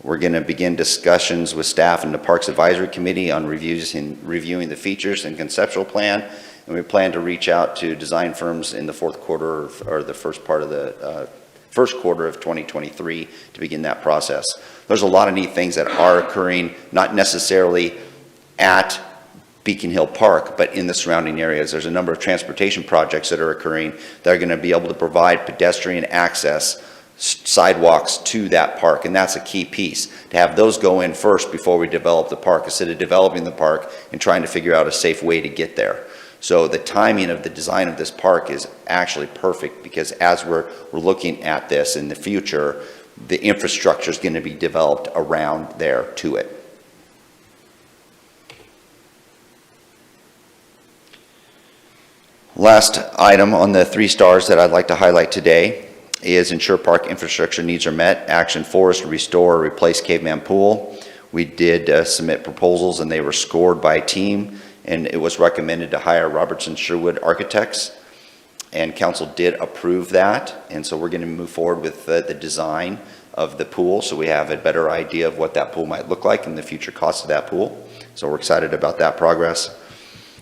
We're going to begin discussions with staff and the Parks Advisory Committee on reviewing the features and conceptual plan. And we plan to reach out to design firms in the fourth quarter or the first part of the first quarter of 2023 to begin that process. There's a lot of neat things that are occurring, not necessarily at Beacon Hill Park, but in the surrounding areas. There's a number of transportation projects that are occurring that are going to be able to provide pedestrian access, sidewalks to that park, and that's a key piece, to have those go in first before we develop the park, instead of developing the park and trying to figure out a safe way to get there. So the timing of the design of this park is actually perfect, because as we're looking at this in the future, the infrastructure is going to be developed around there to it. Last item on the 3 stars that I'd like to highlight today is ensure park infrastructure needs are met. Action 4 is to restore or replace Caveman Pool. We did submit proposals and they were scored by a team, and it was recommended to hire Robertson Sherwood Architects, and council did approve that. And so we're going to move forward with the design of the pool, so we have a better idea of what that pool might look like and the future cost of that pool. So we're excited about that progress.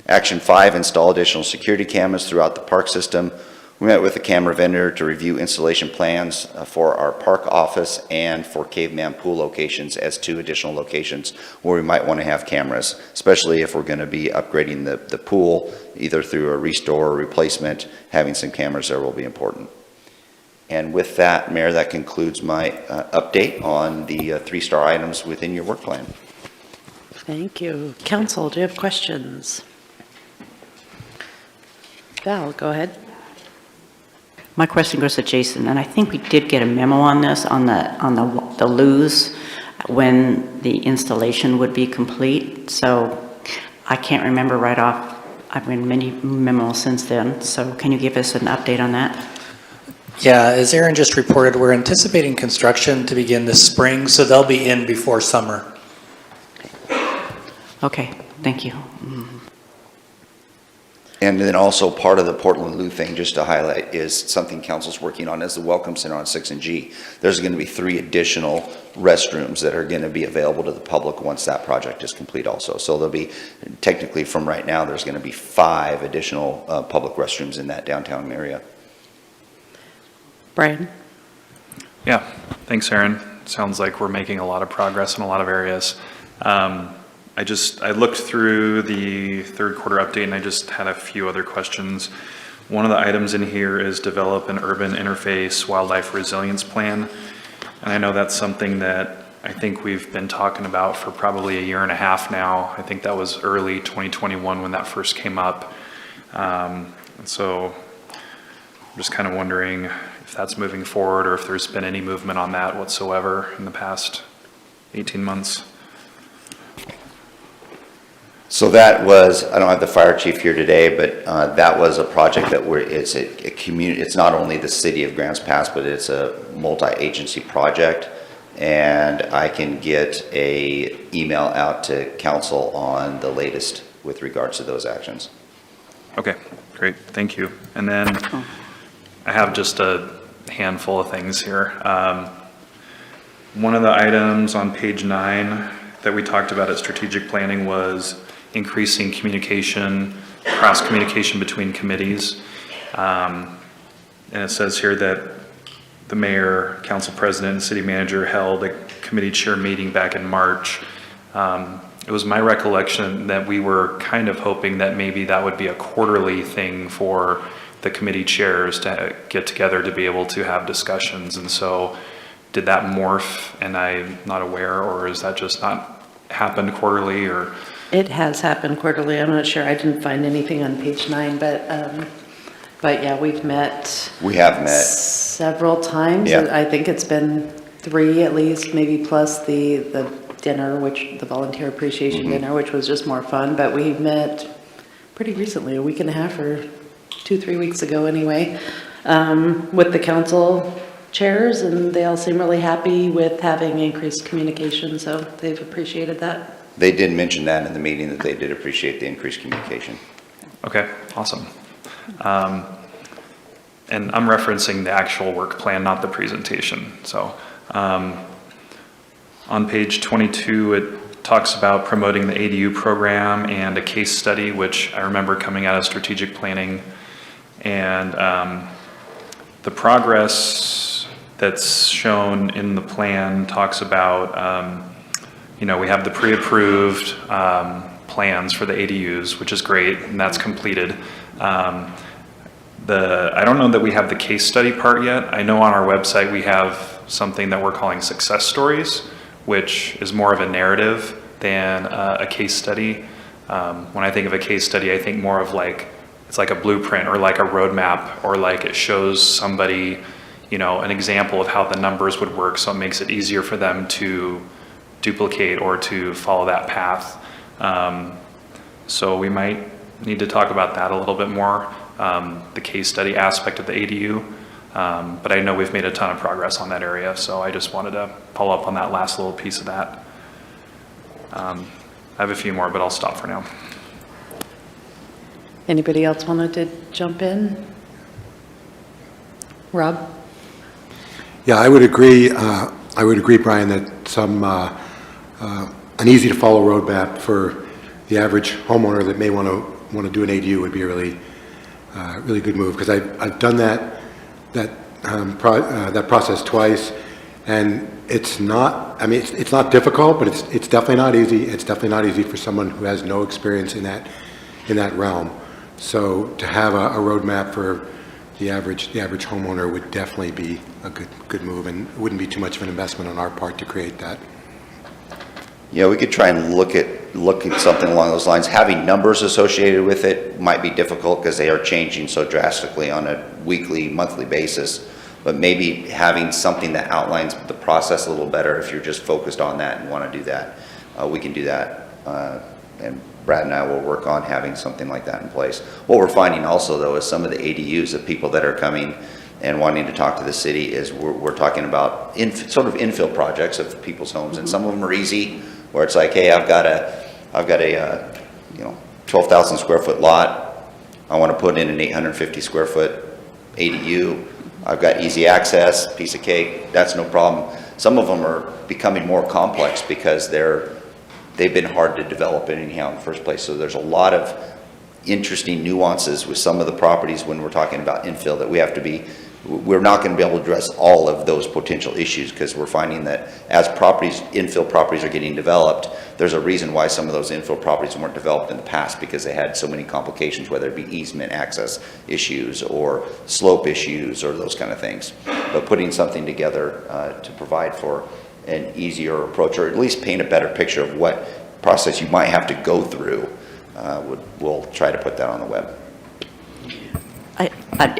Action 5, install additional security cameras throughout the park system. We met with the camera vendor to review installation plans for our park office and for Caveman Pool locations as 2 additional locations where we might want to have cameras, especially if we're going to be upgrading the pool, either through a restore or replacement. Having some cameras there will be important. And with that, Mayor, that concludes my update on the 3-star items within your work plan. Thank you. Council, do you have questions? Val, go ahead. My question goes to Jason, and I think we did get a memo on this, on the loos, when the installation would be complete. So I can't remember right off. I've read many memos since then. So can you give us an update on that? Yeah, as Aaron just reported, we're anticipating construction to begin this spring, so they'll be in before summer. Okay, thank you. And then also part of the Portland Loo thing, just to highlight, is something council's working on, is the Welcome Center on 6 and G. There's going to be 3 additional restrooms that are going to be available to the public once that project is complete also. So there'll be, technically from right now, there's going to be 5 additional public restrooms in that downtown area. Brian? Yeah, thanks, Aaron. Sounds like we're making a lot of progress in a lot of areas. I looked through the 3rd quarter update and I just had a few other questions. One of the items in here is develop an urban interface wildlife resilience plan. And I know that's something that I think we've been talking about for probably a year and a half now. I think that was early 2021 when that first came up. And so I'm just kind of wondering if that's moving forward or if there's been any movement on that whatsoever in the past 18 months. So that was, I don't have the fire chief here today, but that was a project that it's a community, it's not only the city of Grants Pass, but it's a multi-agency project. And I can get a email out to council on the latest with regards to those actions. Okay, great, thank you. And then I have just a handful of things here. One of the items on page 9 that we talked about at strategic planning was increasing communication, cross-communication between committees. And it says here that the mayor, council president, and city manager held a committee chair meeting back in March. It was my recollection that we were kind of hoping that maybe that would be a quarterly thing for the committee chairs to get together to be able to have discussions. And so did that morph and I'm not aware, or is that just not happened quarterly? Or It has happened quarterly. I'm not sure. I didn't find anything on page 9, but yeah, we've met. We have met several times. Yeah. I think it's been 3 at least, maybe plus the dinner, the volunteer appreciation dinner, which was just more fun. But we met pretty recently, a week and a half or 2-3 weeks ago anyway. with the council chairs, and they all seem really happy with having increased communication, so they've appreciated that. They did mention that in the meeting, that they did appreciate the increased communication. Okay, awesome. And I'm referencing the actual work plan, not the presentation. So on page 22, it talks about promoting the ADU program and a case study, which I remember coming out of strategic planning. And the progress that's shown in the plan talks about, you know, we have the pre-approved plans for the ADUs, which is great, and that's completed. I don't know that we have the case study part yet. I know on our website we have something that we're calling success stories, which is more of a narrative than a case study. When I think of a case study, I think more of like, it's like a blueprint or like a roadmap, or like it shows somebody, you know, an example of how the numbers would work, so it makes it easier for them to duplicate or to follow that path. So we might need to talk about that a little bit more, the case study aspect of the ADU. But I know we've made a ton of progress on that area, so I just wanted to follow up on that last little piece of that. I have a few more, but I'll stop for now. Anybody else wanted to jump in? Rob? Yeah, I would agree, Brian, that an easy to follow roadmap for the average homeowner that may want to do an ADU would be a really good move, because I've done that process twice, and it's not, I mean, it's not difficult, but it's definitely not easy. It's definitely not easy for someone who has no experience in that realm. So to have a roadmap for the average homeowner would definitely be a good move, and it wouldn't be too much of an investment on our part to create that. Yeah, we could try and look at something along those lines. Having numbers associated with it might be difficult because they are changing so drastically on a weekly, monthly basis. But maybe having something that outlines the process a little better, if you're just focused on that and want to do that, we can do that. And Brad and I will work on having something like that in place. What we're finding also, though, is some of the ADUs, the people that are coming and wanting to talk to the city, is we're talking about sort of infill projects of people's homes, and some of them are easy, where it's like, hey, I've got a 12,000 square foot lot. I want to put in an 850 square foot ADU. I've got easy access, piece of cake. That's no problem. Some of them are becoming more complex because they've been hard to develop anyhow in the first place. So there's a lot of interesting nuances with some of the properties when we're talking about infill that we're not going to be able to address all of those potential issues, because we're finding that as infill properties are getting developed, there's a reason why some of those infill properties weren't developed in the past, because they had so many complications, whether it be easement access issues or slope issues or those kind of things. But putting something together to provide for an easier approach, or at least paint a better picture of what process you might have to go through, we'll try to put that on the web.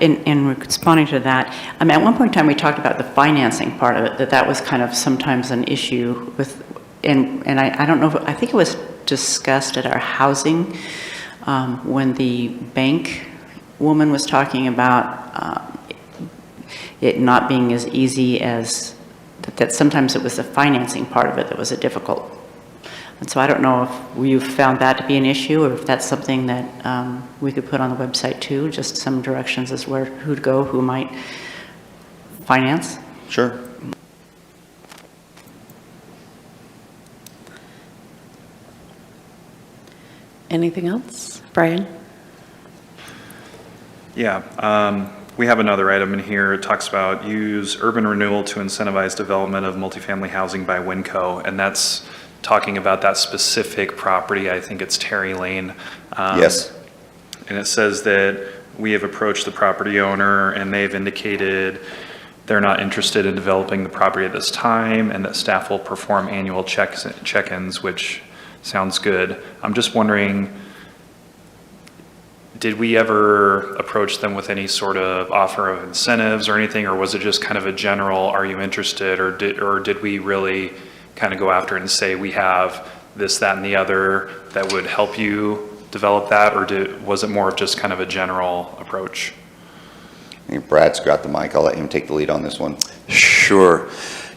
In responding to that, I mean, at one point in time, we talked about the financing part of it, that was kind of sometimes an issue with, and I don't know, I think it was discussed at our housing when the bank woman was talking about it not being as easy as, that sometimes it was the financing part of it that was a difficult. And so I don't know if you've found that to be an issue, or if that's something that we could put on the website too, just some directions as where, who to go, who might finance. Sure. Anything else? Brian? Yeah, we have another item in here. It talks about use urban renewal to incentivize development of multifamily housing by Winco, and that's talking about that specific property. I think it's Terry Lane. Yes. And it says that we have approached the property owner and they've indicated they're not interested in developing the property at this time, and that staff will perform annual check-ins, which sounds good. I'm just wondering, did we ever approach them with any sort of offer of incentives or anything, or was it just kind of a general, are you interested, or did we really kind of go after it and say we have this, that, and the other that would help you develop that, or was it more of just kind of a general approach? I think Brad's got the mic. I'll let him take the lead on this one. Sure.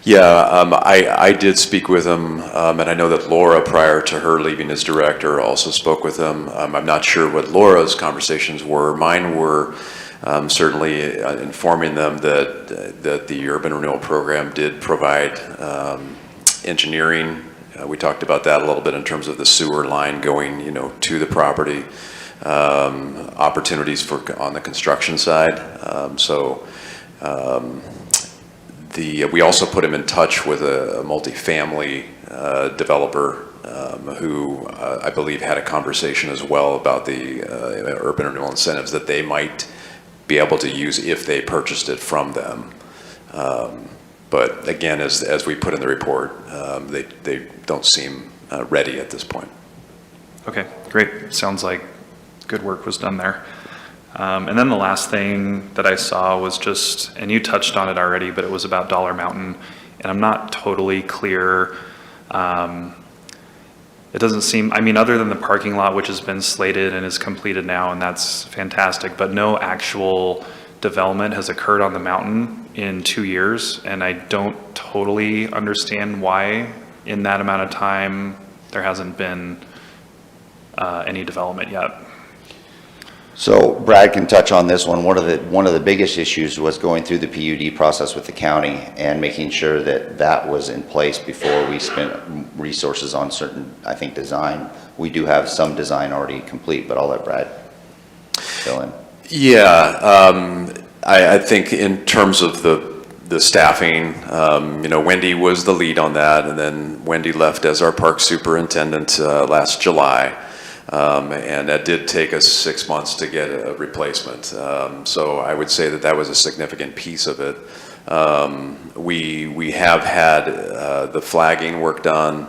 Yeah, I did speak with him, and I know that Laura, prior to her leaving as director, also spoke with him. I'm not sure what Laura's conversations were. Mine were certainly informing them that the urban renewal program did provide engineering. We talked about that a little bit in terms of the sewer line going, to the property. Opportunities on the construction side. We also put him in touch with a multifamily developer who I believe had a conversation as well about the urban renewal incentives that they might be able to use if they purchased it from them. But again, as we put in the report, they don't seem ready at this point. Okay, great. Sounds like good work was done there. And then the last thing that I saw was just, and you touched on it already, but it was about Dollar Mountain, and I'm not totally clear. It doesn't seem, other than the parking lot, which has been slated and is completed now, and that's fantastic, but no actual development has occurred on the mountain in 2 years, and I don't totally understand why in that amount of time there hasn't been any development yet. So Brad can touch on this one. One of the biggest issues was going through the PUD process with the county and making sure that was in place before we spent resources on certain, I think, design. We do have some design already complete, but I'll let Brad fill in. Yeah, I think in terms of the staffing, Wendy was the lead on that, and then Wendy left as our park superintendent last July. And that did take us 6 months to get a replacement. So I would say that was a significant piece of it. We have had the flagging work done,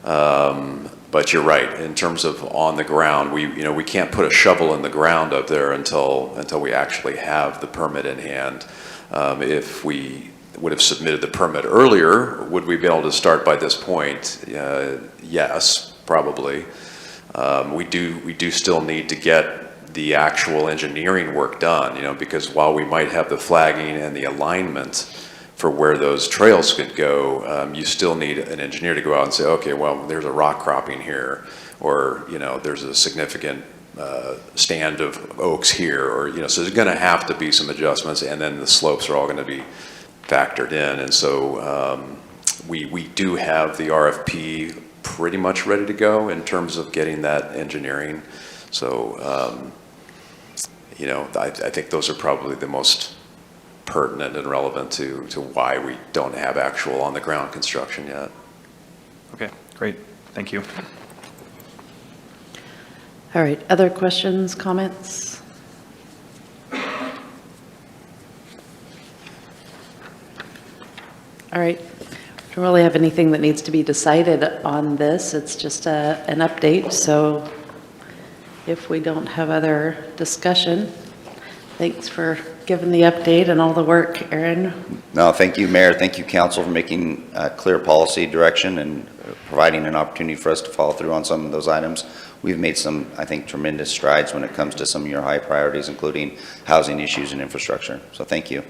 but you're right, in terms of on the ground, we can't put a shovel in the ground up there until we actually have the permit in hand. If we would have submitted the permit earlier, would we be able to start by this point? Yes, probably. We do still need to get the actual engineering work done, because while we might have the flagging and the alignment for where those trails could go, you still need an engineer to go out and say, okay, well, there's a rock cropping here, or, there's a significant stand of oaks here, or, so there's going to have to be some adjustments, and then the slopes are all going to be factored in. And so we do have the RFP pretty much ready to go in terms of getting that engineering. So, I think those are probably the most pertinent and relevant to why we don't have actual on-the-ground construction yet. Okay, great. Thank you. All right, other questions, comments? All right. Don't really have anything that needs to be decided on this. It's just an update. So if we don't have other discussion, thanks for giving the update and all the work, Aaron. No, thank you, Mayor. Thank you, Council, for making clear policy direction and providing an opportunity for us to follow through on some of those items. We've made some, I think, tremendous strides when it comes to some of your high priorities, including housing issues and infrastructure. So thank you.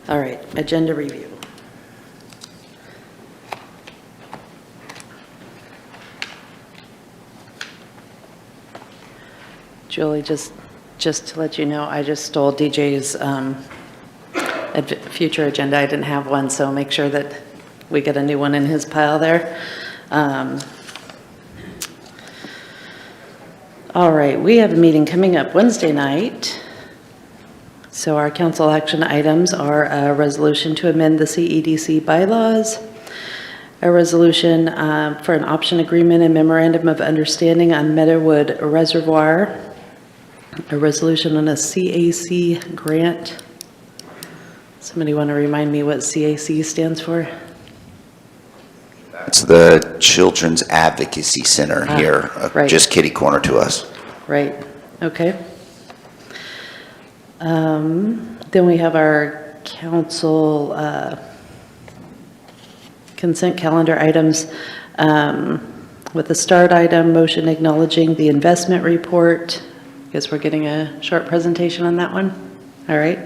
All right, agenda review. Julie, just to let you know, I just stole DJ's future agenda. I didn't have one, so make sure that we get a new one in his pile there. All right, we have a meeting coming up Wednesday night. So our council action items are a resolution to amend the CEDC bylaws, a resolution for an option agreement and memorandum of understanding on Meadowwood Reservoir, a resolution on a CAC grant. Somebody want to remind me what CAC stands for? It's the Children's Advocacy Center here, right. Just kitty corner to us. Right, okay. Then we have our council consent calendar items. With the start item, motion acknowledging the investment report. Guess we're getting a short presentation on that one. All right.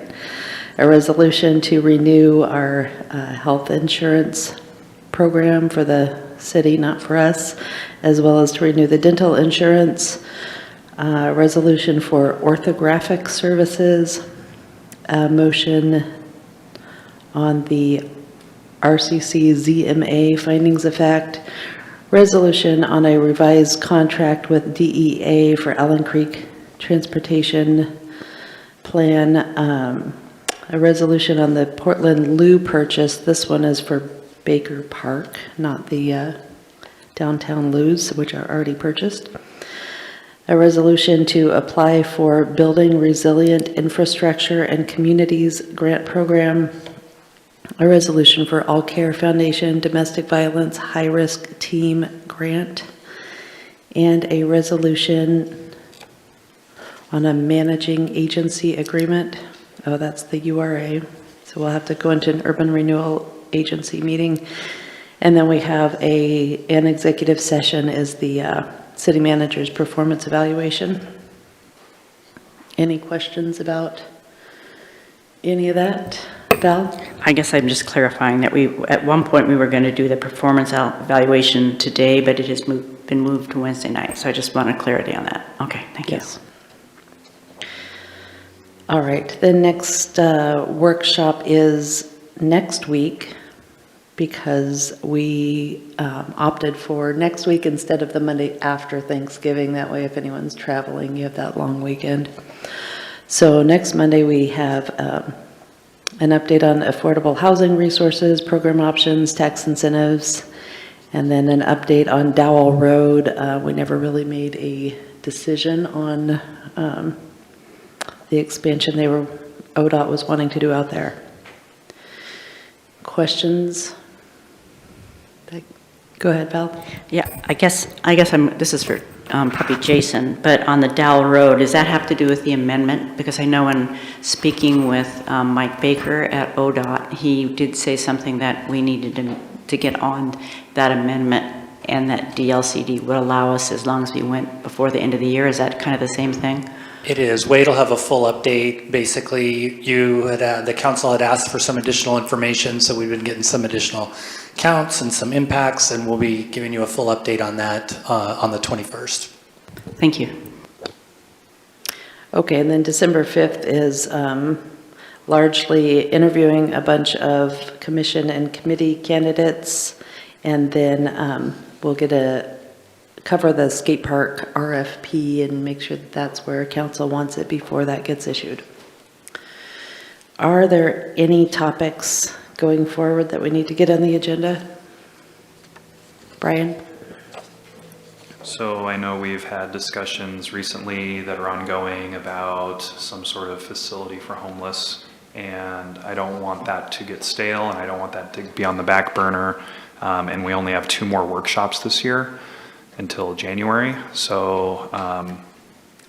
A resolution to renew our health insurance program for the city, not for us, as well as to renew the dental insurance. Resolution for orthographic services. Motion on the RCC ZMA findings of fact. Resolution on a revised contract with DEA for Allen Creek Transportation Plan. A resolution on the Portland Loo purchase. This one is for Baker Park, not the downtown loos, which are already purchased. A resolution to apply for Building Resilient Infrastructure and Communities Grant Program. A resolution for All Care Foundation Domestic Violence High Risk Team Grant. And a resolution on a managing agency agreement. Oh, that's the URA. So we'll have to go into an urban renewal agency meeting. And then we have an executive session is the city manager's performance evaluation. Any questions about any of that? Val? I guess I'm just clarifying that at one point we were going to do the performance evaluation today, but it has been moved to Wednesday night. So I just wanted clarity on that. Okay, thank you. Yes. All right, the next workshop is next week because we opted for next week instead of the Monday after Thanksgiving. That way, if anyone's traveling, you have that long weekend. So next Monday, we have an update on affordable housing resources, program options, tax incentives, and then an update on Dowell Road. We never really made a decision on the expansion ODOT was wanting to do out there. Questions? Go ahead, Val. Yeah, I guess this is for probably Jason, but on the Dowell Road, does that have to do with the amendment? Because I know in speaking with Mike Baker at ODOT, he did say something that we needed to get on that amendment and that DLCD would allow us as long as we went before the end of the year. Is that kind of the same thing? It is. Wade will have a full update. Basically, the council had asked for some additional information, so we've been getting some additional counts and some impacts, and we'll be giving you a full update on that on the 21st. Thank you. Okay, and then December 5th is largely interviewing a bunch of commission and committee candidates, and then we'll cover the skate park RFP and make sure that that's where council wants it before that gets issued. Are there any topics going forward that we need to get on the agenda? Brian? So I know we've had discussions recently that are ongoing about some sort of facility for homeless, and I don't want that to get stale, and I don't want that to be on the back burner. And we only have 2 more workshops this year until January. So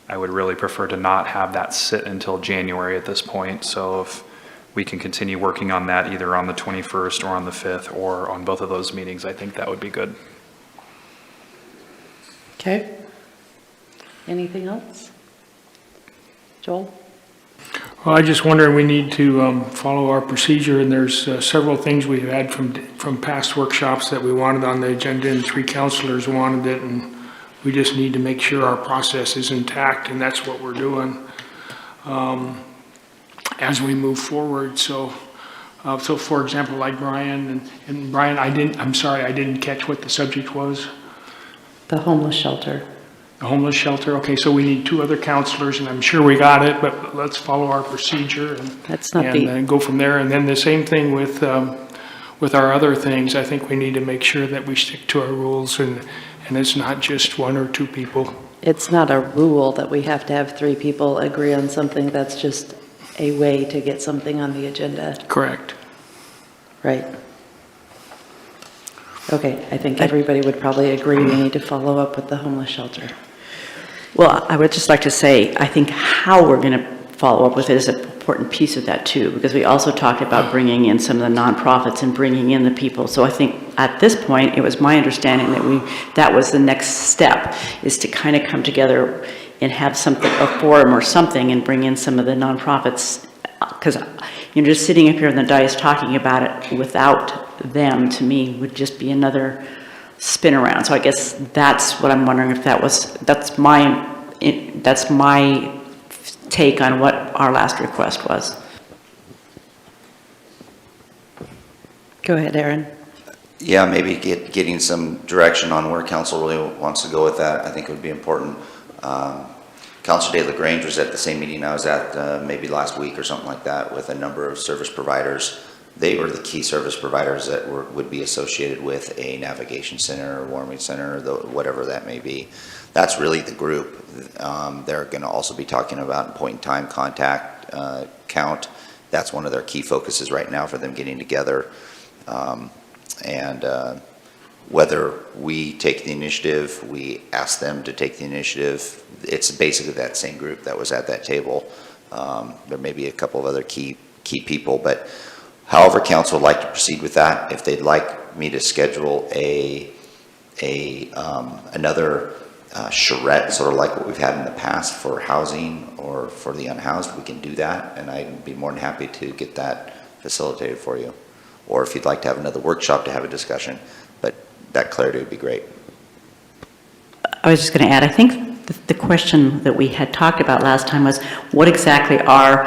I would really prefer to not have that sit until January at this point. So if we can continue working on that either on the 21st or on the 5th or on both of those meetings, I think that would be good. Okay. Anything else? Joel? Well, I just wonder, we need to follow our procedure, and there's several things we've had from past workshops that we wanted on the agenda, and 3 councilors wanted it, and we just need to make sure our process is intact, and that's what we're doing as we move forward. So for example, like Brian, and Brian, I'm sorry, I didn't catch what the subject was. The homeless shelter. The homeless shelter, okay, so we need 2 other counselors, and I'm sure we got it, but let's follow our procedure and go from there. And then the same thing with our other things. I think we need to make sure that we stick to our rules, and it's not just 1 or 2 people. It's not a rule that we have to have 3 people agree on something. That's just a way to get something on the agenda. Correct. Right. Okay, I think everybody would probably agree we need to follow up with the homeless shelter. Well, I would just like to say, I think how we're going to follow up with it is an important piece of that too, because we also talked about bringing in some of the nonprofits and bringing in the people. So I think at this point, it was my understanding that was the next step, is to kind of come together and have something, a forum or something, and bring in some of the nonprofits, because, you know, just sitting up here on the dais talking about it without them, to me, would just be another spin around. So I guess that's what I'm wondering if that's my take on what our last request was. Go ahead, Aaron. Yeah, maybe getting some direction on where council really wants to go with that, I think would be important. Councilor DeLaGrange was at the same meeting I was at maybe last week or something like that with a number of service providers. They were the key service providers that would be associated with a navigation center or warming center, whatever that may be. That's really the group. They're going to also be talking about point-in-time contact count. That's one of their key focuses right now for them getting together. Whether we take the initiative, we ask them to take the initiative, it's basically that same group that was at that table. There may be a couple of other key people, but however council would like to proceed with that, if they'd like me to schedule another charrette, sort of like what we've had in the past for housing or for the unhoused, we can do that, and I'd be more than happy to get that facilitated for you. Or if you'd like to have another workshop to have a discussion, but that clarity would be great. I was just going to add, I think the question that we had talked about last time was, what exactly are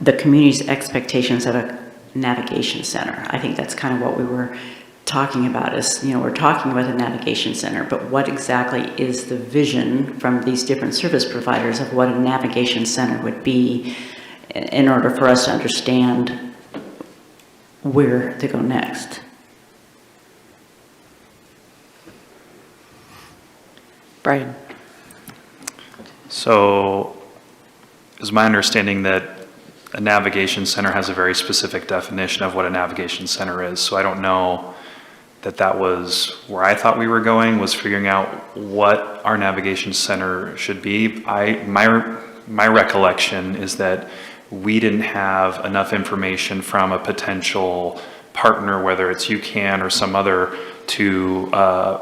the community's expectations of a navigation center? I think that's kind of what we were talking about, is, you know, we're talking about a navigation center, but what exactly is the vision from these different service providers of what a navigation center would be in order for us to understand where to go next? Brian. So is my understanding that a navigation center has a very specific definition of what a navigation center is. So I don't know that was where I thought we were going, was figuring out what our navigation center should be. My recollection is that we didn't have enough information from a potential partner, whether it's UCAN or some other, to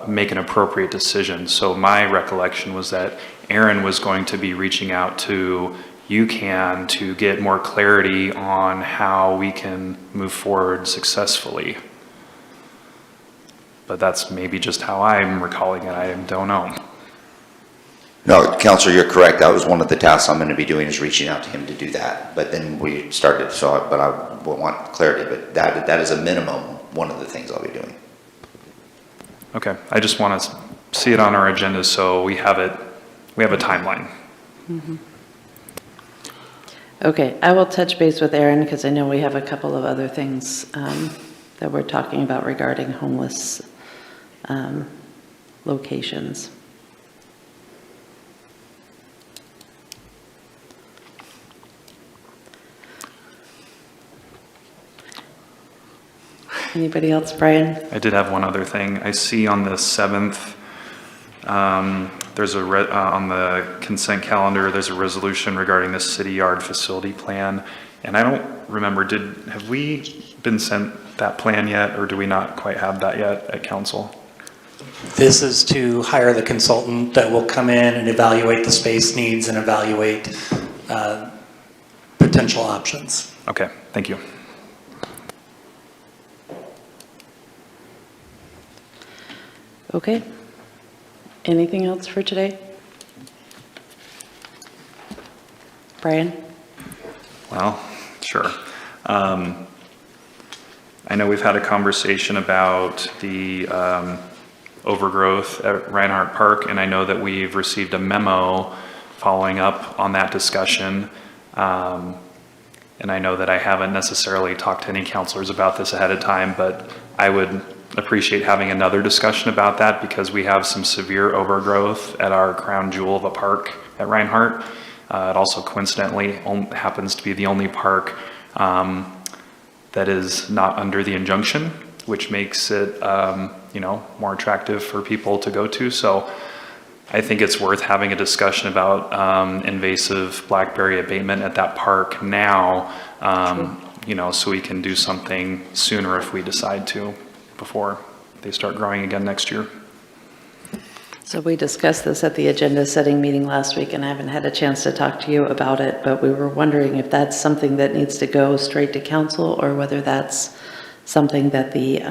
make an appropriate decision. So my recollection was that Aaron was going to be reaching out to UCAN to get more clarity on how we can move forward successfully. But that's maybe just how I'm recalling it. I don't know. No, Councilor, you're correct. That was one of the tasks I'm going to be doing, is reaching out to him to do that. But then we started, but I want clarity. But that is a minimum, one of the things I'll be doing. Okay, I just want to see it on our agenda so we have a timeline. Mm-hmm. Okay, I will touch base with Aaron because I know we have a couple of other things that we're talking about regarding homeless locations. Anybody else, Brian? I did have one other thing. I see on the 7th, there's on the consent calendar, there's a resolution regarding the city yard facility plan. And I don't remember, have we been sent that plan yet, or do we not quite have that yet at council? This is to hire the consultant that will come in and evaluate the space needs and evaluate potential options. Okay, thank you. Okay. Anything else for today? Brian? Well, sure. I know we've had a conversation about the overgrowth at Reinhardt Park, and I know that we've received a memo following up on that discussion. And I know that I haven't necessarily talked to any counselors about this ahead of time, but I would appreciate having another discussion about that, because we have some severe overgrowth at our crown jewel of a park at Reinhardt. It also coincidentally happens to be the only park that is not under the injunction, which makes it more attractive for people to go to. So I think it's worth having a discussion about invasive blackberry abatement at that park now, so we can do something sooner if we decide to, before they start growing again next year. So we discussed this at the agenda setting meeting last week, and I haven't had a chance to talk to you about it, but we were wondering if that's something that needs to go straight to council or whether that's something that the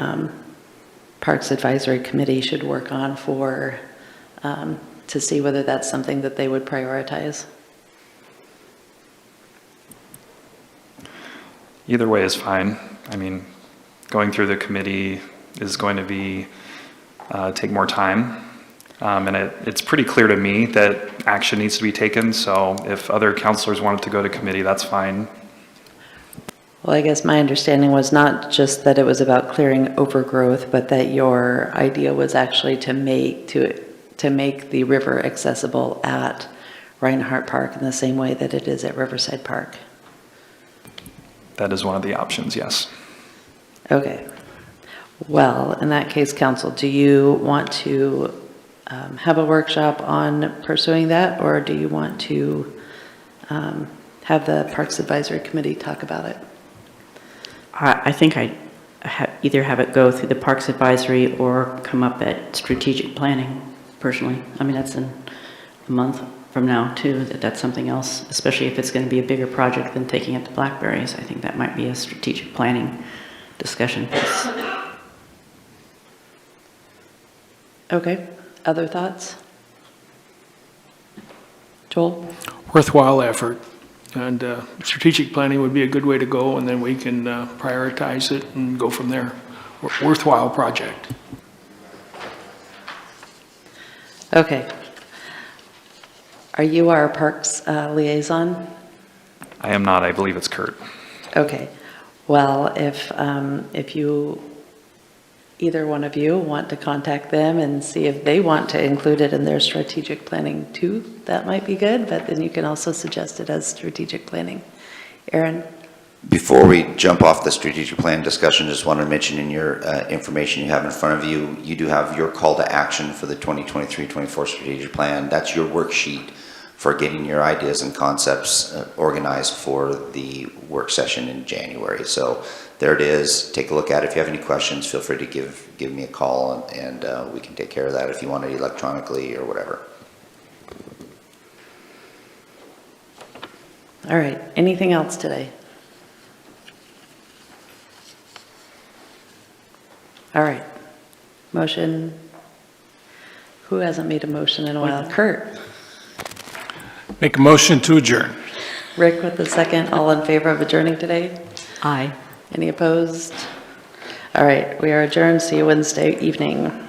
Parks Advisory Committee should work on for, to see whether that's something that they would prioritize. Either way is fine. I mean, going through the committee is going to be, take more time. And it's pretty clear to me that action needs to be taken, so if other counselors want it to go to committee, that's fine. Well, I guess my understanding was not just that it was about clearing overgrowth, but that your idea was actually to make the river accessible at Reinhardt Park in the same way that it is at Riverside Park. That is one of the options, yes. Okay. Well, in that case, council, do you want to have a workshop on pursuing that, or do you want to have the Parks Advisory Committee talk about it? I think I either have it go through the Parks Advisory or come up at strategic planning, personally. I mean, that's in a month from now, too, that's something else, especially if it's going to be a bigger project than taking it to Blackberries. I think that might be a strategic planning discussion piece. Okay. Other thoughts? Joel? Worthwhile effort, and strategic planning would be a good way to go, and then we can prioritize it and go from there. Worthwhile project. Okay. Are you our Parks liaison? I am not, I believe it's Kurt. Okay. Well, if you, either one of you want to contact them and see if they want to include it in their strategic planning too, that might be good, but then you can also suggest it as strategic planning. Aaron? Before we jump off the strategic plan discussion, just wanted to mention in your information you have in front of you, you do have your call to action for the 2023-24 strategic plan. That's your worksheet for getting your ideas and concepts organized for the work session in January. So there it is. Take a look at it. If you have any questions, feel free to give me a call, and we can take care of that if you want it electronically or whatever. All right. Anything else today? All right. Motion. Who hasn't made a motion in a while? Kurt. Make a motion to adjourn. Rick with the second. All in favor of adjourning today? Aye. Any opposed? All right. We are adjourned. See you Wednesday evening.